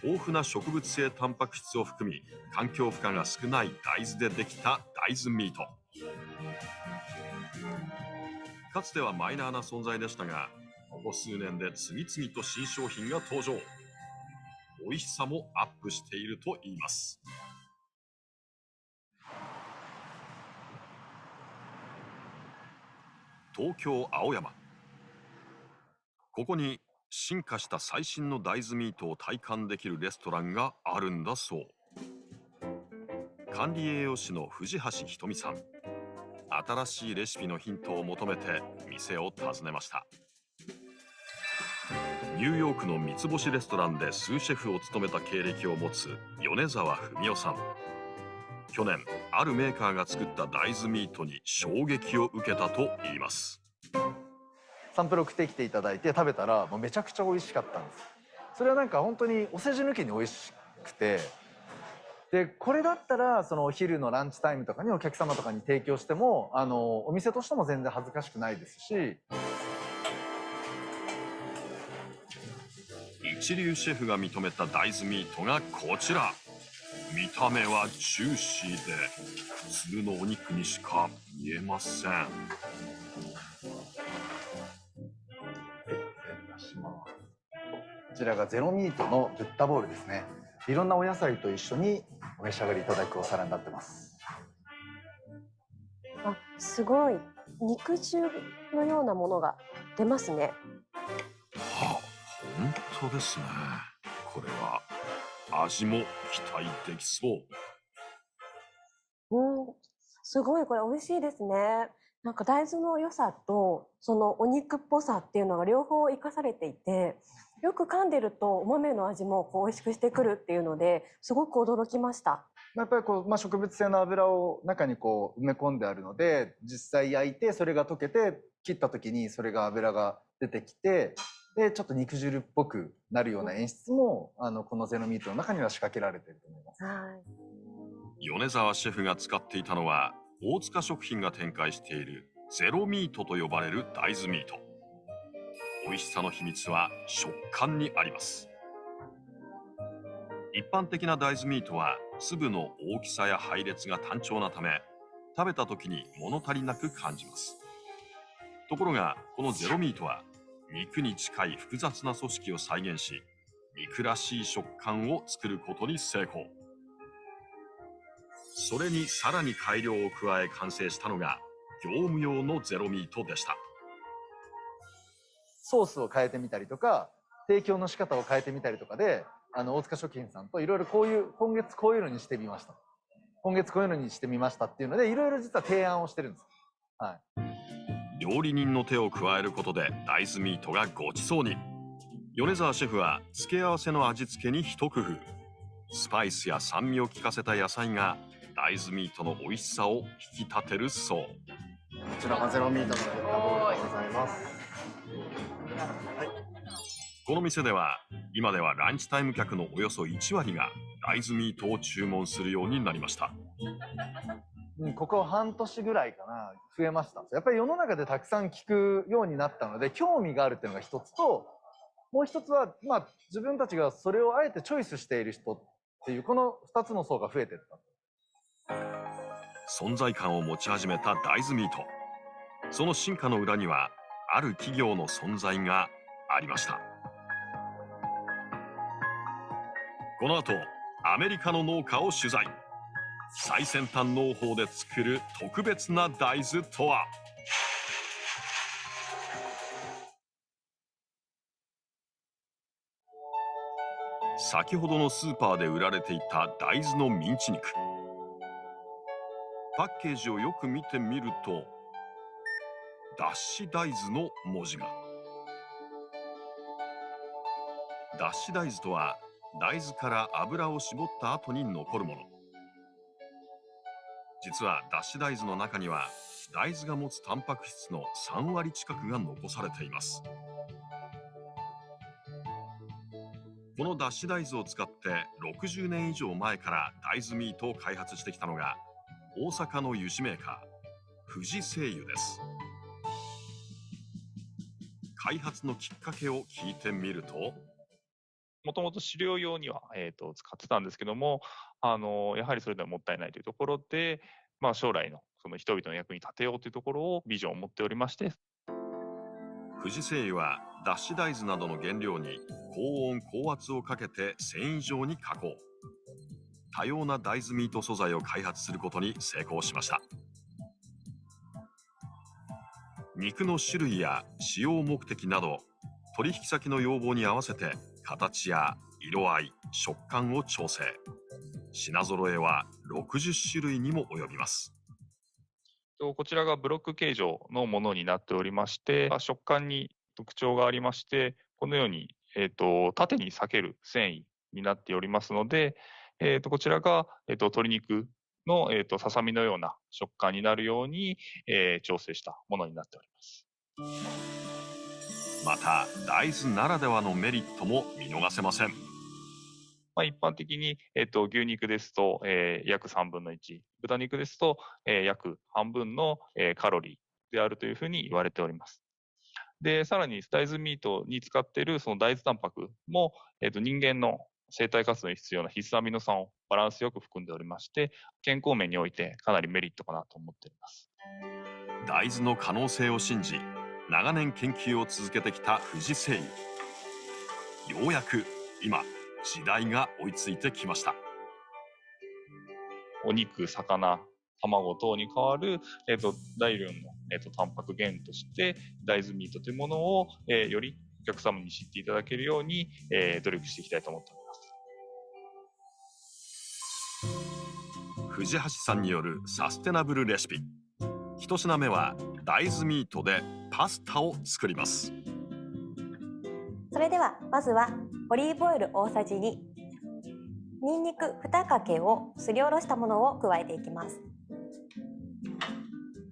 豊富な植物性タンパク質を含み、環境負荷が少ない大豆でできた大豆ミート。かつてはマイナーな存在でしたが、ここ数年で次々と新商品が登場。美味しさもアップしているといいます。東京青山。ここに進化した最新の大豆ミートを体感できるレストランがあるんだそう。管理栄養士の藤橋ひとみさん。新しいレシピのヒントを求めて店を訪ねました。ニューヨークの三つ星レストランでスーシェフを務めた経歴を持つ米沢文夫さん。去年あるメーカーが作った大豆ミートに衝撃を受けたといいます。サンプル送ってきていただいて食べたらもうめちゃくちゃ美味しかったんです。それはなんか本当にお世辞抜きに美味しくて、でこれだったらそのお昼のランチタイムとかにお客様とかに提供してもお店としても全然恥ずかしくないですし、一流シェフが認めた大豆ミートがこちら。見た目はジューシーで普通のお肉にしか見えません。こちらがゼロミートのブッダボールですね。いろんなお野菜と一緒にお召し上がりいただくお皿になってます。あ、すごい。肉汁のようなものが出ますね。あ、本当ですね。これは味も期待できそう。すごいこれ美味しいですね。なんか大豆の良さとそのお肉っぽさっていうのが両方生かされていて、よく噛んでるとお豆の味も美味しくしてくるっていうのですごく驚きました。やっぱり植物性の油を中に埋め込んであるので、実際焼いてそれが溶けて切った時にそれが油が出てきて、でちょっと肉汁っぽくなるような演出もこのゼロミートの中には仕掛けられていると思います。米沢シェフが使っていたのは大塚食品が展開しているゼロミートと呼ばれる大豆ミート。美味しさの秘密は食感にあります。一般的な大豆ミートは粒の大きさや配列が単調なため、食べた時に物足りなく感じます。ところがこのゼロミートは肉に近い複雑な組織を再現し、肉らしい食感を作ることに成功。それにさらに改良を加え完成したのが業務用のゼロミートでした。ソースを変えてみたりとか、提供の仕方を変えてみたりとかで、大塚食品さんといろいろ今月こういうのにしてみました。今月こういうのにしてみましたっていうので、いろいろ実は提案をしてるんです。はい。料理人の手を加えることで大豆ミートがごちそうに。米沢シェフは付け合わせの味付けに一工夫。スパイスや酸味を効かせた野菜が大豆ミートの美味しさを引き立てるそう。こちらがゼロミートのブッダボールでございます。はい、この店では今ではランチタイム客のおよそ1割が大豆ミートを注文するようになりました。ここ半年ぐらいかな、増えました。やっぱり世の中でたくさん聞くようになったので、興味があるっていうのが一つと、もう一つは、自分たちがそれをあえてチョイスしている人っていう、この2つの層が増えていった。存在感を持ち始めた大豆ミート。その進化の裏には、ある企業の存在がありました。この後、アメリカの農家を取材。最先端農法で作る特別な大豆とは。先ほどのスーパーで売られていた大豆のミンチ肉。パッケージをよく見てみると、脱脂大豆の文字が。脱脂大豆とは、大豆から油を絞った後に残るもの。実は脱脂大豆の中には大豆が持つタンパク質の3割近くが残されています。この脱脂大豆を使って60年以上前から大豆ミートを開発してきたのが大阪の油脂メーカー富士製油です。開発のきっかけを聞いてみると、もともと飼料用には、使ってたんですけども、やはりそれではもったいないというところで、将来のその人々の役に立てようというところをビジョンを持っておりまして。富士製油は脱脂大豆などの原料に高温高圧をかけて繊維状に加工。多様な大豆ミート素材を開発することに成功しました。肉の種類や使用目的など、取引先の要望に合わせて形や色合い、食感を調整。品揃えは60種類にも及びます。こちらがブロック形状のものになっておりまして、食感に特徴がありまして、このように、縦に裂ける繊維になっておりますので、こちらが、鶏肉の、ささみのような食感になるように、調整したものになっております。また、大豆ならではのメリットも見逃せません。一般的に、牛肉ですと、約3分の1、豚肉ですと、約半分の、カロリーであるというふうに言われております。で、さらに大豆ミートに使っているその大豆タンパクも、人間の生体活動に必要な必須アミノ酸をバランスよく含んでおりまして、健康面においてかなりメリットかなと思っています。大豆の可能性を信じ、長年研究を続けてきた富士製油。ようやく今、時代が追いついてきました。お肉、魚、卵等に代わる、大量の、タンパク源として大豆ミートというものを、よりお客様に知っていただけるように、努力していきたいと思っております。藤橋さんによるサステナブルレシピ。一品目は大豆ミートでパスタを作ります。それではまずはオリーブオイル大さじ2、にんにく2かけをすりおろしたものを加えていきます。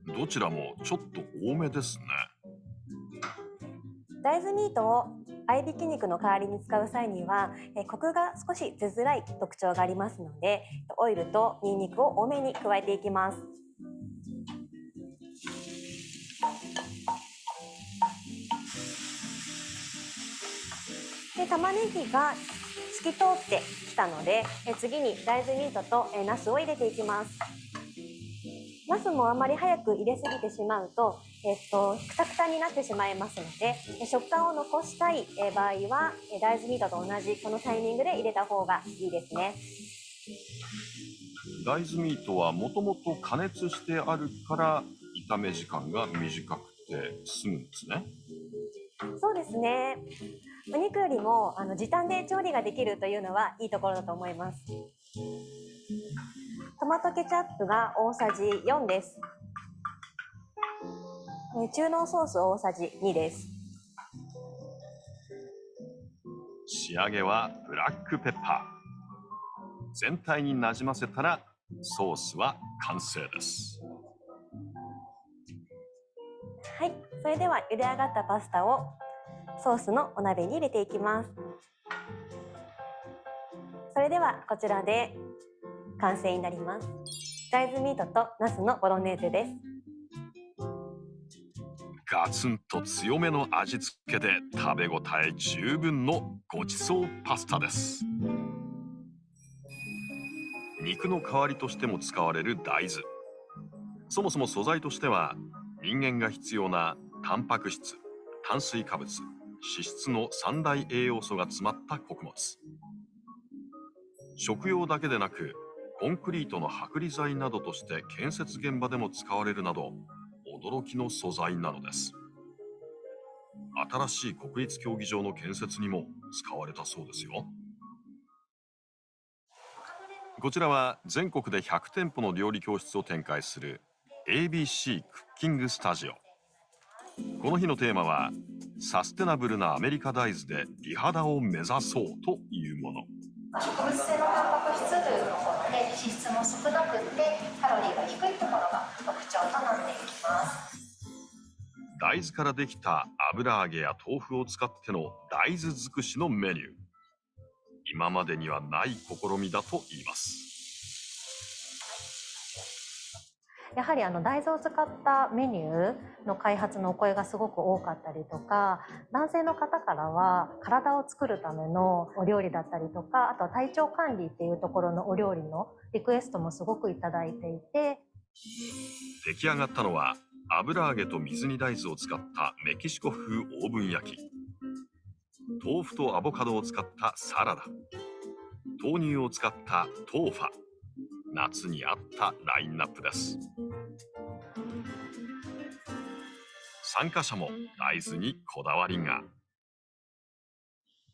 どちらもちょっと多めですね。大豆ミートを合いびき肉の代わりに使う際にはコクが少し出づらい特徴がありますので、オイルとにんにくを多めに加えていきます。で、玉ねぎが透き通ってきたので、次に大豆ミートとナスを入れていきます。ナスもあまり早く入れすぎてしまうと、くたくたになってしまいますので、食感を残したい場合は大豆ミートと同じこのタイミングで入れた方がいいですね。大豆ミートはもともと加熱してあるから炒め時間が短くて済むんですね。そうですね。お肉よりも時短で調理ができるというのはいいところだと思います。トマトケチャップが大さじ4です。中濃ソース大さじ2です。仕上げはブラックペッパー。全体になじませたらソースは完成です。はい、それでは茹で上がったパスタをソースのお鍋に入れていきます。それではこちらで完成になります。大豆ミートとナスのボロネーゼです。ガツンと強めの味付けで食べ応え十分のごちそうパスタです。肉の代わりとしても使われる大豆。そもそも素材としては人間が必要なタンパク質、炭水化物、脂質の3大栄養素が詰まった穀物。食用だけでなくコンクリートの剥離剤などとして建設現場でも使われるなど驚きの素材なのです。新しい国立競技場の建設にも使われたそうですよ。こちらは全国で100店舗の料理教室を展開する ABC クッキングスタジオ。この日のテーマはサステナブルなアメリカ大豆で美肌を目指そうというもの。植物性のタンパク質というところで脂質も少なくてカロリーが低いところが特徴となっていきます。大豆からできた油揚げや豆腐を使っての大豆尽くしのメニュー。今までにはない試みだと言います。やはり大豆を使ったメニューの開発のお声がすごく多かったりとか、男性の方からは体を作るためのお料理だったりとか、あとは体調管理っていうところのお料理のリクエストもすごくいただいていて、出来上がったのは油揚げと水煮大豆を使ったメキシコ風オーブン焼き、豆腐とアボカドを使ったサラダ、豆乳を使ったトーファ。夏に合ったラインナップです。参加者も大豆にこだわりが。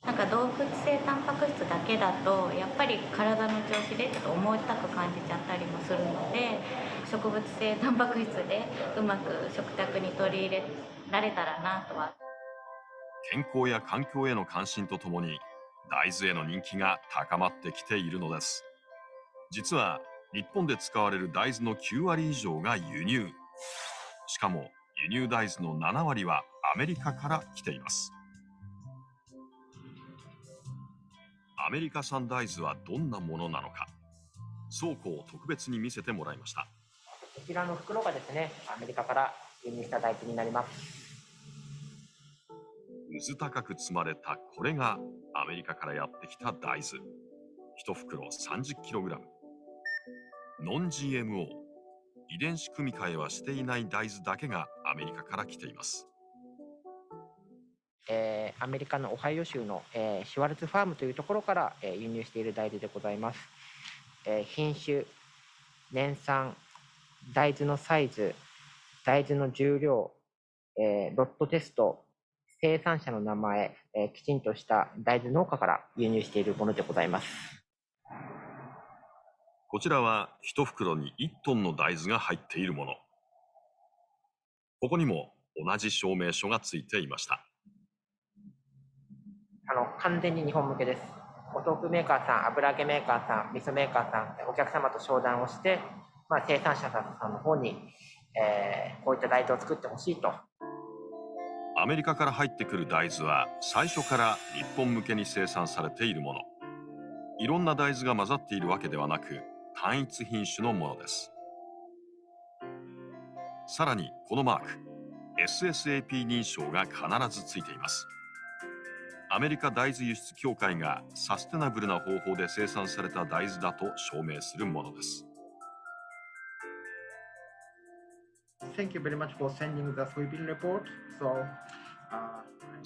なんか動物性タンパク質だけだとやっぱり体の調子でちょっと重たく感じちゃったりもするので、植物性タンパク質でうまく食卓に取り入れられたらなとは。健康や環境への関心とともに大豆への人気が高まってきているのです。実は日本で使われる大豆の9割以上が輸入。しかも輸入大豆の7割はアメリカから来ています。アメリカ産大豆はどんなものなのか、倉庫を特別に見せてもらいました。こちらの袋がですね、アメリカから輸入した大豆になります。うず高く積まれたこれがアメリカからやってきた大豆。1袋 30kg。ノン GMO、遺伝子組み換えはしていない大豆だけがアメリカから来ています。アメリカのオハイオ州の、シュワルツファームというところから、輸入している大豆でございます。品種、年産、大豆のサイズ、大豆の重量、ロットテスト、生産者の名前、きちんとした大豆農家から輸入しているものでございます。こちらは1袋に1トンの大豆が入っているもの。ここにも同じ証明書がついていました。完全に日本向けです。お豆腐メーカーさん、油揚げメーカーさん、味噌メーカーさん、お客様と商談をして、生産者さんの方に、こういった大豆を作ってほしいと。アメリカから入ってくる大豆は最初から日本向けに生産されているもの。いろんな大豆が混ざっているわけではなく、単一品種のものです。さらにこのマーク、SSAP 認証が必ずついています。アメリカ大豆輸出協会がサステナブルな方法で生産された大豆だと証明するものです。Thank you very much for sending the soybean report. So,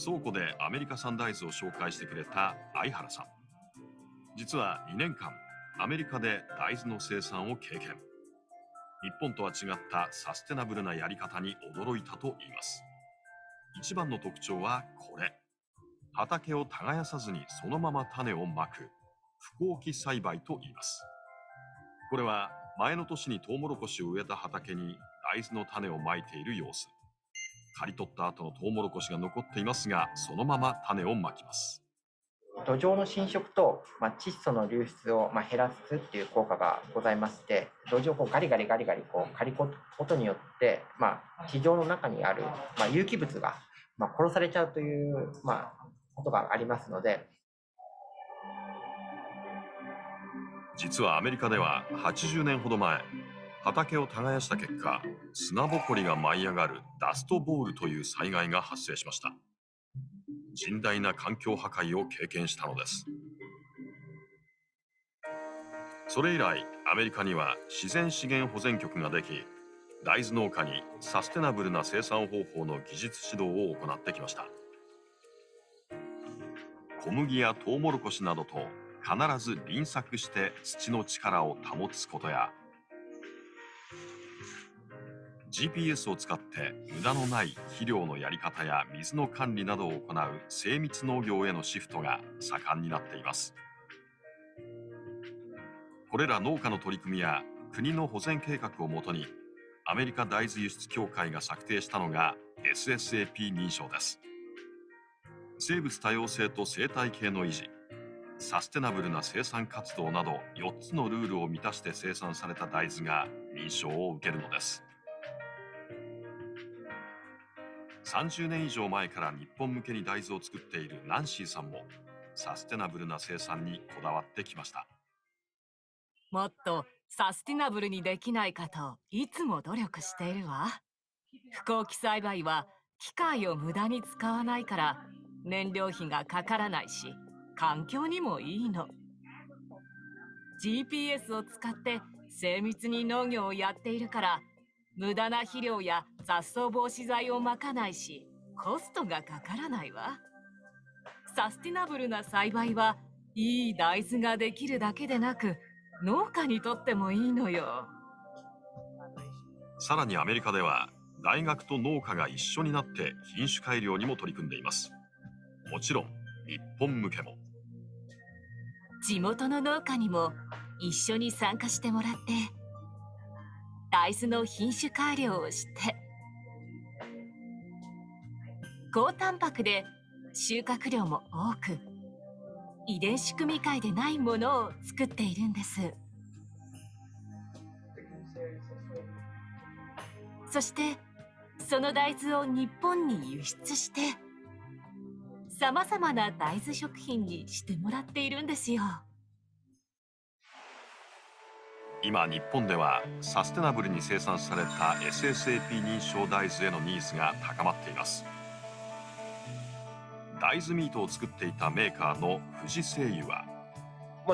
倉庫でアメリカ産大豆を紹介してくれた相原さん。実は2年間アメリカで大豆の生産を経験。日本とは違ったサステナブルなやり方に驚いたと言います。一番の特徴はこれ。畑を耕さずにそのまま種をまく不耕起栽培と言います。これは前の年にトウモロコシを植えた畑に大豆の種をまいている様子。刈り取った後のトウモロコシが残っていますが、そのまま種をまきます。土壌の侵食と、窒素の流出を、減らすっていう効果がございまして、土壌をガリガリ刈り込むことによって、地上の中にある、有機物が、殺されちゃうという、ことがありますので。実はアメリカでは80年ほど前、畑を耕した結果、砂ぼこりが舞い上がるダストボールという災害が発生しました。甚大な環境破壊を経験したのです。それ以来、アメリカには自然資源保全局ができ、大豆農家にサステナブルな生産方法の技術指導を行ってきました。小麦やトウモロコシなどと必ず輪作して土の力を保つことや、GPS を使って無駄のない肥料のやり方や水の管理などを行う精密農業へのシフトが盛んになっています。これら農家の取り組みや国の保全計画をもとにアメリカ大豆輸出協会が策定したのが SSAP 認証です。生物多様性と生態系の維持、サステナブルな生産活動など4つのルールを満たして生産された大豆が認証を受けるのです。30年以上前から日本向けに大豆を作っているナンシーさんもサステナブルな生産にこだわってきました。もっとサステナブルにできないかといつも努力しているわ。不耕起栽培は機械を無駄に使わないから燃料費がかからないし、環境にもいいの。GPS を使って精密に農業をやっているから無駄な肥料や雑草防止剤をまかないし、コストがかからないわ。サスティナブルな栽培はいい大豆ができるだけでなく、農家にとってもいいのよ。さらにアメリカでは大学と農家が一緒になって品種改良にも取り組んでいます。もちろん日本向けも。地元の農家にも一緒に参加してもらって、大豆の品種改良をして、高タンパクで収穫量も多く、遺伝子組み換えでないものを作っているんです。そしてその大豆を日本に輸出して、さまざまな大豆食品にしてもらっているんですよ。今日本ではサステナブルに生産された SSAP 認証大豆へのニーズが高まっています。大豆ミートを作っていたメーカーの富士製油は、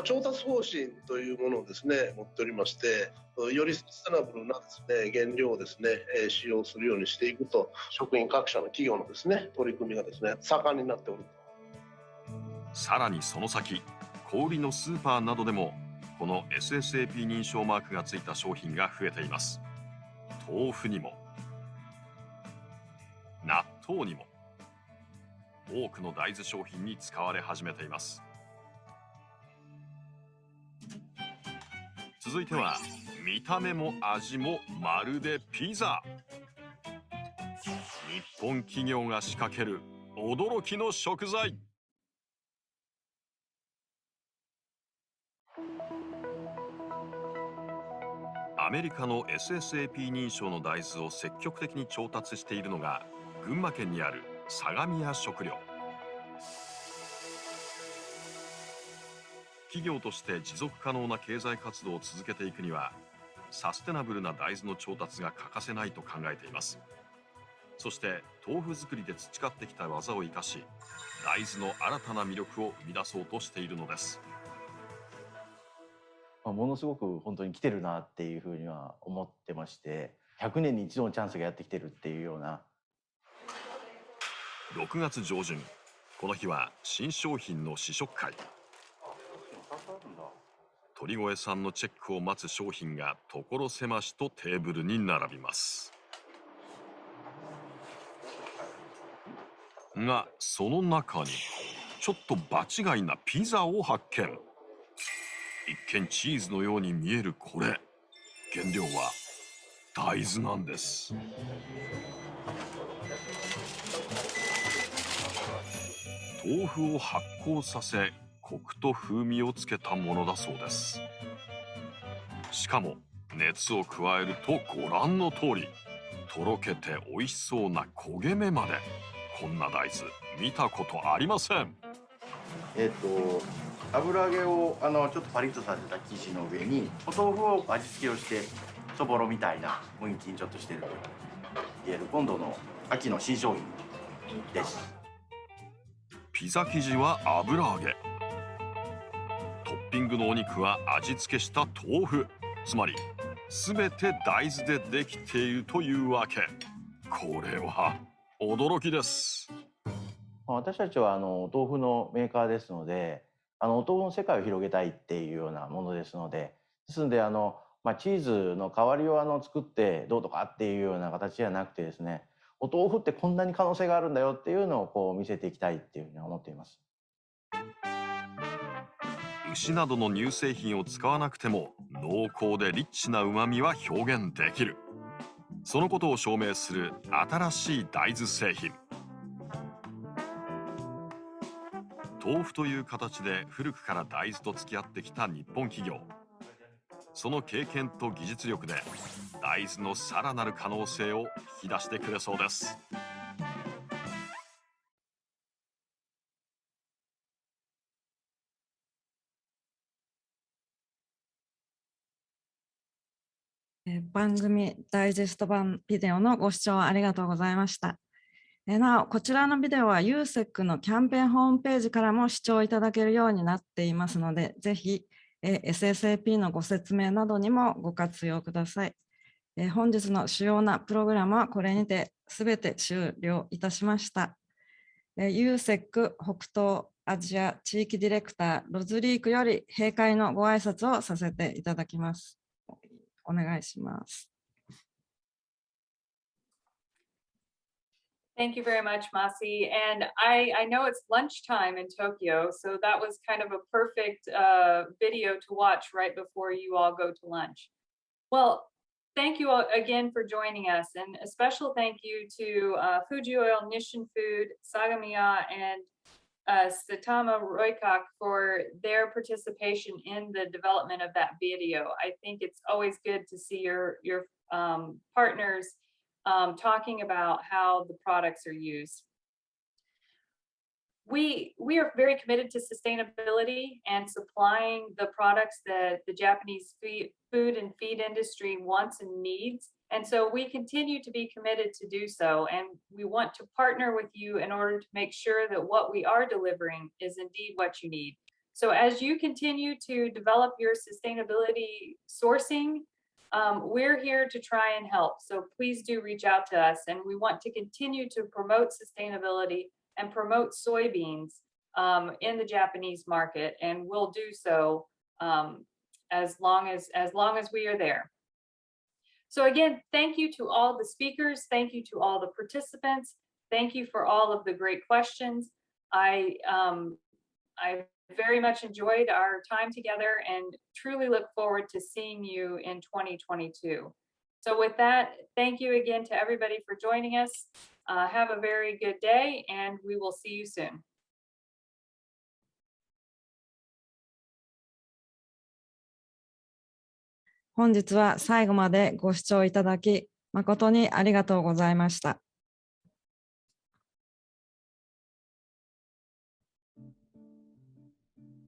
調達方針というものをですね、持っておりまして、よりサステナブルなですね、原料をですね、使用するようにしていくと、食品各社の企業のですね、取り組みがですね、盛んになっておる。さらにその先、小売りのスーパーなどでもこの SSAP 認証マークがついた商品が増えています。豆腐にも納豆にも多くの大豆商品に使われ始めています。続いては、見た目も味もまるでピザ。日本企業が仕掛ける驚きの食材。アメリカの SSAP 認証の大豆を積極的に調達しているのが群馬県にある相模屋食料。企業として持続可能な経済活動を続けていくには、サステナブルな大豆の調達が欠かせないと考えています。そして豆腐作りで培ってきた技を生かし、大豆の新たな魅力を生み出そうとしているのです。ものすごく本当に来てるなっていうふうには思ってまして、100年に一度のチャンスがやってきてるっていうような。6月上旬、この日は新商品の試食会。鳥越さんのチェックを待つ商品が所狭しとテーブルに並びます。が、その中にちょっと場違いなピザを発見。一見チーズのように見えるこれ、原料は大豆なんです。豆腐を発酵させ、コクと風味をつけたものだそうです。しかも熱を加えるとご覧の通り、とろけて美味しそうな焦げ目まで。こんな大豆見たことありません。油揚げをちょっとパリッとさせた生地の上にお豆腐を味付けをしてそぼろみたいな雰囲気にちょっとしてると言える今度の秋の新商品です。ピザ生地は油揚げ、トッピングのお肉は味付けした豆腐。つまり全て大豆でできているというわけ。これは驚きです。私たちはお豆腐のメーカーですので、お豆腐の世界を広げたいっていうようなものですので、ですのでチーズの代わりを作ってどうとかっていうような形じゃなくてですね、お豆腐ってこんなに可能性があるんだよっていうのをこう見せていきたいっていうふうに思っています。牛などの乳製品を使わなくても濃厚でリッチな旨味は表現できる。そのことを証明する新しい大豆製品。豆腐という形で古くから大豆と付き合ってきた日本企業。その経験と技術力で大豆のさらなる可能性を引き出してくれそうです。番組ダイジェスト版ビデオのご視聴ありがとうございました。なお、こちらのビデオは Ussec のキャンペーンホームページからも視聴いただけるようになっていますので、ぜひ SSAP のご説明などにもご活用ください。本日の主要なプログラムはこれにて全て終了いたしました。Ussec 北東アジア地域ディレクターロズリークより閉会のご挨拶をさせていただきます。お願いします。Thank you very much, Masi. And I know it's lunchtime in Tokyo, so that was kind of a perfect video to watch right before you all go to lunch. Well, thank you all again for joining us, and a special thank you to Fuji Oil, Nishin Food, Sagamiya, and Satama Roykak for their participation in the development of that video. I think it's always good to see your partners talking about how the products are used. we are very committed to sustainability and supplying the products that the Japanese food and feed industry wants and needs. And so we continue to be committed to do so. And we want to partner with you in order to make sure that what we are delivering is indeed what you need. So as you continue to develop your sustainability sourcing, we're here to try and help. So please do reach out to us. And we want to continue to promote sustainability and promote soybeans in the Japanese market. And we'll do so as long as we are there. So again, thank you to all the speakers. Thank you to all the participants. Thank you for all of the great questions. I very much enjoyed our time together and truly look forward to seeing you in 2022. So with that, thank you again to everybody for joining us. Have a very good day and we will see you soon. 本日は最後までご視聴いただき誠にありがとうございました。